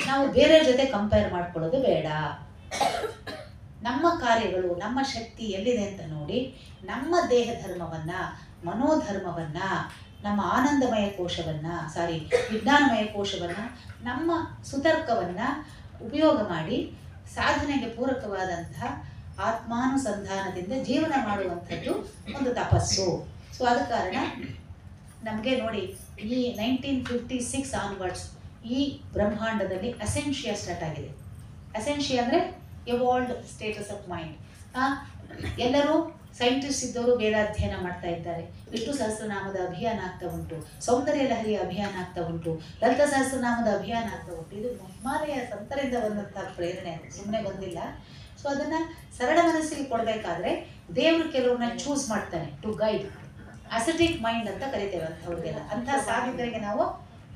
ನಾವು ಬೇರೆಯವ್ರ ಜೊತೆ ಕಂಪೇರ್ ಮಾಡ್ಕೊಳ್ಳೋದು ಬೇಡ. ನಮ್ಮ ಕಾರ್ಯಗಳು, ನಮ್ಮ ಶಕ್ತಿ ಎಲ್ಲಿದೆ ಅಂತ ನೋಡಿ, ನಮ್ಮ ದೇಹ ಧರ್ಮವನ್ನು, ಮನೋಧರ್ಮವನ್ನು, ನಮ್ಮ ಆನಂದಮಯ ಕೋಶವನ್ನು, ವಿಜ್ಞಾನಮಯ ಕೋಶವನ್ನು, ನಮ್ಮ ಸುತರ್ಕವನ್ನು ಉಪಯೋಗ ಮಾಡಿ ಸಾಧನೆಗೆ ಪೂರಕವಾದಂತಹ ಆತ್ಮಾನುಸಂಧಾನದಿಂದ ಜೀವನ ಮಾಡುವಂಥದ್ದು ಒಂದು ತಪಸ್ಸು. ಸೊ ಆದ ಕಾರಣ ನಮಗೆ ನೋಡಿ, ಈ 1956 ಆನ್ವರ್ಡ್ಸ್ ಈ ಬ್ರಹ್ಮಾಂಡದಲ್ಲಿ ಅಸೆನ್ಷಿಯಾ ಸ್ಟಾರ್ಟ್ ಆಗಿದೆ. ಅಸೆನ್ಷಿಯಾ ಅಂದರೆ ಎವಾಲ್ಡ್ ಸ್ಟೇಟಸ್ ಆಫ್ ಮೈಂಡ್. ಎಲ್ಲರೂ ಸೈಂಟಿಸ್ಟ್ ಇದ್ದವರು ವೇದಾಧ್ಯಯನ ಮಾಡ್ತಾ ಇದ್ದಾರೆ. ವಿಷ್ಣು ಸಹಸ್ರನಾಮದ ಅಭಿಯಾನ ಆಗ್ತಾ ಉಂಟು, ಸೌಂದರ್ಯ ಲಹರಿಯ ಅಭಿಯಾನ ಆಗ್ತಾ ಉಂಟು, ಲಲಿತ ಸಹಸ್ರನಾಮದ ಅಭಿಯಾನ ಆಗ್ತಾ ಉಂಟು. ಇದು ಹಿಮಾಲಯ ಸಂತರಿಂದ ಬಂದಂತಹ ಪ್ರೇರಣೆ, ಸುಮ್ಮನೆ ಬಂದಿಲ್ಲ. ಸೊ ಅದನ್ನು ಸರಳ ಮನಸ್ಸಿಗೆ ಕೊಡಬೇಕಾದ್ರೆ ದೇವರು ಕೆಲವ್ರನ್ನ ಚೂಸ್ ಮಾಡ್ತಾನೆ ಟು ಗೈಡ್. ಅಸೆಟಿಕ್ ಮೈಂಡ್ ಅಂತ ಕರಿತೇವೆ ಅಂಥವ್ರಿಗೆಲ್ಲ. ಅಂಥ ಸಾಧಕರಿಗೆ ನಾವು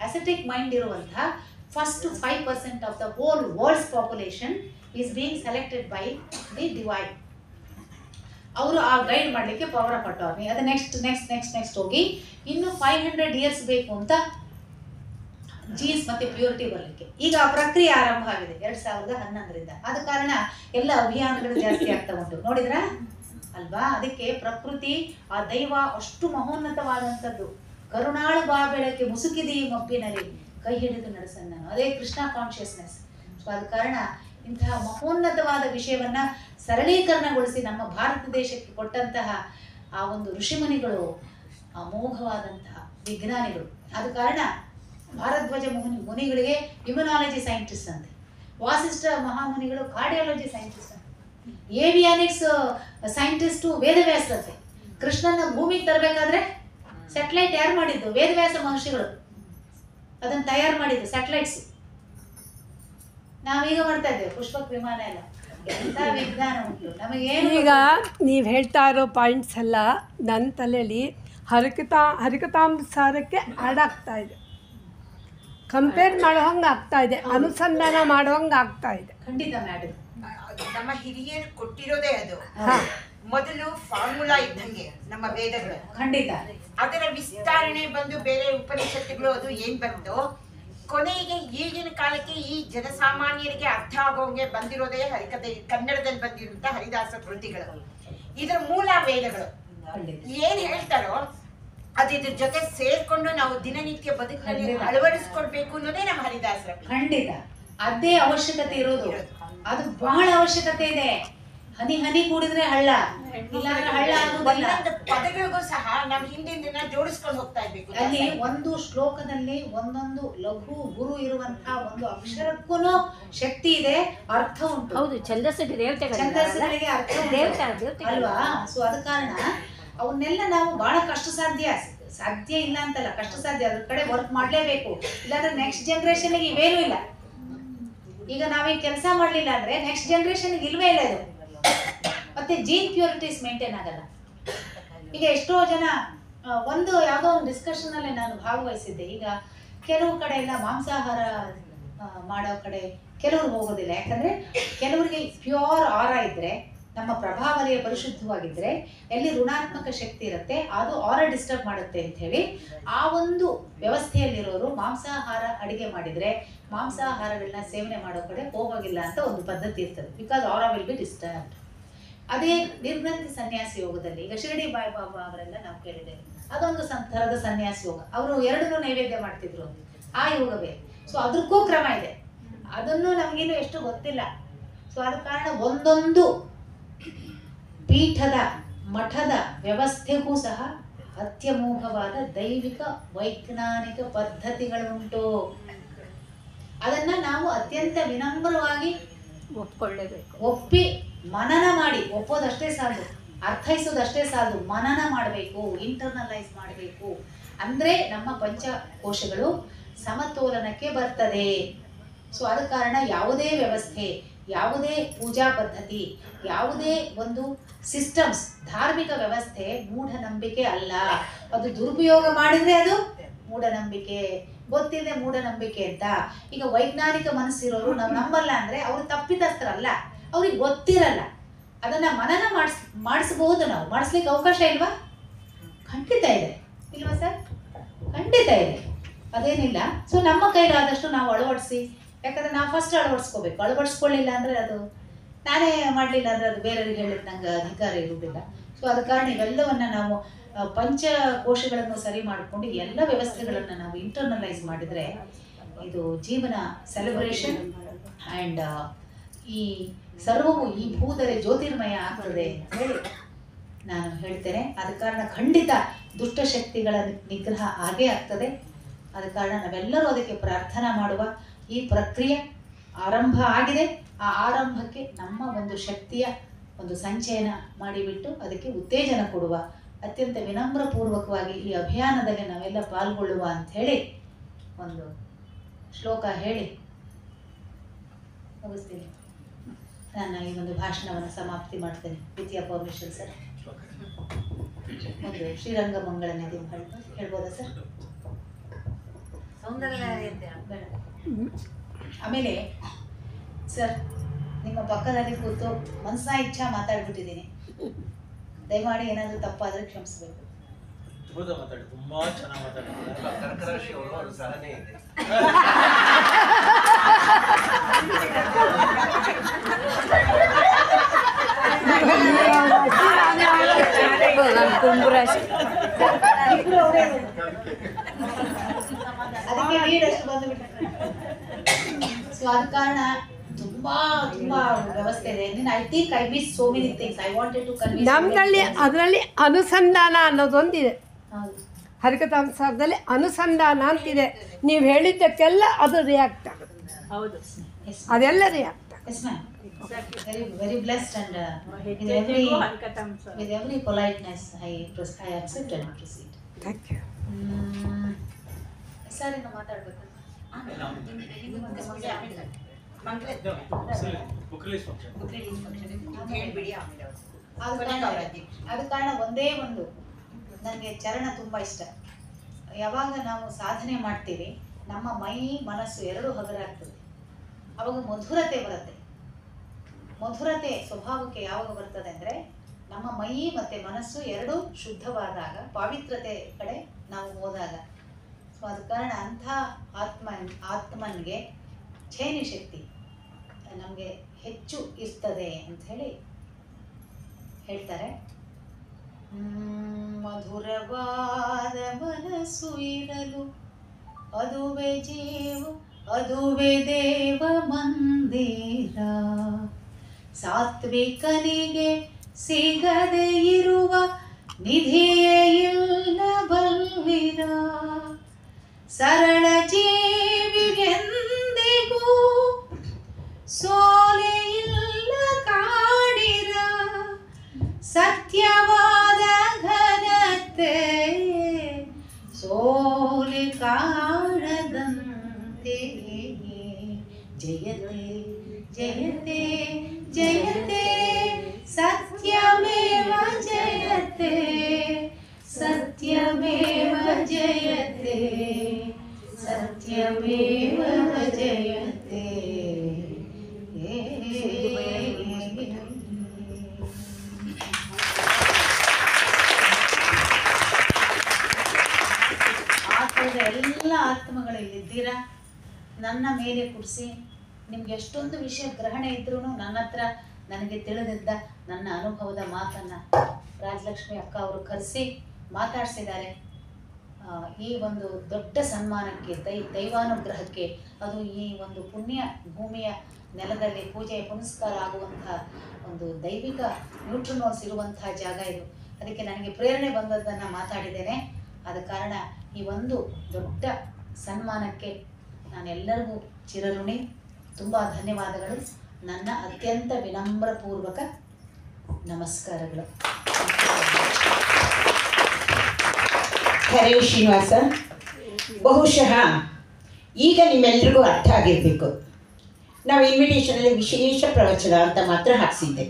ಅಸೆಟಿಕ್ ಮೈಂಡ್ ಇರುವಂತಹ first 5% of the whole world's population is being selected by the divine. ಅವರು ಆ ಗೈಡ್ ಮಾಡಲಿಕ್ಕೆ ಪವರ್ ಆಫ್ ಅಟಾರ್ನಿ. ಅದು ನೆಕ್ಸ್ಟ್ ಹೋಗಿ ಇನ್ನು 500 ಇಯರ್ಸ್ ಬೇಕು ಅಂತ ಜೀನ್ಸ್ ಮತ್ತು ಪ್ಯೂರಿಟಿ ಬರಲಿಕ್ಕೆ. ಈಗ ಆ ಪ್ರಕ್ರಿಯೆ ಆರಂಭ ಆಗಿದೆ 2011ರಿಂದ. ಆದ ಕಾರಣ ಎಲ್ಲ ಅಭಿಯಾನಗಳು ಜಾಸ್ತಿ ಆಗ್ತಾ ಉಂಟು, ನೋಡಿದ್ರಾ ಅಲ್ವಾ? ಅದಕ್ಕೆ ಪ್ರಕೃತಿ, ಆ ದೈವ ಅಷ್ಟು ಮಹೋನ್ನತವಾದಂಥದ್ದು. ಕರುಣಾಳು ಬಾ ಬೆಳಕ್ಕೆ ಮುಸುಕಿದಿ ಮಬ್ಬಿನರಿ, ಕೈ ಹಿಡಿದು ನಡೆಸನ್ನ, ಅದೇ ಕೃಷ್ಣ ಕಾನ್ಷಿಯಸ್ನೆಸ್. ಸೊ ಆದ ಕಾರಣ ಇಂತಹ ಮಹೋನ್ನತವಾದ ವಿಷಯವನ್ನು ಸರಳೀಕರಣಗೊಳಿಸಿ ನಮ್ಮ ಭಾರತ ದೇಶಕ್ಕೆ ಕೊಟ್ಟಂತಹ ಆ ಒಂದು ಋಷಿಮುನಿಗಳು ಅಮೋಘವಾದಂತಹ ವಿಜ್ಞಾನಿಗಳು. ಆದ ಕಾರಣ ಭಾರದ್ವಾಜ ಮುನಿಗಳಿಗೆ ಇಮ್ಯುನಾಲಜಿ ಸೈಂಟಿಸ್ಟ್ ಅಂತೆ, ವಾಸಿಷ್ಠ ಮಹಾಮುನಿಗಳು ಕಾರ್ಡಿಯಾಲಜಿ ಸೈಂಟಿಸ್ಟ್ ಅಂತೆ, ಏವಿಯಾನಿಕ್ಸ್ ಸೈಂಟಿಸ್ಟು ವೇದವ್ಯಾಸರಂತೆ. ಕೃಷ್ಣನ ಭೂಮಿಗೆ ತರಬೇಕಾದ್ರೆ ಸ್ಯಾಟಲೈಟ್ ಯಾರು ಮಾಡಿದ್ದು? ವೇದವ್ಯಾಸ ಮಹರ್ಷಿಗಳು ಅದನ್ನು ತಯಾರು ಮಾಡಿದ್ದು ಸ್ಯಾಟಲೈಟ್ಸ್. ನಾವೀಗ ಮಾಡ್ತಾ ಇದ್ದೇವೆ ಪುಷ್ಪಕ ವಿಮಾನ ಎಲ್ಲ. ಎಂಥ ವಿಜ್ಞಾನ ಉಂಟು ನಮಗೇನು. ಈಗ ನೀವು ಹೇಳ್ತಾ ಇರೋ ಪಾಯಿಂಟ್ಸ್ ಎಲ್ಲ ನನ್ನ ತಲೆಯಲ್ಲಿ ಹರಿಕಥಾಂಸಾರಕ್ಕೆ ಆ್ಯಡ್ ಆಗ್ತಾ ಇದೆ, ಕಂಪೇರ್ ಮಾಡೋ ಹಂಗೆ ಆಗ್ತಾ ಇದೆ, ಅನುಸಂಧಾನ ಮಾಡೋ ಹಂಗೆ ಆಗ್ತಾ ಇದೆ. ಖಂಡಿತ ಮೇಡಮ್, ನಮ್ಮ ಹಿರಿಯರು ಕೊಟ್ಟಿರೋದೇ ಅದು. ಮೊದಲು ಫಾರ್ಮುಲಾ ಇದ್ದಂಗೆ ನಮ್ಮ ವೇದಗಳು, ಖಂಡಿತ ಅದರ ವಿಸ್ತರಣೆ ಬಂದು ಬೇರೆ ಉಪನಿಷತ್ತುಗಳು ಅದು ಏನ್ ಬಂತು, ಕೊನೆಗೆ ಈಗಿನ ಕಾಲಕ್ಕೆ ಈ ಜನಸಾಮಾನ್ಯರಿಗೆ ಅರ್ಥ ಆಗೋಂಗೆ ಬಂದಿರೋದೇ ಹರಿಕಥೆ, ಕನ್ನಡದಲ್ಲಿ ಬಂದಿರುವಂತ ಹರಿದಾಸ ಕೃತಿಗಳು. ಇದರ ಮೂಲ ವೇದಗಳು ಏನ್ ಹೇಳ್ತಾರೋ ಅದು ಇದ್ರ ಜೊತೆ ಸೇರ್ಕೊಂಡು ನಾವು ದಿನನಿತ್ಯ ಬದುಕಿನಲ್ಲಿ ಅಳವಡಿಸ್ಕೊಳ್ಬೇಕು ಅನ್ನೋದೇ ನಮ್ಮ ಹರಿದಾಸರ. ಖಂಡಿತ ಅದೇ ಅವಶ್ಯಕತೆ ಇರೋದು. ಅದು ಬಹಳ ಅವಶ್ಯಕತೆ ಇದೆ. ಹನಿ ಹನಿ ಕೂಡಿದ್ರೆ ಹಳ್ಳ, ಇಲ್ಲಾಂದ್ರೆ ಹಳ್ಳ ಆಗುದಿಲ್ಲ. ಪದಗಳಿಗೂ ಸಹ ನಾವು ಹಿಂದಿನ ದಿನ ಜೋಡಿಸ್ಕೊಂಡು ಹೋಗ್ತಾ ಇರ್ಬೇಕು. ಅಲ್ಲಿ ಒಂದು ಶ್ಲೋಕದಲ್ಲಿ ಒಂದೊಂದು ಲಘು ಗುರು ಇರುವಂತಹ ಒಂದು ಅಕ್ಷರಕ್ಕೂ ಶಕ್ತಿ ಇದೆ, ಅರ್ಥ ಉಂಟು. ಹೌದು, ಛಂದಸ್ಸಿಗೆ ಛಂದಸ್ಸುಗಳಿಗೆ ಅರ್ಥ ಉಂಟು ಅಲ್ವಾ? ಸೊ ಅದ ಕಾರಣ ಅವನ್ನೆಲ್ಲ ನಾವು ಬಹಳ ಕಷ್ಟ ಸಾಧ್ಯ ಇಲ್ಲ ಅಂತಲ್ಲ, ಕಷ್ಟ ಸಾಧ್ಯ. ಅದ್ರ ಕಡೆ ವರ್ಕ್ ಮಾಡ್ಲೇಬೇಕು, ಇಲ್ಲಾಂದ್ರೆ ನೆಕ್ಸ್ಟ್ ಜನರೇಷನ್ಗೆ ಇವೇನೂ ಇಲ್ಲ. ಈಗ ನಾವೀಗ ಕೆಲಸ ಮಾಡ್ಲಿಲ್ಲ ಅಂದ್ರೆ ನೆಕ್ಸ್ಟ್ ಜನರೇಷನ್ಗೆ ಇಲ್ವೇ ಇಲ್ಲ ಇದು. ಮತ್ತೆ ಜೀನ್ ಪ್ಯೂರಿಟೀಸ್ ಮೇಂಟೈನ್ ಆಗಲ್ಲ. ಈಗ ಎಷ್ಟೋ ಜನ ಒಂದು ಯಾವುದೋ ಒಂದು ಡಿಸ್ಕಷನ್ ಅಲ್ಲಿ ನಾನು ಭಾಗವಹಿಸಿದ್ದೆ. ಈಗ ಕೆಲವು ಕಡೆ ಎಲ್ಲ ಮಾಂಸಾಹಾರ ಮಾಡೋ ಕಡೆ ಕೆಲವರು ಹೋಗೋದಿಲ್ಲ. ಯಾಕಂದ್ರೆ ಕೆಲವರಿಗೆ ಪ್ಯೂರ್ ಆರ ಇದ್ರೆ, ನಮ್ಮ ಪ್ರಭಾವಲಯ ಪರಿಶುದ್ಧವಾಗಿದ್ರೆ, ಎಲ್ಲಿ ಋಣಾತ್ಮಕ ಶಕ್ತಿ ಇರುತ್ತೆ ಅದು ಆರ ಡಿಸ್ಟರ್ಬ್ ಮಾಡುತ್ತೆ ಅಂತ ಹೇಳಿ ಆ ಒಂದು ವ್ಯವಸ್ಥೆಯಲ್ಲಿರೋರು ಮಾಂಸಾಹಾರ ಅಡಿಗೆ ಮಾಡಿದ್ರೆ ಮಾಂಸಾಹಾರಗಳನ್ನ ಸೇವನೆ ಮಾಡೋ ಕಡೆ ಹೋಗೋಗಿಲ್ಲ ಅಂತ ಒಂದು ಪದ್ಧತಿ ಇರ್ತದೆ. ಬಿಕಾಸ್ ಆರ ವಿಲ್ ಬಿ ಡಿಸ್ಟರ್ಬ್ಡ್. ಅದೇ ನಿರ್ಗ್ರಂಥಿ ಸನ್ಯಾಸಿ ಯೋಗದಲ್ಲಿ ಈಗ ಶಿರಡಿ ಬಾಯಿ ಬಾಬಾ ಅವರೆಲ್ಲ ನಾವು ಕೇಳಿದ್ದೇವೆ, ಅದೊಂದು ಥರದ ಸನ್ಯಾಸಿ ಯೋಗ. ಅವರು ಎರಡನ್ನೂ ನೈವೇದ್ಯ ಮಾಡ್ತಿದ್ರು, ಆ ಯೋಗವೇ. ಸೊ ಅದಕ್ಕೂ ಕ್ರಮ ಇದೆ, ಅದನ್ನು ನಮಗೇನು ಎಷ್ಟು ಗೊತ್ತಿಲ್ಲ. ಸೊ ಆದ ಕಾರಣ ಒಂದೊಂದು ಪೀಠದ ಮಠದ ವ್ಯವಸ್ಥೆಗೂ ಸಹ ಅತ್ಯಮೋಘವಾದ ದೈವಿಕ ವೈಜ್ಞಾನಿಕ ಪದ್ಧತಿಗಳುಂಟು. ಅದನ್ನ ನಾವು ಅತ್ಯಂತ ವಿನಮ್ರವಾಗಿ ಒಪ್ಕೊಳ್ಳೇಬೇಕು, ಒಪ್ಪಿ ಮನನ ಮಾಡಿ. ಒಪ್ಪೋದಷ್ಟೇ ಸಾಲದು, ಅರ್ಥೈಸೋದಷ್ಟೇ ಸಾಲದು, ಮನನ ಮಾಡಬೇಕು, ಇಂಟರ್ನಲೈಸ್ ಮಾಡಬೇಕು. ಅಂದ್ರೆ ನಮ್ಮ ಪಂಚಕೋಶಗಳು ಸಮತೋಲನಕ್ಕೆ ಬರ್ತದೆ. ಸೊ ಆದ ಕಾರಣ ಯಾವುದೇ ವ್ಯವಸ್ಥೆ, ಯಾವುದೇ ಪೂಜಾ ಪದ್ಧತಿ, ಯಾವುದೇ ಒಂದು ಸಿಸ್ಟಮ್ಸ್, ಧಾರ್ಮಿಕ ವ್ಯವಸ್ಥೆ ಮೂಢನಂಬಿಕೆ ಅಲ್ಲ. ಅದು ದುರುಪಯೋಗ ಮಾಡಿದ್ರೆ ಅದು ಮೂಢನಂಬಿಕೆ. ಗೊತ್ತಿದೆ ಮೂಢನಂಬಿಕೆ ಅಂತ. ಈಗ ವೈಜ್ಞಾನಿಕ ಮನಸ್ಸಿರೋರು ನಾವು ನಂಬಲ್ಲ ಅಂದ್ರೆ ಅವರು ತಪ್ಪಿತಸ್ಥರಲ್ಲ, ಅವ್ರಿಗೆ ಗೊತ್ತಿರಲ್ಲ. ಅದನ್ನ ಮನನ ಮಾಡಿಸಬಹುದು. ನಾವು ಮಾಡಿಸ್ಲಿಕ್ಕೆ ಅವಕಾಶ ಇಲ್ವಾ? ಖಂಡಿತ ಇದೆ, ಇಲ್ವಾ ಸರ್? ಖಂಡಿತ ಇದೆ, ಅದೇನಿಲ್ಲ. ಸೊ ನಮ್ಮ ಕೈಲಾದಷ್ಟು ನಾವು ಅಳವಡಿಸಿ. ಯಾಕಂದ್ರೆ ನಾವು ಫಸ್ಟ್ ಅಳವಡಿಸ್ಕೋಬೇಕು. ಅಳವಡಿಸ್ಕೊಳ್ಳಿಲ್ಲ ಅಂದ್ರೆ ಅದು ನಾನೇ ಮಾಡಲಿಲ್ಲ ಅಂದ್ರೆ ಅದು ಬೇರೆಯವ್ರಿಗೆ ಹೇಳಿದ್ರೆ ನಂಗೆ ಅಧಿಕಾರ ಇರುವುದಿಲ್ಲ. ಸೊ ಅದ ಕಾರಣ ಇವೆಲ್ಲವನ್ನ ನಾವು ಪಂಚಕೋಶಗಳನ್ನು ಸರಿ ಮಾಡಿಕೊಂಡು ಎಲ್ಲ ವ್ಯವಸ್ಥೆಗಳನ್ನು ನಾವು ಇಂಟರ್ನಲೈಸ್ ಮಾಡಿದರೆ ಇದು ಜೀವನ ಸೆಲೆಬ್ರೇಷನ್ ಆ್ಯಂಡ್ ಈ ಸರ್ವವು ಈ ಭೂದರೆ ಜ್ಯೋತಿರ್ಮಯ ಆಗ್ತದೆ ಅಂತ ಹೇಳಿ ನಾನು ಹೇಳ್ತೇನೆ. ಆದ ಕಾರಣ ಖಂಡಿತ ದುಷ್ಟಶಕ್ತಿಗಳ ನಿಗ್ರಹ ಆಗೇ ಆಗ್ತದೆ. ಆದ ಕಾರಣ ನಾವೆಲ್ಲರೂ ಅದಕ್ಕೆ ಪ್ರಾರ್ಥನಾ ಮಾಡುವ. ಈ ಪ್ರಕ್ರಿಯೆ ಆರಂಭ ಆಗಿದೆ. ಆ ಆರಂಭಕ್ಕೆ ನಮ್ಮ ಒಂದು ಶಕ್ತಿಯ ಒಂದು ಸಂಚಯನ ಮಾಡಿಬಿಟ್ಟು ಅದಕ್ಕೆ ಉತ್ತೇಜನ ಕೊಡುವ, ಅತ್ಯಂತ ವಿನಮ್ರಪೂರ್ವಕವಾಗಿ ಈ ಅಭಿಯಾನದಲ್ಲಿ ನಾವೆಲ್ಲ ಪಾಲ್ಗೊಳ್ಳುವ ಅಂತ ಹೇಳಿ ಒಂದು ಶ್ಲೋಕ ಹೇಳಿ ಮುಗಿಸ್ತೀನಿ. ನಾನು ಈ ಒಂದು ಭಾಷಣವನ್ನು ಸಮಾಪ್ತಿ ಮಾಡ್ತೇನೆ. ವಿದ್ಯಾ ಪರ್ಮಿಷನ್ ಸರ್. ಒಂದು ಶ್ರೀರಂಗ ಮಂಗಳ ನದಿ ಹೇಳ್ಬೋದಾ ಸರ್? ಆಮೇಲೆ ಸರ್, ನಿಮ್ಮ ಪಕ್ಕದಲ್ಲಿ ಕೂತು ಮನಸ್ಸಿನ ಇಚ್ಛಾ ಮಾತಾಡ್ಬಿಟ್ಟಿದ್ದೀನಿ. ದಯಮಾಡಿ ಏನಾದರೂ ತಪ್ಪಾದರೆ ಕ್ಷಮಿಸಬೇಕು. ತುಂಬಾ ಚೆನ್ನಾಗಿ ಅದಕ್ಕೆ ಲೀಡ್ ಅಷ್ಟು ಬಂದುಬಿಟ್ಟು. ಸೊ ಆದ ಕಾರಣ ತುಂಬಾ ತುಂಬಾ ವ್ಯವಸ್ಥೆ ಇದೆ. I think I miss so many things. I wanted to convince. ನಮ್ಮಲ್ಲಿ ಅದರಲ್ಲಿ ಅನುಸಂಧಾನ ಅನ್ನೋದೊಂದಿದೆ. ಹೌದು, ಹರಿಕಥಾಂಸಾರದಲ್ಲಿ ಅನುಸಂಧಾನ ಅಂತಿದೆ. ನೀವು ಹೇಳಿದ್ದಕ್ಕೆಲ್ಲ ಅದು ರಿಯಾಕ್ಟ್ ಆಗುತ್ತೆ. ಹೌದು, ಅದೆಲ್ಲ react. yes ma'am. Very blessed and with every politeness I accept and proceed. Thank you. Sir ಇನ್ನು ಮಾತಾಡ್ಬೇಕು. ಆದ ಕಾರಣ ಒಂದೇ ಒಂದು, ನನಗೆ ಚರಣ ತುಂಬ ಇಷ್ಟ. ಯಾವಾಗ ನಾವು ಸಾಧನೆ ಮಾಡ್ತೀವಿ ನಮ್ಮ ಮೈ ಮನಸ್ಸು ಎರಡೂ ಹಗರಾಗ್ತದೆ, ಅವಾಗ ಮಧುರತೆ ಬರುತ್ತೆ. ಮಧುರತೆ ಸ್ವಭಾವಕ್ಕೆ ಯಾವಾಗ ಬರ್ತದೆ ಅಂದರೆ ನಮ್ಮ ಮೈ ಮತ್ತು ಮನಸ್ಸು ಎರಡೂ ಶುದ್ಧವಾದಾಗ, ಪಾವಿತ್ರತೆ ಕಡೆ ನಾವು ಹೋದಾಗ. ಸೊ ಆದ ಕಾರಣ ಅಂಥ ಆತ್ಮನಿಗೆ ಚೈನಿ ಶಕ್ತಿ ನಮಗೆ ಹೆಚ್ಚು ಇರ್ತದೆ ಅಂಥೇಳಿ ಹೇಳ್ತಾರೆ. ಮಧುರವಾದ ಮನಸ್ಸು ಇರಲು ಅದುವೇ ಜೀವ ಅದುವೇ ದೇವ ಮಂದಿರ, ಸಾತ್ವಿಕನಿಗೆ ಸಿಗದೆ ಇರುವ ನಿಧಿಯೇ ಇಲ್ಲ ಬಲ್ಲಿರ, ಸರಳ ಜೀವಿಗೆಂದಿಗೂ ಸೋಲೆ ಇಲ್ಲ ಕಾಡಿರ, ಸತ್ಯವಾದ ಘನತೆ ಸೋಲೆ ಕಾಣದಂತೆ, ಜಯತೆ ಜಯತೆ ಜಯತೆ ಸತ್ಯಮೇವ ಜಯತೆ ಸತ್ಯಮೇವ ಜಯತೆ ಸತ್ಯಮೇವ ಜಯತೆ. ಎಲ್ಲ ಆತ್ಮಗಳಲ್ಲಿದ್ದೀರಾ, ನನ್ನ ಮೇಲೆ ಕೂರಿಸಿ ನಿಮ್ಗೆ ಎಷ್ಟೊಂದು ವಿಷಯ ಗ್ರಹಣ ಇದ್ರೂ ನನ್ನ ಹತ್ರ ನನಗೆ ತಿಳಿದಿದ್ದ ನನ್ನ ಅನುಭವದ ಮಾತನ್ನು ರಾಜಲಕ್ಷ್ಮಿ ಅಕ್ಕ ಅವರು ಕರೆಸಿ ಮಾತಾಡಿಸಿದ್ದಾರೆ. ಈ ಒಂದು ದೊಡ್ಡ ಸನ್ಮಾನಕ್ಕೆ ದೈವಾನುಗ್ರಹಕ್ಕೆ, ಅದು ಈ ಒಂದು ಪುಣ್ಯ ಭೂಮಿಯ ನೆಲದಲ್ಲಿ ಪೂಜೆ ಪುನಸ್ಕಾರ ಆಗುವಂಥ ಒಂದು ದೈವಿಕ ನ್ಯೂಟ್ರಿನೋಸ್ ಇರುವಂತಹ ಜಾಗ ಇದು. ಅದಕ್ಕೆ ನನಗೆ ಪ್ರೇರಣೆ ಬಂದದ್ದನ್ನು ಮಾತಾಡಿದ್ದೇನೆ. ಆದ ಕಾರಣ ಈ ಒಂದು ದೊಡ್ಡ ಸನ್ಮಾನಕ್ಕೆ ನಾನೆಲ್ಲರಿಗೂ ಚಿರಋಣಿ. ತುಂಬ ಧನ್ಯವಾದಗಳು. ನನ್ನ ಅತ್ಯಂತ ವಿನಮ್ರಪೂರ್ವಕ ನಮಸ್ಕಾರಗಳು. ಹರೇ ಶ್ರೀನಿವಾಸ, ಬಹುಶಃ ಈಗ ನಿಮ್ಮೆಲ್ರಿಗೂ ಅರ್ಥ ಆಗಿರಬೇಕು. ನಾವು ಇನ್ವಿಟೇಷನಲ್ಲಿ ವಿಶೇಷ ಪ್ರವಚನ ಅಂತ ಮಾತ್ರ ಹಾಕ್ಸಿದ್ದೆ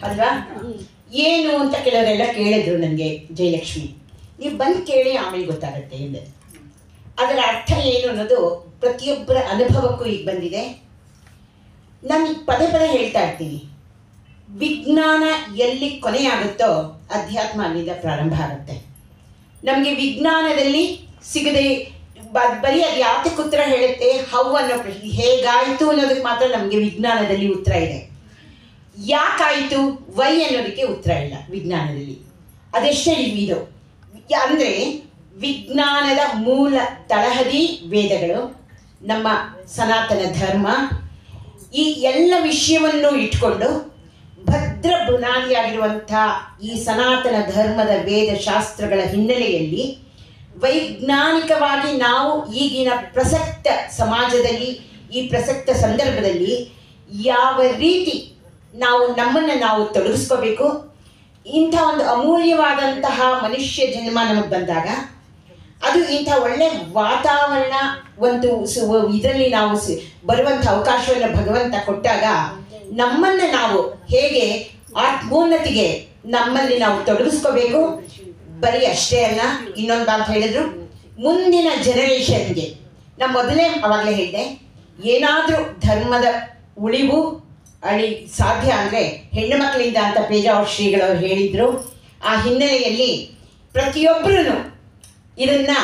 ಅಲ್ವಾ? ಏನು ಅಂತ ಕೆಲವರೆಲ್ಲ ಕೇಳಿದ್ರು ನನಗೆ, ಜಯಲಕ್ಷ್ಮಿ ನೀವು ಬಂದು ಕೇಳಿ ಆಮೇಲೆ ಗೊತ್ತಾಗುತ್ತೆ ಎಂದೆ. ಅದರ ಅರ್ಥ ಏನು ಅನ್ನೋದು ಪ್ರತಿಯೊಬ್ಬರ ಅನುಭವಕ್ಕೂ ಈಗ ಬಂದಿದೆ. ನಾನು ಪದೇ ಪದೇ ಹೇಳ್ತಾ ಇರ್ತೀನಿ, ವಿಜ್ಞಾನ ಎಲ್ಲಿ ಕೊನೆಯಾಗುತ್ತೋ ಅಧ್ಯಾತ್ಮ ಅಲ್ಲಿಂದ ಪ್ರಾರಂಭ ಆಗುತ್ತೆ. ನಮಗೆ ವಿಜ್ಞಾನದಲ್ಲಿ ಸಿಗದೆ ಬರೀ ಅದು ಯಾತಕ್ಕೆ ಉತ್ತರ ಹೇಳುತ್ತೆ, ಹೌ ಅನ್ನೋ ಪ್ರಶ್ನೆ, ಹೇಗಾಯಿತು ಅನ್ನೋದಕ್ಕೆ ಮಾತ್ರ ನಮಗೆ ವಿಜ್ಞಾನದಲ್ಲಿ ಉತ್ತರ ಇದೆ. ಯಾಕಾಯಿತು, ವೈ ಅನ್ನೋದಕ್ಕೆ ಉತ್ತರ ಇಲ್ಲ ವಿಜ್ಞಾನದಲ್ಲಿ. ಅದೆಷ್ಟೇ ಇದು ಅಂದರೆ ವಿಜ್ಞಾನದ ಮೂಲ ತಳಹದಿ ವೇದಗಳು, ನಮ್ಮ ಸನಾತನ ಧರ್ಮ. ಈ ಎಲ್ಲ ವಿಷಯವನ್ನು ಇಟ್ಕೊಂಡು ಭದ್ರ ಬುನಾದಿಯಾಗಿರುವಂಥ ಈ ಸನಾತನ ಧರ್ಮದ ವೇದ ಶಾಸ್ತ್ರಗಳ ಹಿನ್ನೆಲೆಯಲ್ಲಿ ವೈಜ್ಞಾನಿಕವಾಗಿ ನಾವು ಈಗಿನ ಪ್ರಸಕ್ತ ಸಮಾಜದಲ್ಲಿ, ಈ ಪ್ರಸಕ್ತ ಸಂದರ್ಭದಲ್ಲಿ ಯಾವ ರೀತಿ ನಾವು ನಮ್ಮನ್ನು ನಾವು ತೊಡಗಿಸ್ಕೋಬೇಕು, ಇಂಥ ಒಂದು ಅಮೂಲ್ಯವಾದಂತಹ ಮನುಷ್ಯ ಜನ್ಮ ನಮಗೆ ಬಂದಾಗ ಅದು ಇಂಥ ಒಳ್ಳೆ ವಾತಾವರಣ ಒಂದು ಇದರಲ್ಲಿ ನಾವು ಬರುವಂಥ ಅವಕಾಶವನ್ನು ಭಗವಂತ ಕೊಟ್ಟಾಗ ನಮ್ಮನ್ನು ನಾವು ಹೇಗೆ ಆತ್ಮೋನ್ನತಿಗೆ ನಮ್ಮಲ್ಲಿ ನಾವು ತೊಡಗಿಸ್ಕೋಬೇಕು. ಬರೀ ಅಷ್ಟೇ ಅಲ್ಲ, ಇನ್ನೊಂದು ಮಾತು ಹೇಳಿದ್ರು, ಮುಂದಿನ ಜನರೇಷನ್ಗೆ ನಾನು ಮೊದಲೇ ಅವಾಗಲೇ ಹೇಳಿದೆ, ಏನಾದರೂ ಧರ್ಮದ ಉಳಿವು ಸಾಧ್ಯ ಅಂದರೆ ಹೆಣ್ಣು ಮಕ್ಕಳಿಂದ ಅಂತ ಪೇಜಾವರ ಶ್ರೀಗಳವರು ಹೇಳಿದರು. ಆ ಹಿನ್ನೆಲೆಯಲ್ಲಿ ಪ್ರತಿಯೊಬ್ಬರೂ ಇದನ್ನು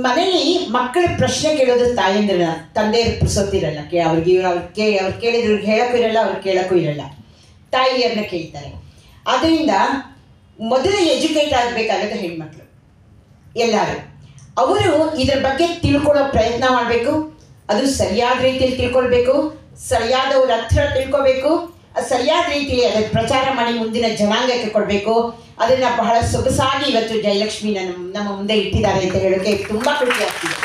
ಮನೇಲಿ ಮಕ್ಕಳ ಪ್ರಶ್ನೆ ಕೇಳೋದು ತಾಯಂದ್ರನ್ನ, ತಂದೆಯರು ಪುರ್ಸೋತಿರಲ್ಲ, ಅವ್ರು ಕೇಳಿದ್ರು ಹೇಳೋಕ್ಕೂ ಇರಲ್ಲ, ಅವ್ರು ಕೇಳೋಕ್ಕೂ ಇರಲ್ಲ, ತಾಯಿಯರನ್ನ ಕೇಳ್ತಾರೆ. ಅದರಿಂದ ಮೊದಲು ಎಜುಕೇಟ್ ಆಗಬೇಕಾಗುತ್ತೆ ಹೆಣ್ಮಕ್ಳು ಎಲ್ಲರೂ. ಅವರು ಇದರ ಬಗ್ಗೆ ತಿಳ್ಕೊಳ್ಳೋ ಪ್ರಯತ್ನ ಮಾಡಬೇಕು. ಅದು ಸರಿಯಾದ ರೀತಿಯಲ್ಲಿ ತಿಳ್ಕೊಳ್ಬೇಕು, ಸರಿಯಾದವ್ರ ಹತ್ರ ತಿಳ್ಕೊಬೇಕು, ಸರಿಯಾದ ರೀತಿಯಲ್ಲಿ ಅದಕ್ಕೆ ಪ್ರಚಾರ ಮಾಡಿ ಮುಂದಿನ ಜನಾಂಗಕ್ಕೆ ಕೊಡಬೇಕು. ಅದನ್ನು ಬಹಳ ಸೊಗಸಾಗಿ ಇವತ್ತು ಜಯಲಕ್ಷ್ಮಿ ನಮ್ಮ ಮುಂದೆ ಇಟ್ಟಿದ್ದಾರೆ ಅಂತ ಹೇಳೋಕ್ಕೆ ತುಂಬ ಖುಷಿ ಆಗ್ತಿದೆ.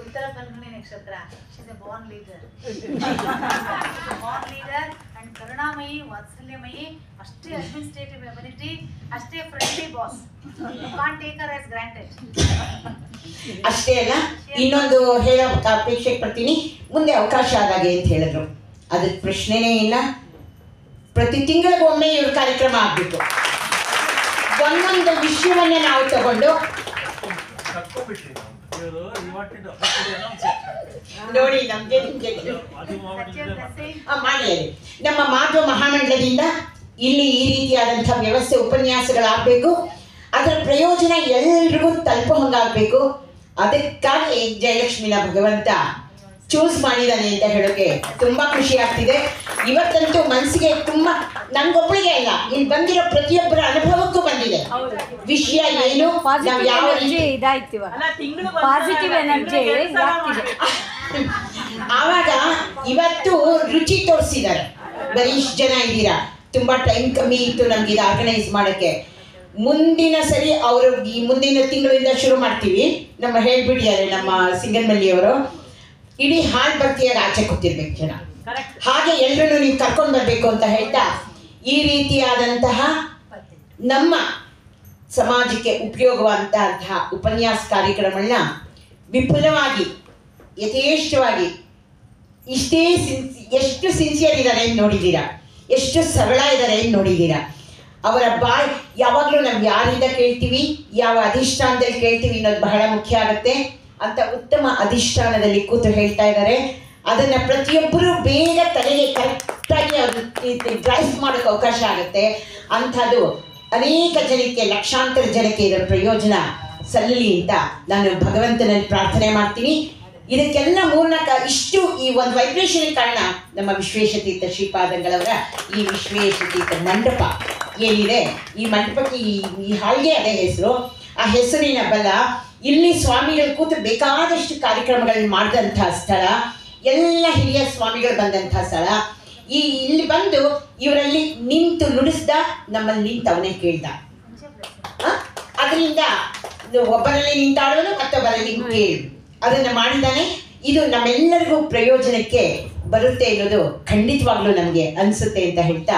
ಉತ್ತರ ಫಲ್ಗುಣಿ ನಕ್ಷತ್ರ, born leader and ಕರುಣಾಮಯಿ, ವಾತ್ಸಲ್ಯಮಯಿ, ಅಷ್ಟೇ ಅಡ್ಮಿನಿಸ್ಟ್ರೇಟಿವ್ ಎಬಿಲಿಟಿ, ಅಷ್ಟೇ friendly boss. Can't take her as granted. ಅಷ್ಟೇ ಅಲ್ಲ, ಇನ್ನೊಂದು ಹೇಳೋ ಅಪೇಕ್ಷೆ ಪಡ್ತೀನಿ. ಮುಂದೆ ಅವಕಾಶ ಆದಾಗೆ ಅಂತ ಹೇಳಿದ್ರು, ಅದಕ್ಕೆ ಪ್ರಶ್ನೆನೇ ಇಲ್ಲ. ಪ್ರತಿ ತಿಂಗಳಿಗೊಮ್ಮೆ ಇವ್ರ ಕಾರ್ಯಕ್ರಮ ಆಗಬೇಕು. ಒಂದೊಂದು ವಿಷಯವನ್ನೇ ನಾವು ತಗೊಂಡು ನೋಡಿ ನಮ್ಗೆ ಮಾಡಿ. ನಮ್ಮ ಮಾಧ್ವ ಮಹಾಮಂಡಲದಿಂದ ಇಲ್ಲಿ ಈ ರೀತಿಯಾದಂಥ ವ್ಯವಸ್ಥೆ ಉಪನ್ಯಾಸಗಳಾಗಬೇಕು. ಅದರ ಪ್ರಯೋಜನ ಎಲ್ರಿಗೂ ತಲುಪೋ ಹಂಗಾಗಬೇಕು. ಅದಕ್ಕಾಗಿ ಜಯಲಕ್ಷ್ಮಿನ ಭಗವಂತ ಚೂಸ್ ಮಾಡಿದ್ದಾನೆ ಅಂತ ಹೇಳೋಕೆ ತುಂಬಾ ಖುಷಿ ಆಗ್ತಿದೆ. ಇವತ್ತಂತೂ ಮನಸ್ಸಿಗೆ ತುಂಬಾ, ನಂಗೊಬ್ಬಳಿಗೆ ಇಲ್ಲ, ಇಲ್ಲಿ ಬಂದಿರೋ ಪ್ರತಿಯೊಬ್ಬರ ಅನುಭವಕ್ಕೂ ಬಂದಿದೆ. ವಿಷಯ ಏನು, ನಾವು ಯಾವ ರೀತಿ ಪಾಸಿಟಿವ್ ಎನರ್ಜಿ ಆವಾಗ ಇವತ್ತು ರುಚಿ ತೋರಿಸಿದ್ದಾರೆ. ಬರೀ ಇಷ್ಟು ಜನ ಇದ್ದೀರಾ, ತುಂಬಾ ಟೈಮ್ ಕಮ್ಮಿ ಇತ್ತು ನಮ್ಗೆ ಇದು ಆರ್ಗನೈಸ್ ಮಾಡೋಕ್ಕೆ. ಮುಂದಿನ ಸರಿ ಅವರು ಈ ಮುಂದಿನ ತಿಂಗಳಿಂದ ಶುರು ಮಾಡ್ತೀವಿ. ನಮ್ಮ ಹೇಳ್ಬಿಟ್ಟಿದ್ದಾರೆ ನಮ್ಮ ಸಿಂಗನಮಲ್ಲಿಯವರು, ಇಡೀ ಹಾಲ್ ಭರ್ತಿಯಾಗಿ ಆಚೆ ಕೂತಿರ್ಬೇಕು ಜನ, ಹಾಗೆ ಎಲ್ಲರೂ ನೀವು ಕರ್ಕೊಂಡು ಬರಬೇಕು ಅಂತ ಹೇಳ್ತಾ ಈ ರೀತಿಯಾದಂತಹ ನಮ್ಮ ಸಮಾಜಕ್ಕೆ ಉಪಯೋಗವಾದಂತಹ ಉಪನ್ಯಾಸ ಕಾರ್ಯಕ್ರಮಗಳನ್ನ ವಿಪುಲವಾಗಿ ಯಥೇಷ್ಟವಾಗಿ ಎಷ್ಟು ಸಿನ್ಸಿಯರ್ ಇದ್ದಾರೆ ಅಂತ ನೋಡಿದ್ದೀರಾ, ಎಷ್ಟು ಸರಳ ಇದ್ದಾರೆ ಅಂತ ನೋಡಿದ್ದೀರಾ. ಅವರ ಬಾಯ್ ಯಾವಾಗಲೂ ನಾವು ಯಾರಿಂದ ಕೇಳ್ತೀವಿ, ಯಾವ ಅಧಿಷ್ಠಾನದಲ್ಲಿ ಕೇಳ್ತೀವಿ ಅನ್ನೋದು ಬಹಳ ಮುಖ್ಯ ಆಗುತ್ತೆ ಅಂತ ಉತ್ತಮ ಅಧಿಷ್ಠಾನದಲ್ಲಿ ಕೂತು ಹೇಳ್ತಾ ಇದ್ದಾರೆ. ಅದನ್ನು ಪ್ರತಿಯೊಬ್ಬರು ಬೇಗ ತಲೆಗೆ ಕರೆಕ್ಟಾಗಿ ಅದು ಡ್ರೈವ್ ಮಾಡೋಕ್ಕೆ ಅವಕಾಶ ಆಗುತ್ತೆ. ಅಂಥದ್ದು ಅನೇಕ ಜನಕ್ಕೆ, ಲಕ್ಷಾಂತರ ಜನಕ್ಕೆ ಇದರ ಪ್ರಯೋಜನ ಸಲ್ಲಲಿ ಅಂತ ನಾನು ಭಗವಂತನಲ್ಲಿ ಪ್ರಾರ್ಥನೆ ಮಾಡ್ತೀನಿ. ಇದಕ್ಕೆಲ್ಲ ಮೂಲಕ ಇಷ್ಟು ಈ ಒಂದು ವೈಬ್ರೇಷನ್ ಕಾರಣ ನಮ್ಮ ವಿಶ್ವೇಶತೀರ್ಥ ಶ್ರೀಪಾದಂಗಳವರ ಈ ವಿಶ್ವೇಶತೀರ್ಥ ಮಂಟಪ ಏನಿದೆ, ಈ ಮಂಟಪಕ್ಕೆ ಈ ಹಾಲ್ಗೆ ಅದೇ ಹೆಸರು. ಆ ಹೆಸರಿನ ಬಲ, ಇಲ್ಲಿ ಸ್ವಾಮಿಗಳು ಕೂತು ಬೇಕಾದಷ್ಟು ಕಾರ್ಯಕ್ರಮಗಳನ್ನ ಮಾಡಿದಂಥ ಸ್ಥಳ, ಎಲ್ಲ ಹಿರಿಯ ಸ್ವಾಮಿಗಳು ಬಂದಂಥ ಸ್ಥಳ. ಇಲ್ಲಿ ಬಂದು ಇವರಲ್ಲಿ ನಿಂತು ನುಡಿಸ್ದ, ನಮ್ಮಲ್ಲಿ ನಿಂತು ಅವನೇ ಕೇಳ್ದ. ಅದರಿಂದ ಒಬ್ಬರಲ್ಲಿ ನಿಂತಾಡೋನು ಮತ್ತೊಬ್ಬರಲ್ಲಿ ಕೇಳು, ಅದನ್ನು ಮಾಡಿದ್ದಾನೆ. ಇದು ನಮ್ಮೆಲ್ಲರಿಗೂ ಪ್ರಯೋಜನಕ್ಕೆ ಬರುತ್ತೆ ಅನ್ನೋದು ಖಂಡಿತವಾಗ್ಲೂ ನಮಗೆ ಅನಿಸುತ್ತೆ ಅಂತ ಹೇಳ್ತಾ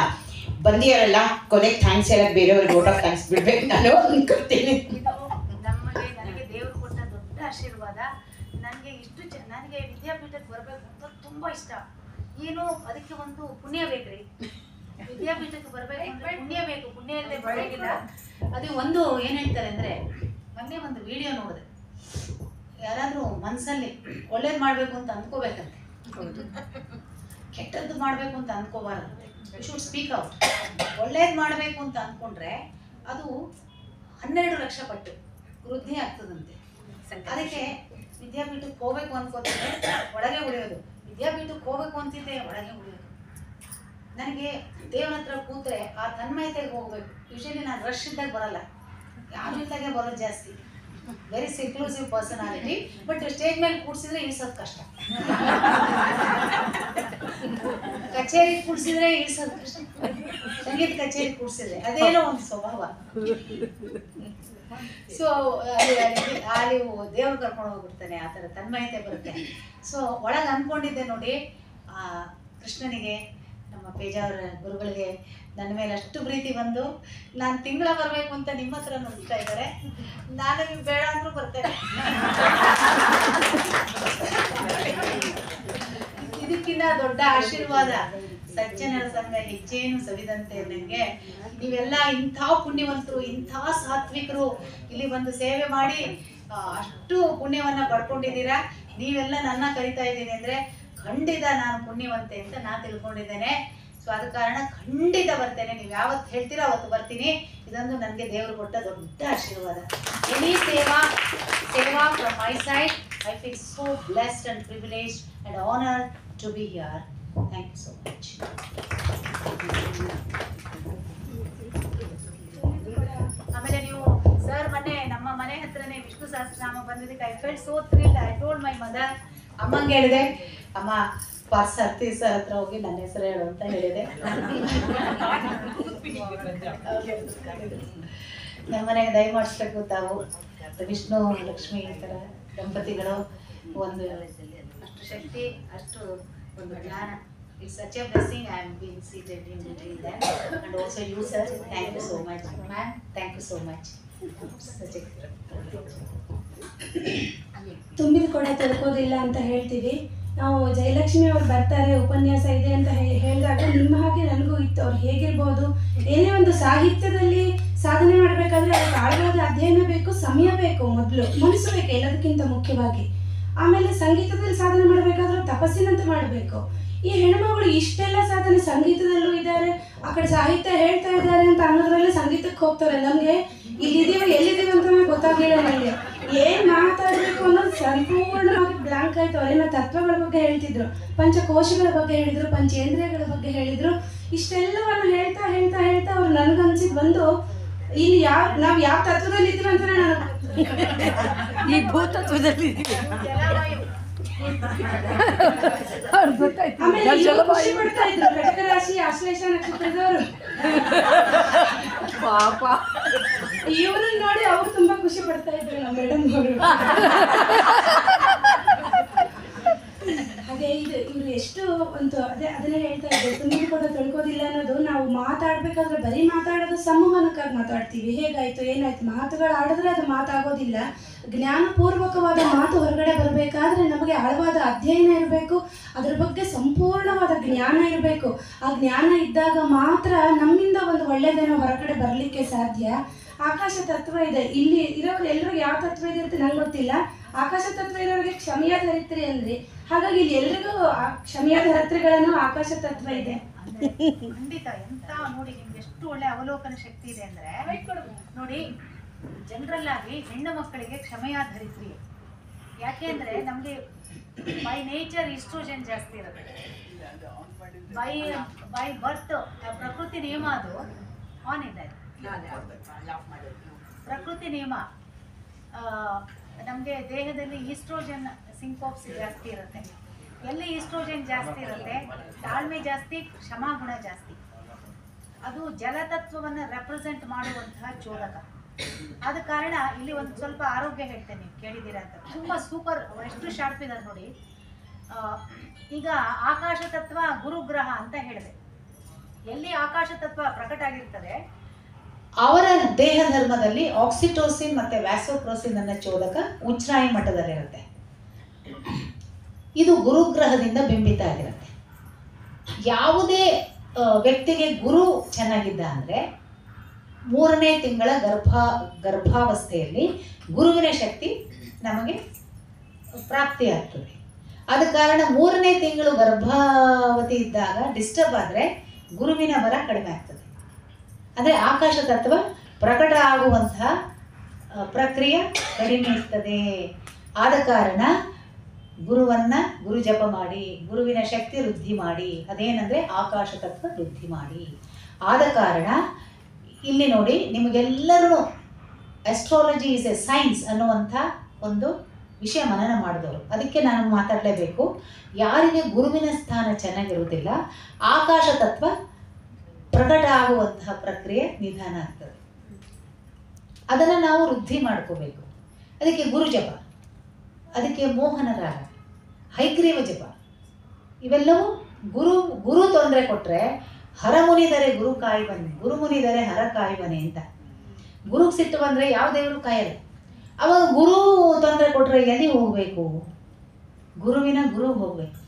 ಬಂದಿಯಾರಲ್ಲ, ಕೊನೆಗೆ ಥ್ಯಾಂಕ್ಸ್ ಹೇಳಕ್ಕೆ ಬೇರೆಯವ್ರಿಗೆ ವೋಟ್ ಆಫ್ ಥ್ಯಾಂಕ್ಸ್ ಬಿಡ್ಬೇಕು ನಾನು ಅನ್ಕೊತೀನಿ. ನನಗೆ ದೇವರು ಕೊಟ್ಟ ದೊಡ್ಡ ಆಶೀರ್ವಾದ. ನನಗೆ ನನಗೆ ವಿದ್ಯಾಪೀಠಕ್ಕೆ ಬರಬೇಕು ಅಂತ ತುಂಬ ಇಷ್ಟ. ಏನು ಅದಕ್ಕೆ ಒಂದು ಪುಣ್ಯ ಬೇಕ್ರಿ. ವಿದ್ಯಾಪೀಠಕ್ಕೆ ಬರಬೇಕು ಅಂದ್ರೆ ಪುಣ್ಯ ಬೇಕು, ಪುಣ್ಯ ಇಲ್ಲದೆ ಬರೋದಿಲ್ಲ. ಅದು ಒಂದು ಏನು ಹೇಳ್ತಾರೆ ಅಂದರೆ, ಮೊನ್ನೆ ಒಂದು ವಿಡಿಯೋ ನೋಡಿದೆ, ಯಾರಾದರೂ ಮನಸ್ಸಲ್ಲಿ ಒಳ್ಳೇದು ಮಾಡಬೇಕು ಅಂತ ಅಂದ್ಕೋಬೇಕಂತೆ, ಕೆಟ್ಟದ್ದು ಮಾಡಬೇಕು ಅಂತ ಅಂದ್ಕೋಬಾರ್ದಂತೆ. You should speak out. ಒಳ್ಳೇದು ಮಾಡಬೇಕು ಅಂತ ಅಂದ್ಕೊಂಡ್ರೆ ಅದು 12 ಲಕ್ಷ ಪಟ್ಟು ವೃದ್ಧಿ ಆಗ್ತದಂತೆ. ಅದಕ್ಕೆ ವಿದ್ಯಾಪೀಠಕ್ಕೆ ಹೋಗ್ಬೇಕು ಅನ್ಕೋತಿದ್ರೆ ಒಳಗೆ ಉಳಿಯೋದು, ವಿದ್ಯಾಪೀಠಕ್ಕೆ ಹೋಗ್ಬೇಕು ಅಂತಿದ್ದೆ ಒಳಗೆ ಉಳಿಯೋದು. ನನಗೆ ದೇವರ ಹತ್ರ ಕೂತ್ರೆ ಆ ತನ್ಮಯತೆಗೆ ಹೋಗ್ಬೇಕು. ಯೂಶಲಿ ನಾನು ರಶ್ ಇದ್ದಾಗ ಬರಲ್ಲ, ಯಾರು ಇದ್ದಾಗೆ ಬರೋದು ಜಾಸ್ತಿ. Very seclusive personality. But stage ಮೇಲೆ ಕೂಡ್ಸಿದ್ರೆ ಇಳಿಸೋದು ಕಷ್ಟ, ಕಚೇರಿ ಕೂಡ್ಸಿದ್ರೆ ಇಳಿಸೋದು ಕಷ್ಟ, ಸಂಗೀತ ಕಚೇರಿ ಕೂಡ್ಸಿದ್ರೆ ಅದೇನೋ ಒಂದು ಸ್ವಭಾವ. ಸೊ ಅಲ್ಲಿ ದೇವ್ರು ಕರ್ಕೊಂಡು ಹೋಗ್ಬಿಡ್ತಾನೆ, ಆ ಥರ ತನ್ಮಯತೆ ಬರುತ್ತೆ. ಸೊ ಒಳಗೆ ಅಂದ್ಕೊಂಡಿದ್ದೆ ನೋಡಿ, ಕೃಷ್ಣನಿಗೆ, ನಮ್ಮ ಪೇಜಾವರ ಗುರುಗಳಿಗೆ ನನ್ನ ಮೇಲೆ ಅಷ್ಟು ಪ್ರೀತಿ ಬಂದು ನಾನು ತಿಂಗಳ ಬರಬೇಕು ಅಂತ ನಿಮ್ಮ ಹತ್ರ ನುಡಿಸ್ತಾ ಇದ್ದಾರೆ. ನಾನು ನಿಮ್ಗೆ ಬೇಡ ಅಂದ್ರೂ ಬರ್ತೇನೆ. ಇದಕ್ಕಿಂತ ದೊಡ್ಡ ಆಶೀರ್ವಾದ ಸಜ್ಜನರ ಸಂಘ ಹೆಜ್ಜೇನು ಸವಿದಂತೆ. ನನಗೆ ನೀವೆಲ್ಲ ಇಂಥ ಪುಣ್ಯವಂತರು, ಇಂಥ ಸಾತ್ವಿಕರು ಇಲ್ಲಿ ಬಂದು ಸೇವೆ ಮಾಡಿ ಅಷ್ಟು ಪುಣ್ಯವನ್ನ ಪಡ್ಕೊಂಡಿದ್ದೀರಾ. ನೀವೆಲ್ಲ ನನ್ನ ಕರಿತಾ ಇದ್ದೀನಿ ಅಂದರೆ ಖಂಡಿತ ನಾನು ಪುಣ್ಯವಂತೆ ಅಂತ ನಾನು ತಿಳ್ಕೊಂಡಿದ್ದೇನೆ. ಸೊ ಆದ ಕಾರಣ ಖಂಡಿತ ಬರ್ತೇನೆ. ನೀವು ಯಾವತ್ತು ಹೇಳ್ತೀರೋ ಅವತ್ತು ಬರ್ತೀನಿ. ಇದೊಂದು ನನಗೆ ದೇವರು ಕೊಟ್ಟ ದೊಡ್ಡ ಆಶೀರ್ವಾದ. Any seva from my side, I feel so blessed and privileged and honoured to be here. Thank you so much. ಆಮೇಲೆ ನೀವು ಸರ್ ಮೊನ್ನೆ ನಮ್ಮ ಮನೆ ಹತ್ರನೇ ವಿಷ್ಣು ಸಹಸ್ರನಾಮ ಬಂದಿದ್ದಕ್ಕೆ I felt so thrilled. I told my mother, ಅಮ್ಮಂಗೆ ಹೇಳಿದೆ, ಅಮ್ಮ ಪಾರ್ಸರ್ತಿ ಸರ್ ಹತ್ರ ಹೋಗಿ ನನ್ನ ಹೆಸರು ಹೇಳು ಅಂತ ಹೇಳಿದೆ. ನಮ್ಮ ಮನೆಗೆ ದಯಮಾಡಿಸ್ಬೇಕು ತಾವು. ವಿಷ್ಣು ಲಕ್ಷ್ಮಿ ಈ ಥರ ದಂಪತಿಗಳು ಒಂದು ಅಷ್ಟು ಶಕ್ತಿ, ಅಷ್ಟು ಒಂದು ಜ್ಞಾನ It's such a blessing. I am being seated in between them, and also you, sir. Thank you so much, ma'am. Thank you so much. Such a ತುಂಬಿದ ಕೊಡೆ ತೊಳ್ಕೋದಿಲ್ಲ ಅಂತ ಹೇಳ್ತೀವಿ ನಾವು. ಜಯಲಕ್ಷ್ಮಿ ಅವ್ರು ಬರ್ತಾರೆ, ಉಪನ್ಯಾಸ ಇದೆ ಅಂತ ಹೇಳಿದಾಗ ನಿಮ್ಮ ಹಾಗೆ ನನಗೂ ಇತ್ತು. ಅವ್ರು ಹೇಗಿರ್ಬೋದು, ಏನೇ ಒಂದು ಸಾಹಿತ್ಯದಲ್ಲಿ ಸಾಧನೆ ಮಾಡಬೇಕಾದ್ರೆ ಅದಕ್ಕೆ ಆಳವಾದ ಅಧ್ಯಯನ ಬೇಕು, ಸಮಯ ಬೇಕು, ಮೊದಲು ಮನಸ್ಸು ಬೇಕು ಎಲ್ಲದಕ್ಕಿಂತ ಮುಖ್ಯವಾಗಿ. ಆಮೇಲೆ ಸಂಗೀತದಲ್ಲಿ ಸಾಧನೆ ಮಾಡಬೇಕಾದ್ರೆ ತಪಸ್ಸಿನಂತೆ ಮಾಡಬೇಕು. ಈ ಹೆಣ್ಮಗಳು ಇಷ್ಟೆಲ್ಲ ಸಾಧನೆ ಸಂಗೀತದಲ್ಲೂ ಇದ್ದಾರೆ, ಆ ಕಡೆ ಸಾಹಿತ್ಯ ಹೇಳ್ತಾ ಇದ್ದಾರೆ ಅಂತ ಅನ್ನೋದ್ರಲ್ಲೇ ಸಂಗೀತಕ್ಕೆ ಹೋಗ್ತಾರೆ. ನಮಗೆ ಇಲ್ಲಿದ್ದೀವಿ ಎಲ್ಲಿದ್ದೀವಿ ಅಂತ ಗೊತ್ತಾಗಲಿಲ್ಲ. ನನಗೆ ಏನು ಮಾತಾಡಬೇಕು ಅನ್ನೋದು ಸಂಪೂರ್ಣವಾಗಿ ಬ್ಲಾಂಕ್ ಆಯಿತು. ಅವರೇನೋ ತತ್ವಗಳ ಬಗ್ಗೆ ಹೇಳ್ತಿದ್ರು, ಪಂಚಕೋಶಗಳ ಬಗ್ಗೆ ಹೇಳಿದರು, ಪಂಚೇಂದ್ರಿಯಗಳ ಬಗ್ಗೆ ಹೇಳಿದರು. ಇಷ್ಟೆಲ್ಲವನ್ನು ಹೇಳ್ತಾ ಹೇಳ್ತಾ ಹೇಳ್ತಾ ಅವ್ರು ನನಗನ್ಸಿದ್ದು ಬಂದು ಇಲ್ಲಿ ನಾವು ಯಾವ ತತ್ವದಲ್ಲಿ ಇದ್ದೀವಿ ಅಂತ ನಾನು ಈ ಭೂತತ್ವದಲ್ಲಿ ಆಮೇಲೆ ಇವ್ರು ಖುಷಿ ಪಡ್ತಾ ಇದ್ರು, ಕಟಕ ರಾಶಿ ಆಶ್ಲೇಷ ನಕ್ಷತ್ರದವರು. ಪಾಪ ಇವ್ರನ್ನ ನೋಡಿ ಅವ್ರು ತುಂಬಾ ಖುಷಿ ಪಡ್ತಾ ಇದ್ರು ನಮ್ಮ ಮೇಡಮ್ ಅವರು. ಹಾಗೆ ಇವ್ರು ಎಷ್ಟು ಒಂದು ಅದನ್ನೇ ಹೇಳ್ತಾ ಇದ್ರು, ತುಂಬಿದ ಕೂಡ ತೊಳ್ಕೋದಿಲ್ಲ ಅನ್ನೋದು. ನಾವು ಮಾತಾಡ್ಬೇಕಾದ್ರೆ ಬರೀ ಮಾತಾಡೋದು ಸಂವಹನಕ್ಕಾಗಿ ಮಾತಾಡ್ತೀವಿ. ಹೇಗಾಯ್ತು ಏನಾಯ್ತು ಮಾತುಗಳು ಆಡಿದ್ರೆ ಅದು ಮಾತಾಗೋದಿಲ್ಲ. ಜ್ಞಾನಪೂರ್ವಕವಾದ ಮಾತು ಹೊರಗಡೆ ಬರಬೇಕಾದ್ರೆ ನಮಗೆ ಆಳವಾದ ಅಧ್ಯಯನ ಇರಬೇಕು, ಅದ್ರ ಬಗ್ಗೆ ಸಂಪೂರ್ಣವಾದ ಜ್ಞಾನ ಇರಬೇಕು. ಆ ಜ್ಞಾನ ಇದ್ದಾಗ ಮಾತ್ರ ನಮ್ಮಿಂದ ಒಂದು ಒಳ್ಳೆಯದೇನೋ ಹೊರಗಡೆ ಬರಲಿಕ್ಕೆ ಸಾಧ್ಯ. ಆಕಾಶ ತತ್ವ ಇದೆ, ಇಲ್ಲಿ ಇರೋರು ಎಲ್ರಿಗೂ ಯಾವ ತತ್ವ ಇದೆ ಅಂತ ನಂಗೆ ಗೊತ್ತಿಲ್ಲ. ಆಕಾಶ ತತ್ವ ಇರೋರಿಗೆ ಕ್ಷಮೆಯ ಧರಿತ್ರಿ ಅಂದ್ರಿ, ಹಾಗಾಗಿ ಇಲ್ಲಿ ಎಲ್ರಿಗೂ ಕ್ಷಮೆಯ ಧರಿತ್ರಿಗಳನ್ನು ಆಕಾಶ ತತ್ವ ಇದೆ. ಖಂಡಿತ. ಎಂತ ನೋಡಿ ನಿಮ್ಗೆ ಎಷ್ಟು ಒಳ್ಳೆ ಅವಲೋಕನ ಶಕ್ತಿ ಇದೆ ಅಂದ್ರೆ, ನೋಡಿ ಜನರಲ್ ಆಗಿ ಹೆಣ್ಣು ಮಕ್ಕಳಿಗೆ ಕ್ಷಮೆಯಾಧರಿತ್ರಿ. ಯಾಕೆ ಅಂದ್ರೆ ನಮ್ಗೆ ಬೈ ನೇಚರ್ ಈಸ್ಟ್ರೋಜನ್ ಜಾಸ್ತಿ ಇರುತ್ತೆ. ಬೈ ಬರ್ತ್ ಪ್ರಕೃತಿ ನಿಯಮ ಅದು ಆನ್ ಇದೆ. ಪ್ರಕೃತಿ ನಿಯಮ ನಮಗೆ ದೇಹದಲ್ಲಿ ಈಸ್ಟ್ರೋಜನ್ ಸಿಂಕೋಪ್ಸ್ ಜಾಸ್ತಿ ಇರುತ್ತೆ. ಎಲ್ಲಿ ಈಸ್ಟ್ರೋಜನ್ ಜಾಸ್ತಿ ಇರುತ್ತೆ ತಾಳ್ಮೆ ಜಾಸ್ತಿ, ಕ್ಷಮಾಗುಣ ಜಾಸ್ತಿ. ಅದು ಜಲತತ್ವವನ್ನು ರೆಪ್ರೆಸೆಂಟ್ ಮಾಡುವಂತಹ ಚೋದಕ. ಆದ ಕಾರಣ ಇಲ್ಲಿ ಒಂದು ಸ್ವಲ್ಪ ಆರೋಗ್ಯ ಹೇಳ್ತೇನೆ, ನೀವು ಕೇಳಿದ್ದೀರಾ ಅಂತ. ತುಂಬ ಸೂಪರ್, ಎಷ್ಟು ಶಾರ್ಪ್ ಇದ್ದಾರೆ ನೋಡಿ. ಈಗ ಆಕಾಶ ತತ್ವ ಗುರುಗ್ರಹ ಅಂತ ಹೇಳಿದೆ. ಎಲ್ಲಿ ಆಕಾಶ ತತ್ವ ಪ್ರಕಟ ಆಗಿರ್ತದೆ ಅವರ ದೇಹ ಧರ್ಮದಲ್ಲಿ ಆಕ್ಸಿಟೋಸಿನ್ ಮತ್ತೆ ವ್ಯಾಸೋಪ್ರೋಸಿನ್ ಅನ್ನೋ ಚೋದಕ ಉಚ್ಛ್ರಾಯ ಮಟ್ಟದಲ್ಲಿರುತ್ತೆ. ಇದು ಗುರುಗ್ರಹದಿಂದ ಬಿಂಬಿತ ಆಗಿರುತ್ತೆ. ಯಾವುದೇ ವ್ಯಕ್ತಿಗೆ ಗುರು ಚೆನ್ನಾಗಿದ್ದ ಅಂದರೆ 3ನೇ ತಿಂಗಳ ಗರ್ಭಾವಸ್ಥೆಯಲ್ಲಿ ಗುರುವಿನ ಶಕ್ತಿ ನಮಗೆ ಪ್ರಾಪ್ತಿಯಾಗ್ತದೆ. ಆದ ಕಾರಣ 3ನೇ ತಿಂಗಳು ಗರ್ಭಾವತಿ ಇದ್ದಾಗ ಡಿಸ್ಟರ್ಬ್ ಆದರೆ ಗುರುವಿನ ಬಲ ಕಡಿಮೆ ಆಗ್ತದೆ. ಅಂದರೆ ಆಕಾಶ ತತ್ವ ಪ್ರಕಟ ಆಗುವಂತಹ ಪ್ರಕ್ರಿಯೆ ಕಡಿಮೆ ಇರ್ತದೆ. ಆದ ಕಾರಣ ಗುರು ಜಪ ಮಾಡಿ, ಗುರುವಿನ ಶಕ್ತಿ ವೃದ್ಧಿ ಮಾಡಿ. ಅದೇನೆಂದರೆ ಆಕಾಶ ತತ್ವ ವೃದ್ಧಿ ಮಾಡಿ. ಆದ ಕಾರಣ ಇಲ್ಲಿ ನೋಡಿ, ನಿಮಗೆಲ್ಲರೂ ಆಸ್ಟ್ರಾಲಜಿ ಈಸ್ ಎ ಸೈನ್ಸ್ ಅನ್ನುವಂಥ ಒಂದು ವಿಷಯ ಮನನ ಮಾಡಿದವರು. ಅದಕ್ಕೆ ನಾನು ಮಾತಾಡಲೇಬೇಕು. ಯಾರಿಗೆ ಗುರುವಿನ ಸ್ಥಾನ ಚೆನ್ನಾಗಿರುವುದಿಲ್ಲ, ಆಕಾಶ ತತ್ವ ಪ್ರಕಟ ಆಗುವಂತಹ ಪ್ರಕ್ರಿಯೆ ನಿಧಾನ ಆಗ್ತದೆ. ಅದನ್ನು ನಾವು ವೃದ್ಧಿ ಮಾಡ್ಕೋಬೇಕು. ಅದಕ್ಕೆ ಗುರು ಜಪ, ಅದಕ್ಕೆ ಮೋಹನ ರಾಗ, ಹೈಗ್ರೀವ ಜಪ, ಇವೆಲ್ಲವೂ ಗುರು ತೊಂದರೆ ಕೊಟ್ಟರೆ ಹರ ಮುನಿದರೆ ಗುರು ಕಾಯುವನೆ, ಗುರು ಮುನಿದರೆ ಹರ ಕಾಯುವನೆ ಅಂತ. ಗುರುಗೆ ಸಿಟ್ಟು ಬಂದರೆ ಯಾವ ದೇವರು ಕಾಯಲ್ಲ. ಅವಾಗ ಗುರು ತೊಂದರೆ ಕೊಟ್ಟರೆ ಎಲ್ಲಿ ಹೋಗಬೇಕು? ಗುರುವಿನ ಗುರು ಹೋಗ್ಬೇಕು,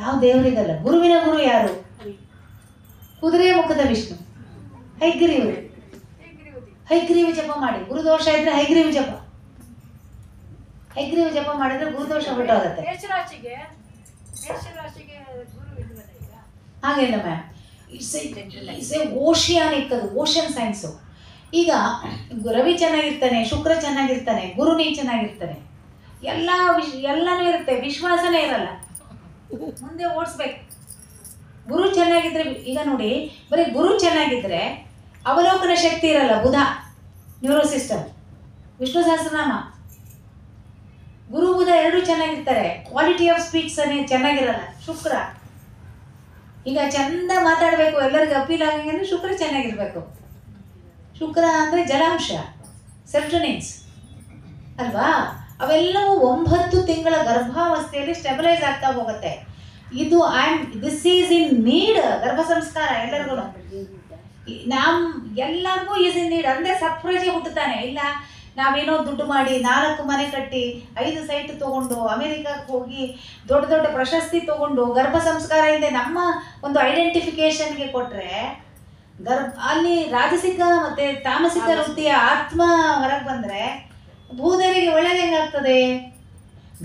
ಯಾವ ದೇವರಿಗಲ್ಲ. ಗುರುವಿನ ಗುರು ಯಾರು? ಕುದುರೆ ಮುಖದ ವಿಷ್ಣು, ಹೈಗ್ರೀವರು. ಹೈಗ್ರೀವ ಜಪ ಮಾಡಿ. ಗುರುದೋಷ ಇದ್ರೆ ಹೈಗ್ರೀವ ಜಪ ಮಾಡಿದ್ರೆ ಗುರುದೋಷ ಹೊರಟೋಗುತ್ತೆ. ಹಾಗೆಲ್ಲ ಮ್ಯಾಮ್, ಇಟ್ಸ್ ಎ ಓಷಿಯಾನಿಕ್, ಅದು ಓಷನ್ ಸೈನ್ಸು. ಈಗ ರವಿ ಚೆನ್ನಾಗಿರ್ತಾನೆ, ಶುಕ್ರ ಚೆನ್ನಾಗಿರ್ತಾನೆ, ಗುರುನಿ ಚೆನ್ನಾಗಿರ್ತಾನೆ, ಎಲ್ಲನೂ ಇರುತ್ತೆ, ವಿಶ್ವಾಸನೇ ಇರಲ್ಲ, ಮುಂದೆ ಓಡಿಸ್ಬೇಕು. ಗುರು ಚೆನ್ನಾಗಿದ್ರೆ, ಈಗ ನೋಡಿ ಬರೀ ಗುರು ಚೆನ್ನಾಗಿದ್ರೆ ಅವಲೋಕನ ಶಕ್ತಿ ಇರಲ್ಲ. ಬುಧ ನ್ಯೂರೋ ಸಿಸ್ಟಮ್, ವಿಷ್ಣು ಸಹಸ್ರನಾಮ, ಗುರು ಬುಧ ಎರಡೂ ಚೆನ್ನಾಗಿರ್ತಾರೆ. ಕ್ವಾಲಿಟಿ ಆಫ್ ಸ್ಪೀಚ್ ಚೆನ್ನಾಗಿರಲ್ಲ. ಶುಕ್ರ ಈಗ ಚಂದ ಮಾತಾಡಬೇಕು, ಎಲ್ಲರಿಗೂ ಅಪೀಲ್ ಆಗಂಗೆ ಅಂದರೆ ಶುಕ್ರ ಚೆನ್ನಾಗಿರ್ಬೇಕು. ಶುಕ್ರ ಅಂದರೆ ಜಲಾಂಶ, ಸೆರೋಟೋನಿನ್ಸ್ ಅಲ್ವಾ? ಅವೆಲ್ಲವೂ 9 ತಿಂಗಳ ಗರ್ಭಾವಸ್ಥೆಯಲ್ಲಿ ಸ್ಟೆಬಿಲೈಸ್ ಆಗ್ತಾ ಹೋಗುತ್ತೆ. ಇದು ದಿಸ್ ಈಸ್ ಇನ್ ನೀಡ್. ಗರ್ಭ ಸಂಸ್ಕಾರ ಎಲ್ಲರಿಗೂ ಎಲ್ಲರಿಗೂ ಈಸ್ ಇನ್ ನೀಡ್. ಅಂದರೆ ಸಪ್ರಜೆ ಹುಟ್ಟುತ್ತಾನೆ. ಇಲ್ಲ ನಾವೇನೋ ದುಡ್ಡು ಮಾಡಿ 4 ಮನೆ ಕಟ್ಟಿ 5 ಸೈಟ್ ತಗೊಂಡು ಅಮೆರಿಕಕ್ಕೆ ಹೋಗಿ ದೊಡ್ಡ ದೊಡ್ಡ ಪ್ರಶಸ್ತಿ ತಗೊಂಡು ಗರ್ಭ ಸಂಸ್ಕಾರ ಇದೆ ನಮ್ಮ ಒಂದು ಐಡೆಂಟಿಫಿಕೇಶನ್ಗೆ ಕೊಟ್ಟರೆ ಅಲ್ಲಿ ರಾಜಸಿಕ ಮತ್ತು ತಾಮಸಿಕ ವೃತ್ತಿಯ ಆತ್ಮ ಹೊರಗೆ ಬಂದರೆ ಭೂದೇವಿಗೆ ಒಳ್ಳೇದು ಹೆಂಗಾಗ್ತದೆ?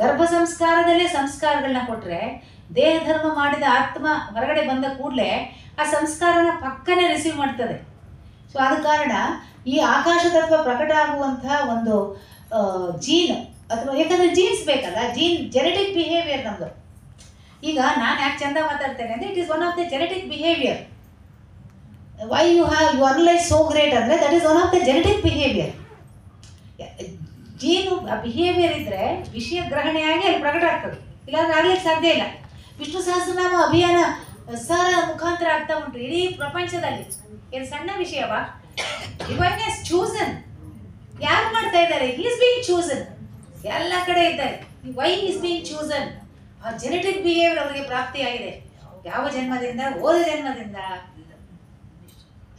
ಗರ್ಭ ಸಂಸ್ಕಾರದಲ್ಲೇ ಸಂಸ್ಕಾರಗಳನ್ನ ಕೊಟ್ಟರೆ ದೇಹ ಧರ್ಮ ಮಾಡಿದ ಆತ್ಮ ಹೊರಗಡೆ ಬಂದ ಕೂಡಲೇ ಆ ಸಂಸ್ಕಾರನ ಪಕ್ಕನೇ ರಿಸೀವ್ ಮಾಡ್ತದೆ. ಸೊ ಆದ ಕಾರಣ ಈ ಆಕಾಶ ತತ್ವ ಪ್ರಕಟ ಆಗುವಂತಹ ಒಂದು ಜೀನ್ ಅಥವಾ ಯಾಕಂದರೆ ಜೀನ್ಸ್ ಬೇಕಲ್ಲ, ಜೆನೆಟಿಕ್ ಬಿಹೇವಿಯರ್ ನಮ್ಮದು. ಈಗ ನಾನು ಯಾಕೆ ಚಂದ ಮಾತಾಡ್ತೇನೆ ಅಂದರೆ it is one of the genetic behaviour. Why you analyse so great ಅಂದರೆ that is one of the genetic behaviour. Gene behaviour ಇದ್ದರೆ ವಿಷಯ ಗ್ರಹಣೆಯಾಗಿ ಅಲ್ಲಿ ಪ್ರಕಟ ಆಗ್ತದೆ, ಇಲ್ಲಾಂದ್ರೆ ಆಗ್ಲಿಕ್ಕೆ ಸಾಧ್ಯ ಇಲ್ಲ. ವಿಷ್ಣು ಸಹಸ್ರನಾಮ ಅಭಿಯಾನ ಸಾರ ಮುಖಾಂತರ ಆಗ್ತಾ ಉಂಟು ಇಡೀ ಪ್ರಪಂಚದಲ್ಲಿ. ಏನು ಸಣ್ಣ ವಿಷಯವಾ? Divine has chosen. ಯಾರು ಮಾಡ್ತಾ ಇದ್ದಾರೆ? He is being chosen. ಎಲ್ಲ ಕಡೆ ಇದ್ದಾರೆ. Why is being chosen? ಆ ಜೆನೆಟಿಕ್ ಬಿಹೇವಿಯರ್ ಅವರಿಗೆ ಪ್ರಾಪ್ತಿಯಾಗಿದೆ. ಯಾವ ಜನ್ಮದಿಂದ? ಹೋದ ಜನ್ಮದಿಂದ.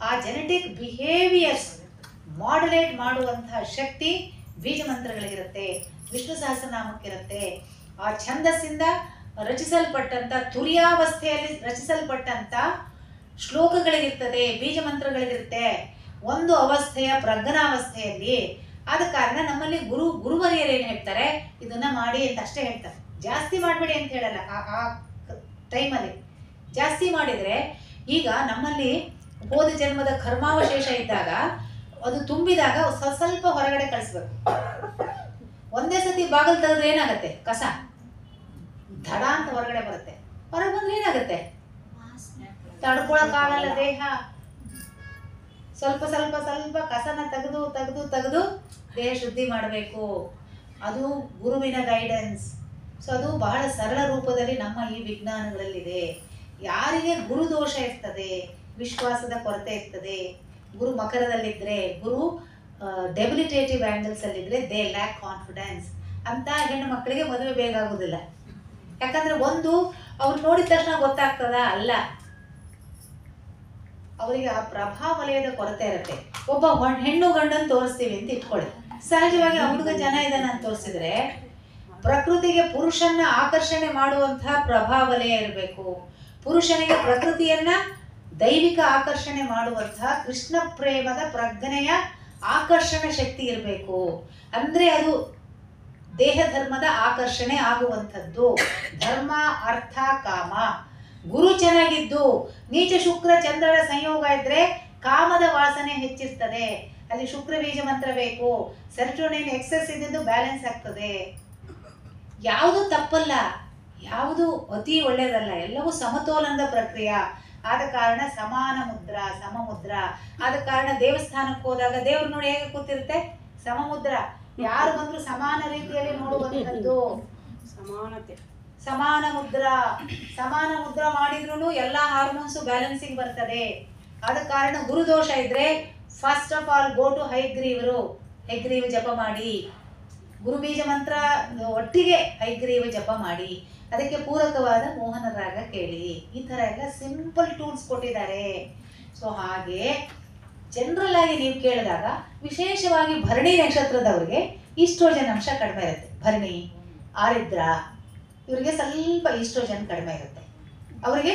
ಆ ಜೆನೆಟಿಕ್ ಬಿಹೇವಿಯರ್ಸ್ ಮಾಡ್ಯುಲೇಟ್ ಮಾಡುವಂತಹ ಶಕ್ತಿ ಬೀಜ ಮಂತ್ರಗಳಿಗಿರುತ್ತೆ, ವಿಷ್ಣು ಸಹಸ್ರನಾಮಕ್ಕಿರುತ್ತೆ. ಆ ಛಂದಸ್ಸಿಂದ ರಚಿಸಲ್ಪಟ್ಟಂಥ ತುರ್ಯಾವಸ್ಥೆಯಲ್ಲಿ ರಚಿಸಲ್ಪಟ್ಟಂಥ ಶ್ಲೋಕಗಳಿಗಿರ್ತದೆ, ಬೀಜ ಮಂತ್ರಗಳಿಗಿರುತ್ತೆ. ಒಂದು ಅವಸ್ಥೆಯ ಪ್ರಜ್ಞಾವಸ್ಥೆಯಲ್ಲಿ. ಆದ ಕಾರಣ ನಮ್ಮಲ್ಲಿ ಗುರುವರಿಯರು ಏನು ಹೇಳ್ತಾರೆ? ಇದನ್ನ ಮಾಡಿ ಅಂತ ಅಷ್ಟೇ ಹೇಳ್ತಾರೆ, ಜಾಸ್ತಿ ಮಾಡಬೇಡಿ ಅಂತ ಹೇಳಲ್ಲ. ಆ ಟೈಮಲ್ಲಿ ಜಾಸ್ತಿ ಮಾಡಿದರೆ ಈಗ ನಮ್ಮಲ್ಲಿ ಹೋದ ಜನ್ಮದ ಕರ್ಮಾವಶೇಷ ಇದ್ದಾಗ ಅದು ತುಂಬಿದಾಗ ಸ್ವಲ್ಪ ಹೊರಗಡೆ ಕಳಿಸ್ಬೇಕು. ಒಂದೇ ಸತಿ ಬಾಗಿಲು ತೆಗೆದ್ರೆ ಏನಾಗುತ್ತೆ? ಕಸ ಧಡ ಅಂತ ಹೊರಗಡೆ ಬರುತ್ತೆ. ಹೊರಗೆ ಬಂದ್ರೆ ಏನಾಗುತ್ತೆ? ತಡ್ಕೊಳಕ್ಕಾಗಲ್ಲ ದೇಹ. ಸ್ವಲ್ಪ ಸ್ವಲ್ಪ ಸ್ವಲ್ಪ ಕಸನ ತೆಗೆದು ದೇಹ ಶುದ್ಧಿ ಮಾಡಬೇಕು. ಅದು ಗುರುವಿನ ಗೈಡೆನ್ಸ್. ಸೊ ಅದು ಬಹಳ ಸರಳ ರೂಪದಲ್ಲಿ ನಮ್ಮ ಈ ವಿಜ್ಞಾನಗಳಲ್ಲಿದೆ. ಯಾರಿಗೆ ಗುರು ದೋಷ ಇರ್ತದೆ, ವಿಶ್ವಾಸದ ಕೊರತೆ ಇರ್ತದೆ, ಗುರು ಮಕರದಲ್ಲಿದ್ದರೆ, ಗುರು ಡೆಬಿಲಿಟೇಟಿವ್ ಆ್ಯಂಗಲ್ಸಲ್ಲಿದ್ದರೆ ದೇ ಲ್ಯಾಕ್ ಕಾನ್ಫಿಡೆನ್ಸ್ ಅಂತ ಹೆಣ್ಣು ಮಕ್ಕಳಿಗೆ ಮದುವೆ ಬೇಗ ಆಗೋದಿಲ್ಲ. ಯಾಕಂದರೆ ಒಂದು ಅವ್ರು ನೋಡಿದ ತಕ್ಷಣ ಗೊತ್ತಾಗ್ತದ? ಅಲ್ಲ, ಅವರಿಗೆ ಆ ಪ್ರಭಾವಲಯದ ಕೊರತೆ ಇರುತ್ತೆ. ಒಬ್ಬ ಹೆಣ್ಣು ಗಂಡನ್ನು ತೋರಿಸ್ತೀವಿ ಅಂತ ಇಟ್ಕೊಳ್ಳಿ. ಸಹಜವಾಗಿ ಆ ಹುಡುಗ ಜನ ಇದನ್ನ ಅಂತ ತೋರಿಸಿದ್ರೆ ಪ್ರಕೃತಿಗೆ ಪುರುಷನ ಆಕರ್ಷಣೆ ಮಾಡುವಂತಹ ಪ್ರಭಾವಲಯ ಇರಬೇಕು. ಪುರುಷನಿಗೆ ಪ್ರಕೃತಿಯನ್ನ ದೈವಿಕ ಆಕರ್ಷಣೆ ಮಾಡುವಂತಹ ಕೃಷ್ಣ ಪ್ರೇಮದ ಪ್ರಜ್ಞೆಯ ಆಕರ್ಷಣ ಶಕ್ತಿ ಇರಬೇಕು. ಅಂದರೆ ಅದು ದೇಹ ಧರ್ಮದ ಆಕರ್ಷಣೆ ಆಗುವಂಥದ್ದು. ಧರ್ಮ, ಅರ್ಥ, ಕಾಮ. ಗುರು ಚೆನ್ನಾಗಿದ್ದು ನೀಚ ಶುಕ್ರ ಚಂದ್ರರ ಸಂಯೋಗ ಇದ್ರೆ ಕಾಮದ ವಾಸನೆ ಹೆಚ್ಚಿರ್ತದೆ. ಅಲ್ಲಿ ಶುಕ್ರ ಬೀಜ ಮಂತ್ರ ಬೇಕು. ಸೆರೋಟೋನಿನ್ ಎಕ್ಸೆಸ್ ಇದ್ದು ಬ್ಯಾಲೆನ್ಸ್ ಆಗ್ತದೆ. ಯಾವುದು ತಪ್ಪಲ್ಲ, ಯಾವುದು ಅತಿ ಒಳ್ಳೆಯದಲ್ಲ, ಎಲ್ಲವೂ ಸಮತೋಲನದ ಪ್ರಕ್ರಿಯೆ. ಆದ ಕಾರಣ ಸಮಾನ ಮುದ್ರ, ಸಮಮುದ್ರ. ಆದ ಕಾರಣ ದೇವಸ್ಥಾನಕ್ಕೆ ಹೋದಾಗ ದೇವ್ರು ನೋಡಿ ಹೇಗೆ ಕೂತಿರುತ್ತೆ? ಸಮಮುದ್ರ. ಯಾರು ಬಂದ್ರು ಸಮಾನ ರೀತಿಯಲ್ಲಿ ನೋಡುವಂಥದ್ದು. ಸಮಾನ ಮುದ್ರ ಮಾಡಿದ್ರು ಎಲ್ಲ ಹಾರ್ಮೋನ್ಸ್ ಬ್ಯಾಲೆನ್ಸಿಂಗ್ ಬರ್ತದೆ. ಆದ ಕಾರಣ ಗುರುದೋಷ ಇದ್ರೆ first of all go to Hayagriva ಜಪ ಮಾಡಿ. ಗುರು ಬೀಜ ಮಂತ್ರ ಒಟ್ಟಿಗೆ ಹೈಗ್ರೀವ ಜಪ ಮಾಡಿ. ಅದಕ್ಕೆ ಪೂರಕವಾದ ಮೋಹನ ರಾಗ ಕೇಳಿ. ಈ ಥರ ಎಲ್ಲ ಸಿಂಪಲ್ ಟೂಲ್ಸ್ ಕೊಟ್ಟಿದ್ದಾರೆ. ಸೊ ಹಾಗೆ ಜನರಲ್ ಆಗಿ ನೀವು ಕೇಳಿದಾಗ ವಿಶೇಷವಾಗಿ ಭರಣಿ ನಕ್ಷತ್ರದವರಿಗೆ ಈಸ್ಟ್ರೋಜನ್ ಅಂಶ ಕಡಿಮೆ ಇರುತ್ತೆ. ಭರಣಿ, ಆರಿದ್ರ ಇವರಿಗೆ ಸ್ವಲ್ಪ ಈಸ್ಟ್ರೋಜನ್ ಕಡಿಮೆ ಇರುತ್ತೆ. ಅವರಿಗೆ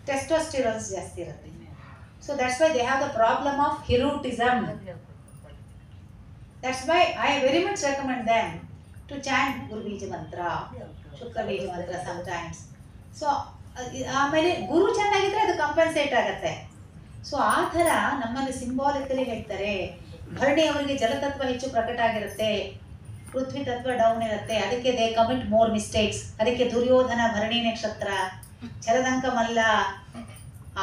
ಟೆಸ್ಟೋಸ್ಟಿರೋನ್ಸ್ ಜಾಸ್ತಿ ಇರುತ್ತೆ. So that's why they have the problem of hirsutism. That's why I very much recommend them to chant Guru Bija Mantra, Shukra Bija Mantra sometimes. So, ಆಮೇಲೆ ಗುರು ಚೆನ್ನಾಗಿದ್ರೆ ಅದು ಕಂಪನ್ಸೇಟ್ ಆಗುತ್ತೆ. ಸೊ ಆ ಥರ ನಮ್ಮಲ್ಲಿ ಸಿಂಬಾಲಿಕಲಿ ಹೇಳ್ತಾರೆ. ಭರಣಿ ಅವರಿಗೆ ಜಲತತ್ವ ಹೆಚ್ಚು ಪ್ರಕಟ ಆಗಿರುತ್ತೆ, ಪೃಥ್ವಿ ತತ್ವ ಡೌನ್ ಇರುತ್ತೆ. ಅದಕ್ಕೆ ದೇ ಕಮಿಟ್ ಮೋರ್ ಮಿಸ್ಟೇಕ್ಸ್. ಅದಕ್ಕೆ ದುರ್ಯೋಧನ ಭರಣಿ ನಕ್ಷತ್ರ, ಚರದಂಕ ಮಲ್ಲ.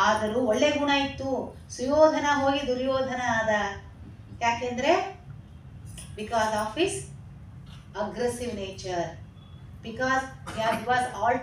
ಆದರೂ ಒಳ್ಳೆ ಗುಣ ಇತ್ತು. ಸುಯೋಧನ ಹೋಗಿ ದುರ್ಯೋಧನ ಆದ. ಯಾಕೆಂದ್ರೆ because of his aggressive nature, because he was all